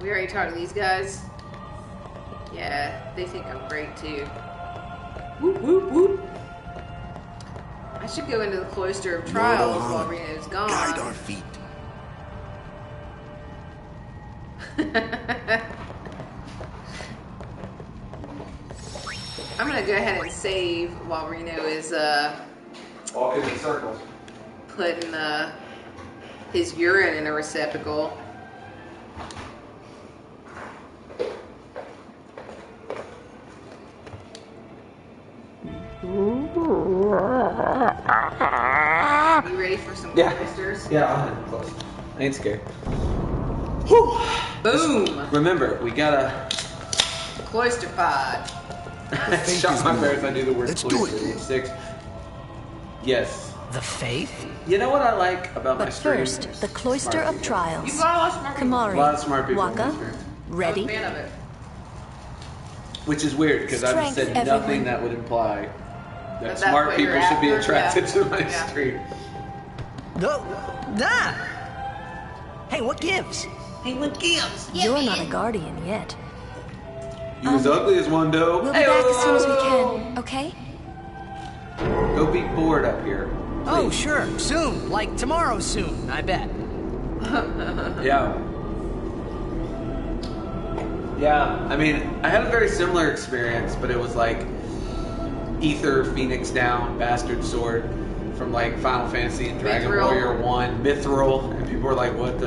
We already talked to these guys. Yeah, they think I'm great too. Whoop, whoop, whoop. I should go into the Cloister of Trials while Reno's gone. Guide our feet. I'm gonna go ahead and save while Reno is Walking in circles. putting his urine in a receptacle. You ready for some cloisters? Yeah, I'm in close. I ain't scared. Boom! Remember, we gotta. Cloister pod. Shot my parents. I knew the word Let's do cloister it. at age 6. Yes. The faith? You know what I like about my But stream? first, the Cloister of You Trials. got a lot of smart people. A lot of Kamari, smart people on my Waka, stream. I'm a ready? fan of it. Which is weird because I've Strength, said everyone. nothing that would imply that That's smart what people you're should be after? attracted Yeah. to my Yeah. stream. No. Nah. Hey, what gives? Hey, what gives? You're not a guardian yet. You as ugly as one doe. We'll be back as soon as we can, okay? Go be bored up here. Oh, sure. Soon. Like tomorrow soon, I bet. Yeah. Yeah, I mean, I had a very similar experience, but it was like Ether, Phoenix Down, Bastard Sword from like Final Fantasy and Dragon Mithril. Warrior 1, Mithril, and people were like, what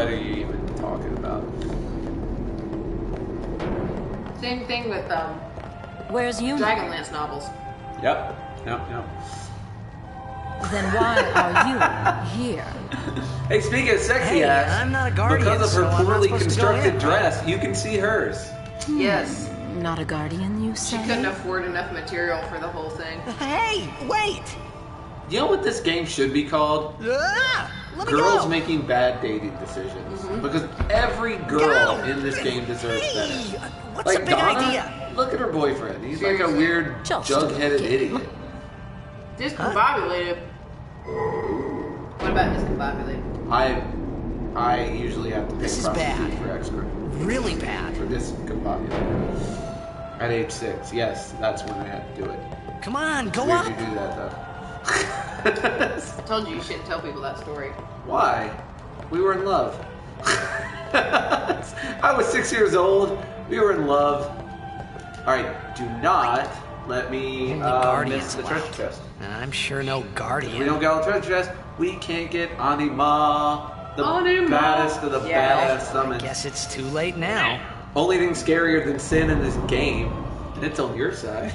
are you even talking about? Same thing with Where's Yuna? Dragonlance novels. Yep. Then why are you here? Hey, speaking of sexy Hey, ass, I'm not a guardian, because of her so I'm not poorly supposed to go constructed in, dress, you can see hers. Yes. Not a guardian, you She say? couldn't afford enough material for the whole thing. Hey, wait! You know what this game should be called? Let me Girls go. making bad dating decisions. Because every girl in this game deserves better. What's Like the big Donna, idea? look at her boyfriend. He's like a weird, jug-headed idiot. Discombobulated. What about discombobulated? I usually have to pay This is prostitute bad. for extra. Really bad. For discombobulated. At age 6, yes, that's when I had to do it. Come on, go Weird up. you do that though. I told you shouldn't tell people that story. Why? We were in love. I was 6 years old. We were in love. Alright, do not let me Only guardians miss the left. treasure chest. And I'm sure no guardian. If we don't get all the treasure chest, we can't get Anima. The Anima. baddest of the baddest summons. Guess it's too late now. Only thing scarier than sin in this game. And it's on your side.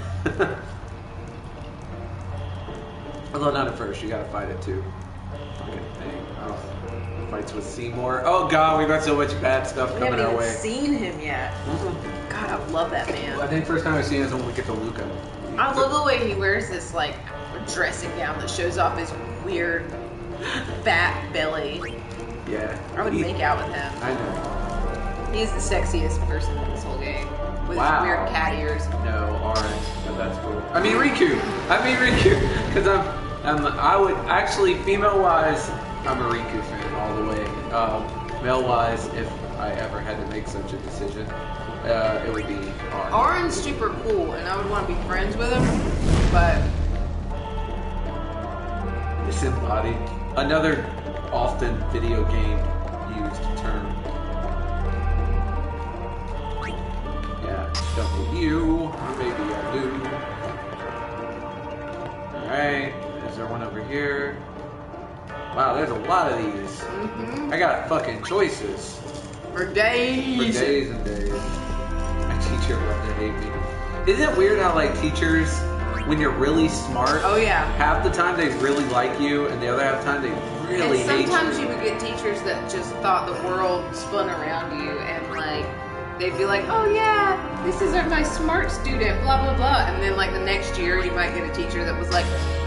Although not at first, you gotta fight it too. Fucking thing. Oh. Fights with Seymour. Oh god, we've got so much bad stuff We coming haven't our even way. seen him yet. God, I love that man. I think first time I've seen it is when we get to Luca. I love the way he wears this like dressing gown that shows off his weird fat belly. Yeah. I would make out with him. I know. He's the sexiest person in this whole game. With Wow. his weird cat ears. No, orange, but that's cool. I mean Riku, because I would actually female-wise, I'm a Riku fan all the way. Male-wise, if I ever had to make such a decision, it would be orange. Orange's super cool, and I would want to be friends with him, but Disembodied, another often video game used term. Yeah, don't need you. Maybe I do. Alright, is there one over here? Wow, there's a lot of these. I got fucking choices. for days. For days and days. My teacher loved to hate me. Isn't it weird how like teachers, when you're really smart, Oh yeah. half the time they really like you, and the other half the time they really And hate you. sometimes you would get teachers that just thought the world spun around you, and like they'd be like, "Oh yeah, this is my smart student," blah blah blah, and then like the next year you might get a teacher that was like,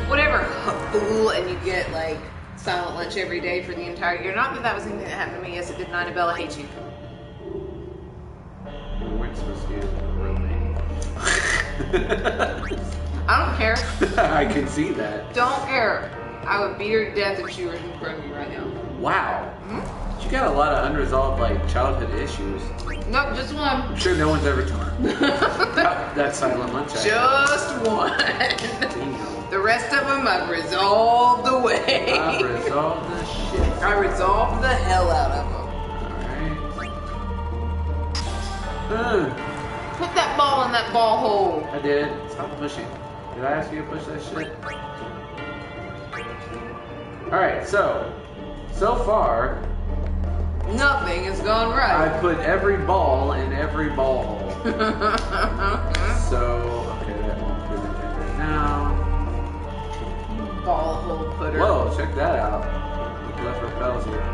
"Whatever, fool," and you get like silent lunch every day for the entire year. Not that that was anything that happened to me. Yes, it did. Annabella, I hate you. We weren't supposed to use a real name. I don't care. I can see that. Don't care. I would beat her to death if she was in front of me right now. Wow. You got a lot of unresolved like childhood issues. Nope, just one. I'm sure no one's ever told me. that silent lunch. Just one. Damn. The rest of them I've resolved away. I resolved the shit. I resolved the hell out of them. Alright. Put that ball in that ball hole. I did. Stop pushing. Did I ask you to push that shit? Alright, so far, nothing has gone right. I put every ball in every ball hole. So, okay, that won't do anything right now. Ball hole putter. Whoa, check that out. We left repels here.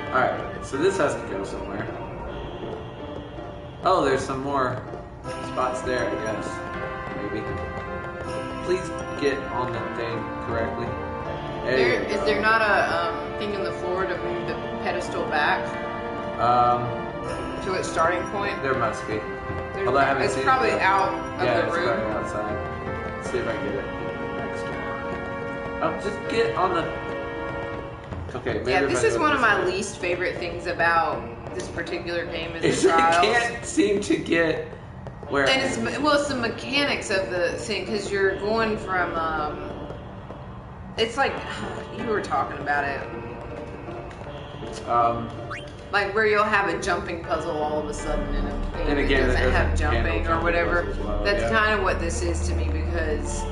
Alright, so this has to go somewhere. Oh, there's some more spots there, I guess. Maybe. Please get on the thing correctly. Is there not a thing in the floor to move the pedestal back to its starting point? There must be. Although I haven't It's seen probably it yet. out of Yeah, the it's room. probably outside. Let's see if I can get it next door. Oh, just get on the... Okay, maybe Yeah, if this I is go one of this my way. least favorite things about this particular game is Is the it trials. can't seem to get where... And it's the mechanics of the thing, because you're going from it's like you were talking about it, like where you'll have a jumping puzzle all of a sudden in a game And that again, it doesn't have doesn't handle jumping or jumping whatever. puzzles well, That's yeah. kind of what this is to me, because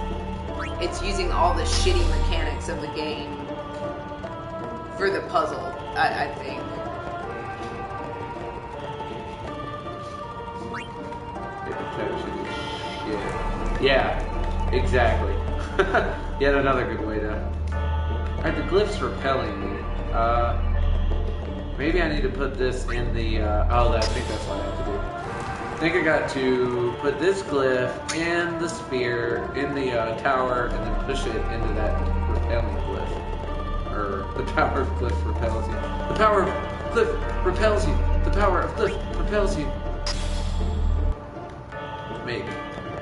it's using all the shitty mechanics of the game for the puzzle. I think. Yeah, exactly. Yet another good way to... Alright, the glyph's repelling me. Maybe I need to put this in the... I think that's what I have to do. I think I got to put this glyph and the spear in the tower and then push it into that repelling glyph. Or the power of glyph repels you. The power of glyph repels you. The power of glyph repels you. Maybe.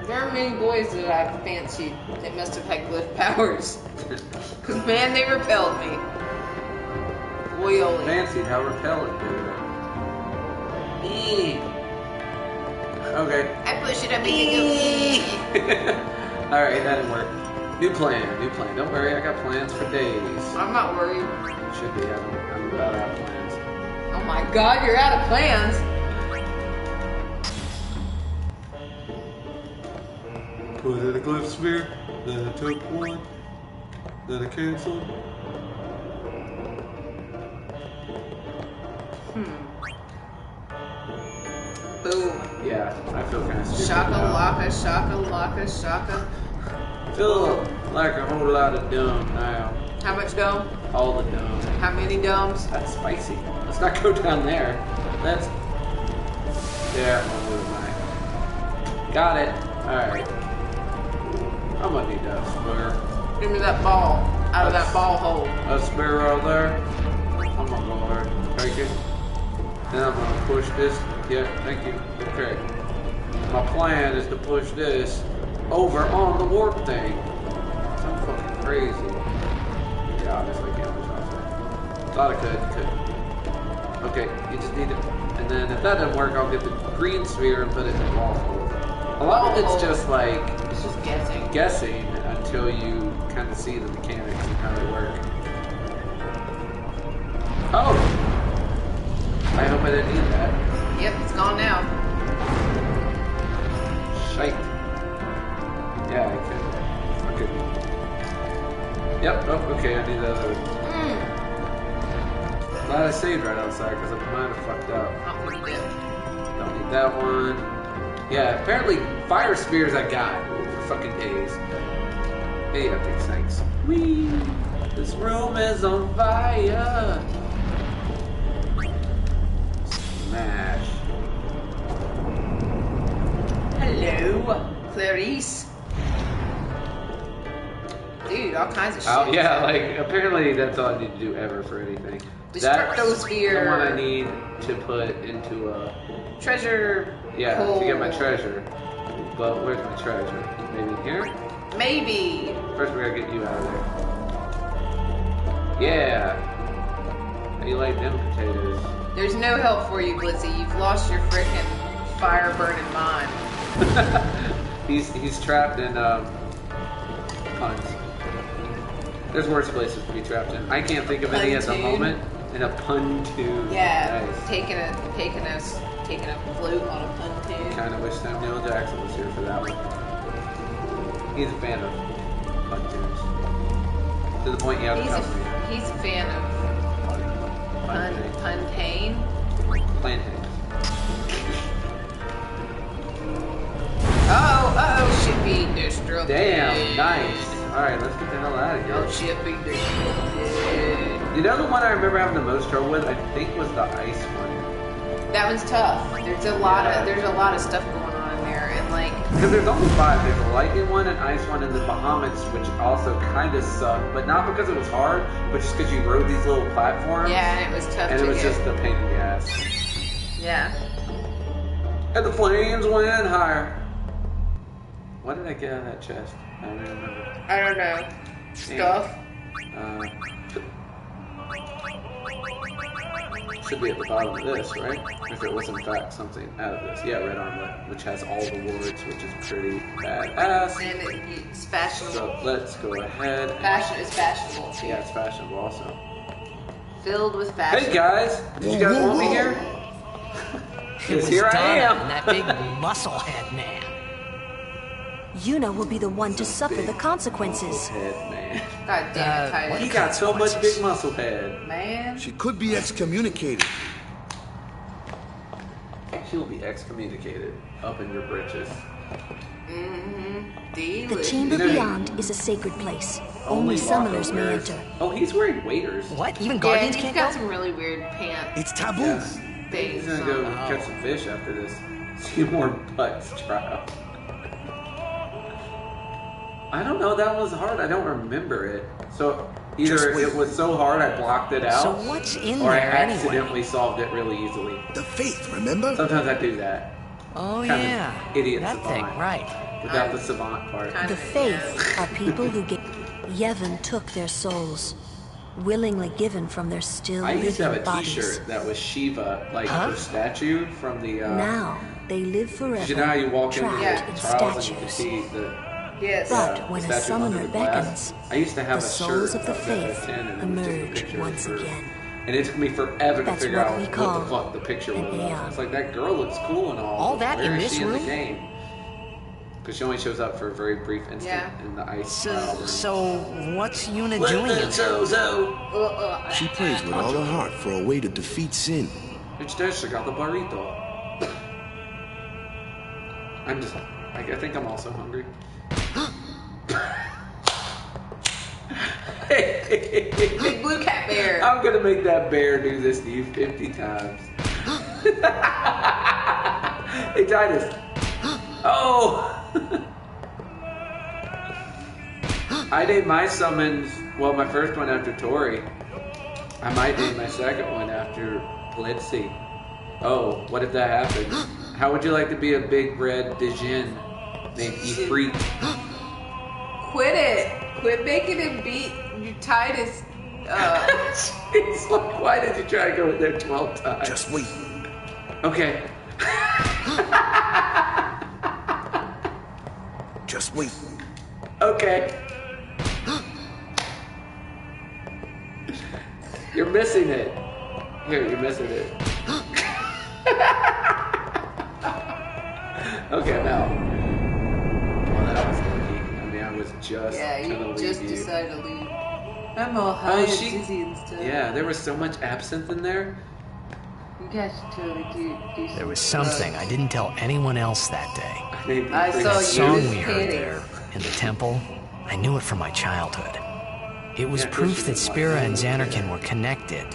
There are many boys that I've fancied that must have had glyph powers. Because, man, they repelled me. Boy-oly. Fancied how repellent they were. Okay. I push it up, make it go. Alright, that didn't work. New plan. Don't worry, I got plans for days. I'm not worried. Should be. I'm about out of plans. Oh my god, you're out of plans. Put in a glyph sphere, then I took one, then I canceled. Boom. Yeah, I feel kind of stupid. Shaka. Feel like a whole lot of dumb now. How much dumb? All the dumb. How many dumbs? That's spicy. Let's not go down there. That's... Yeah, I'll do mine. Got it. Alright. I'm gonna need that spear. Give me that ball. Out of that ball hole. A spear right there. I'm gonna go ahead and take it. Then I'm gonna push this. Yeah, thank you. Okay. My plan is to push this over on the warp thing. I'm fucking crazy. Yeah, obviously I can't push off that. Thought I could. Okay, you just need it. And then if that doesn't work, I'll get the green sphere and put it in the wall hole. A lot of it's just like... It's just guessing. Guessing until you kind of see the mechanics and how they work. Oh! I hope I didn't need that. Yep, it's gone now. Shite. Yeah, I could. Yep, oh, okay, I need that other. Glad I saved right outside because I might have fucked up. Don't need that one. Yeah, apparently fire spears I got for fucking days. Hey, epic thanks. Whee! This room is on fire! Smash. Hello, Clarice. Dude, all kinds of shit. Oh, yeah, like, apparently that's all I need to do ever for anything. Destructosphere. That's the one I need to put into a... Treasure. Yeah, hole. to get my treasure. But where's my treasure? Maybe here? Maybe. First we gotta get you out of there. Yeah. How you like them potatoes? There's no help for you, Blitzy. You've lost your frickin' fire burning mind. He's trapped in puns. There's worse places to be trapped in. I can't think of any at the moment. In a pontoon. Yeah, nice. taking a float on a pontoon. Kind of wish Samuel Jackson was here for that one. He's a fan of pontoons. To the point he has a company. He's a fan of Puntain. Plantain. Oh, shit be destructed. Damn, nice. Alright, let's get the hell out of here. Oh, shit be destructed. You know the one I remember having the most trouble with, I think, was the ice one. That one's tough. There's a lot of stuff going on in there, and like... Because there's only 5. There's a lightning one, an ice one, and the Bahamut's, which also kind of sucked, but not because it was hard, but just because you rode these little platforms. Yeah, and it was tough and to it was get. just a pain in the ass. Yeah. And the flames went higher. What did I get out of that chest? I don't even remember. I don't know. Stuff. Should be at the bottom of this, right? If it was in fact something out of this. Yeah, red armlet, which has all the wards, which is pretty badass. And it's fashionable. So let's go ahead. Fashion is fashionable too. Yeah, it's fashionable also. Filled with fashion. Hey guys, did you guys want me here? Because here I am. That big musclehead man. Yuna will be the one to suffer the consequences. Head man. God damn it, Titus. He got so much big muscle head. Man. She could be excommunicated. you'll be excommunicated up in your britches. The chamber beyond is a sacred place. Only summoners may enter. Oh, he's wearing waders. What? Even Yeah, guardians he's can't got go? some really weird pants. It's taboo. Yes. He's gonna go catch some fish after this Seymour Butts trial. I don't know, that was hard. I don't remember it. So either it was so hard I blocked it out. So what's in or there I anyway? accidentally solved it really easily. The faith, remember? Sometimes I do that. Oh, Kind yeah. of idiot That savant. thing, right. Without the savant part. The faith are people who get. Yevon took their souls, willingly given from their still I used to have living a bodies. t-shirt that was Shiva, like her statue from the... Now they live forever, you know how you walk into trapped the in trials and you can statues. see the... Yes. But when a statue under summoner the glass. beckons, I used to have the a souls shirt of the of that faith 10 and it was just a emerge picture once of her. again. And it took me forever to That's figure what out we what call the fuck the picture was. an aeon. It's like, that girl looks cool and all. All but that where in is this she in room? the game? Because she only shows up for a very brief instant in the ice trial room. So what's Yuna doing in there? She prays with all her heart for a way to defeat sin. It's just she got the burrito. I'm just... I think I'm also hungry. Big blue cat bear. I'm gonna make that bear do this to you 50 times. Hey, Titus. Oh! I did my summons, well, my first one after Tori. I might do my second one after Blitzy. Oh, what if that happens? How would you like to be a big red Dijin named Ifrit? Quit it. Quit making him beat Titus. It's like, why did you try to go in there 12 times? Just wait. Okay. Just wait. Okay. You're missing it. Here, you're missing it. Okay, now. Well, that was lucky. I mean, I was just gonna leave just you. decided to leave. I'm all high and dizzy and stuff. Yeah, there was so much absinthe in there. You guys should totally do There was something I didn't tell anyone else that day. I saw That you song just we heard kidding. there in the temple, I knew it from my childhood. It was Yeah, proof that Christian Spira and life. Zanarkand were connected.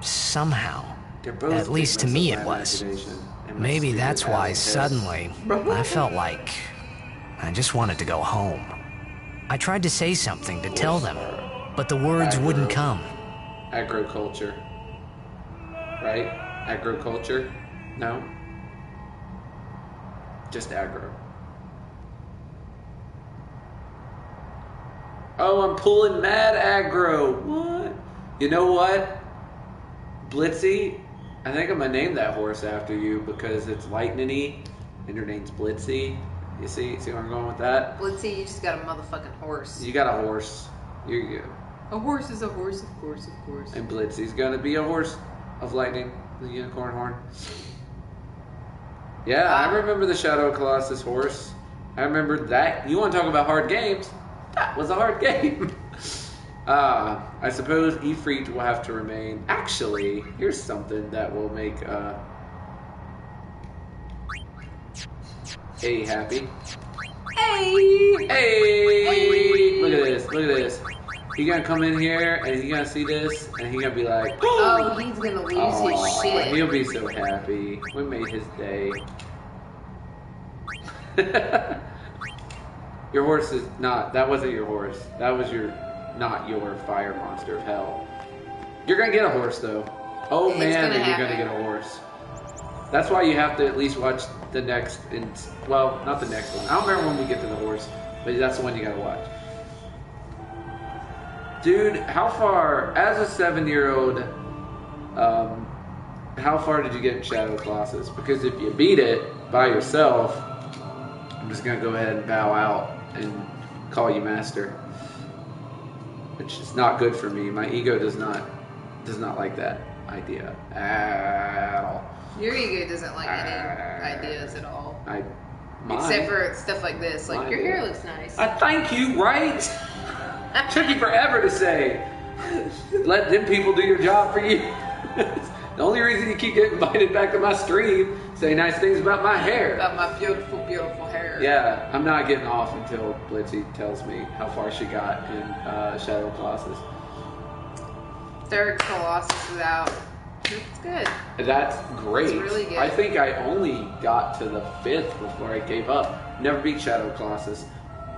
Somehow. They're both At least to figments me of it my was. imagination and my Maybe stupid that's why ass. suddenly I felt like I just wanted to go home. I tried to say something to tell them, but the words wouldn't come. Agriculture. Right? Agriculture? No? Just aggro. Oh, I'm pulling mad aggro. What? You know what? Blitzy, I think I'm gonna name that horse after you because it's lightning-y and your name's Blitzy. You see where I'm going with that? Blitzy, you just got a motherfucking horse. You got a horse. You're good. A horse is a horse, of course, of course. And Blitzy's gonna be a horse of lightning, the unicorn horn. Yeah, I remember the Shadow Colossus horse. I remember that. You want to talk about hard games? That was a hard game. I suppose Ifrit will have to remain. Actually, here's something that will make A happy. Hey! Hey! Look at this. Look at this. He gonna come in here and he gonna see this and he gonna be like, Oh, he's gonna lose his shit. He'll be so happy. We made his day. Your horse is not. That wasn't your horse. That was not your fire monster of hell. You're gonna get a horse though. Oh It's man, gonna then you're gonna happen. get a horse. That's why you have to at least watch the next. Well, not the next one. I don't remember when we get to the horse, but that's the one you gotta watch. Dude, how far, as a 7-year-old, how far did you get in Shadow Colossus? Because if you beat it by yourself, I'm just gonna go ahead and bow out and call you master. Which is not good for me. My ego does not like that idea at all. Your ego doesn't like any ideas at all. Mine. Except for stuff like this. Like, Mine your do. hair looks nice. I thank you, right? Took you forever to say. Let them people do your job for you. The only reason you keep getting invited back to my stream is Say nice things about my hair. About my beautiful, beautiful hair. Yeah, I'm not getting off until Blitzy tells me how far she got in Shadow Colossus. Third Colossus is out. It's good. That's great. It's really good. I think I only got to the 5th before I gave up. Never beat Shadow Colossus.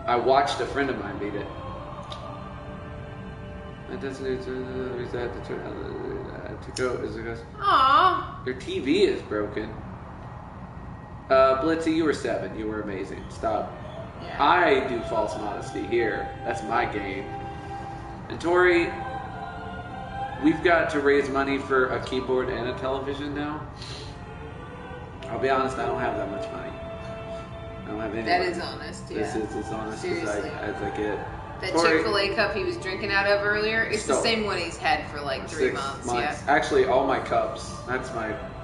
I watched a friend of mine beat it. It doesn't to go as it goes. Aww. Your TV is broken. Blitzy, you were 7. You were amazing. Stop. Yeah. I do false modesty here. That's my game. And Tori, we've got to raise money for a keyboard and a television now. I'll be honest, I don't have that much money. I don't have any. That money. is honest, yeah. This is as honest as I get. That Tori, Chick-fil-A cup he was drinking out of earlier, it's the same one he's had for like 3 months. Yeah. Actually, all my cups,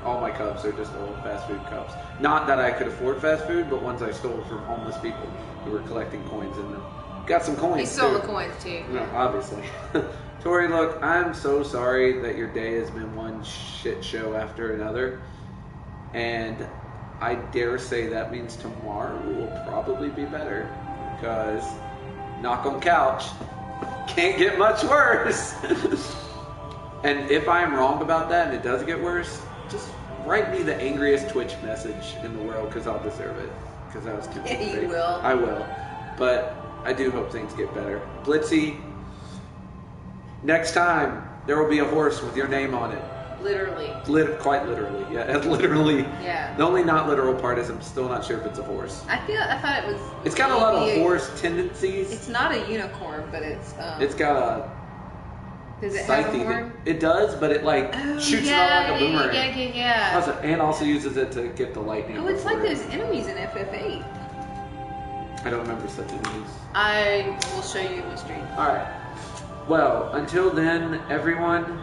all my cups are just old fast food cups. Not that I could afford fast food, but ones I stole from homeless people who were collecting coins in them. Got some coins He stole too. the coins too. No, obviously. Tori, look, I'm so sorry that your day has been one shit show after another. And I dare say that means tomorrow will probably be better. Because, knock on couch, can't get much worse. And if I'm wrong about that and it does get worse, just write me the angriest Twitch message in the world because I'll deserve it. Because I was too You will. I will. But I do hope things get better. Blitzy, next time there will be a horse with your name on it. Literally. Quite literally. Yeah, literally. Yeah. The only not literal part is I'm still not sure if it's a horse. I thought it was. It's got a lot of horse tendencies. It's not a unicorn, but it's. It's got a. Does it have a horn? It does, but it like shoots it out like a boomerang. Yeah. And also uses it to get the lightning. Oh, it's like those enemies in FF8. I don't remember such enemies. I will show you in the stream. Alright. Well, until then, everyone,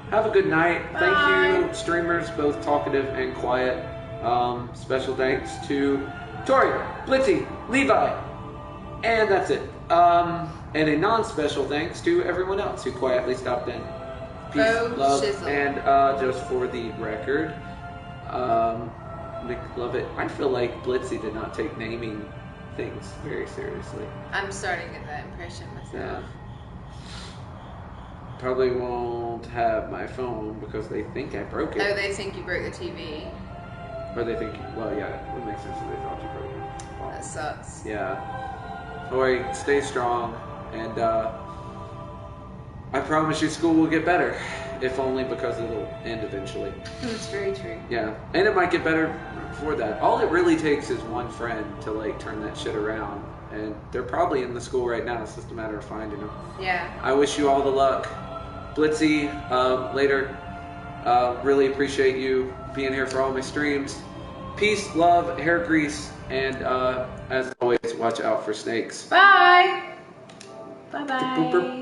have a good night. Bye. Thank you, streamers, both talkative and quiet. Special thanks to Tori, Blitzy, Levi, and that's it. And a non-special thanks to everyone else who quietly stopped in. Peace, love, shizzle. and just for the record, McLovit, I feel like Blitzy did not take naming things very seriously. I'm starting to get that impression myself. Yeah. Probably won't have my phone because they think I broke it. Oh, they think you broke the TV. Or they think, well, yeah, it would make sense if they thought you broke it. Well, That sucks. yeah. Tori, stay strong, and I promise you school will get better. If only because it'll end eventually. It's very true. Yeah, and it might get better before that. All it really takes is one friend to like turn that shit around, and they're probably in the school right now. It's just a matter of finding them. Yeah. I wish you all the luck. Blitzy, later. Really appreciate you being here for all my streams. Peace, love, hair grease, and as always, watch out for snakes. Bye. Bye-bye.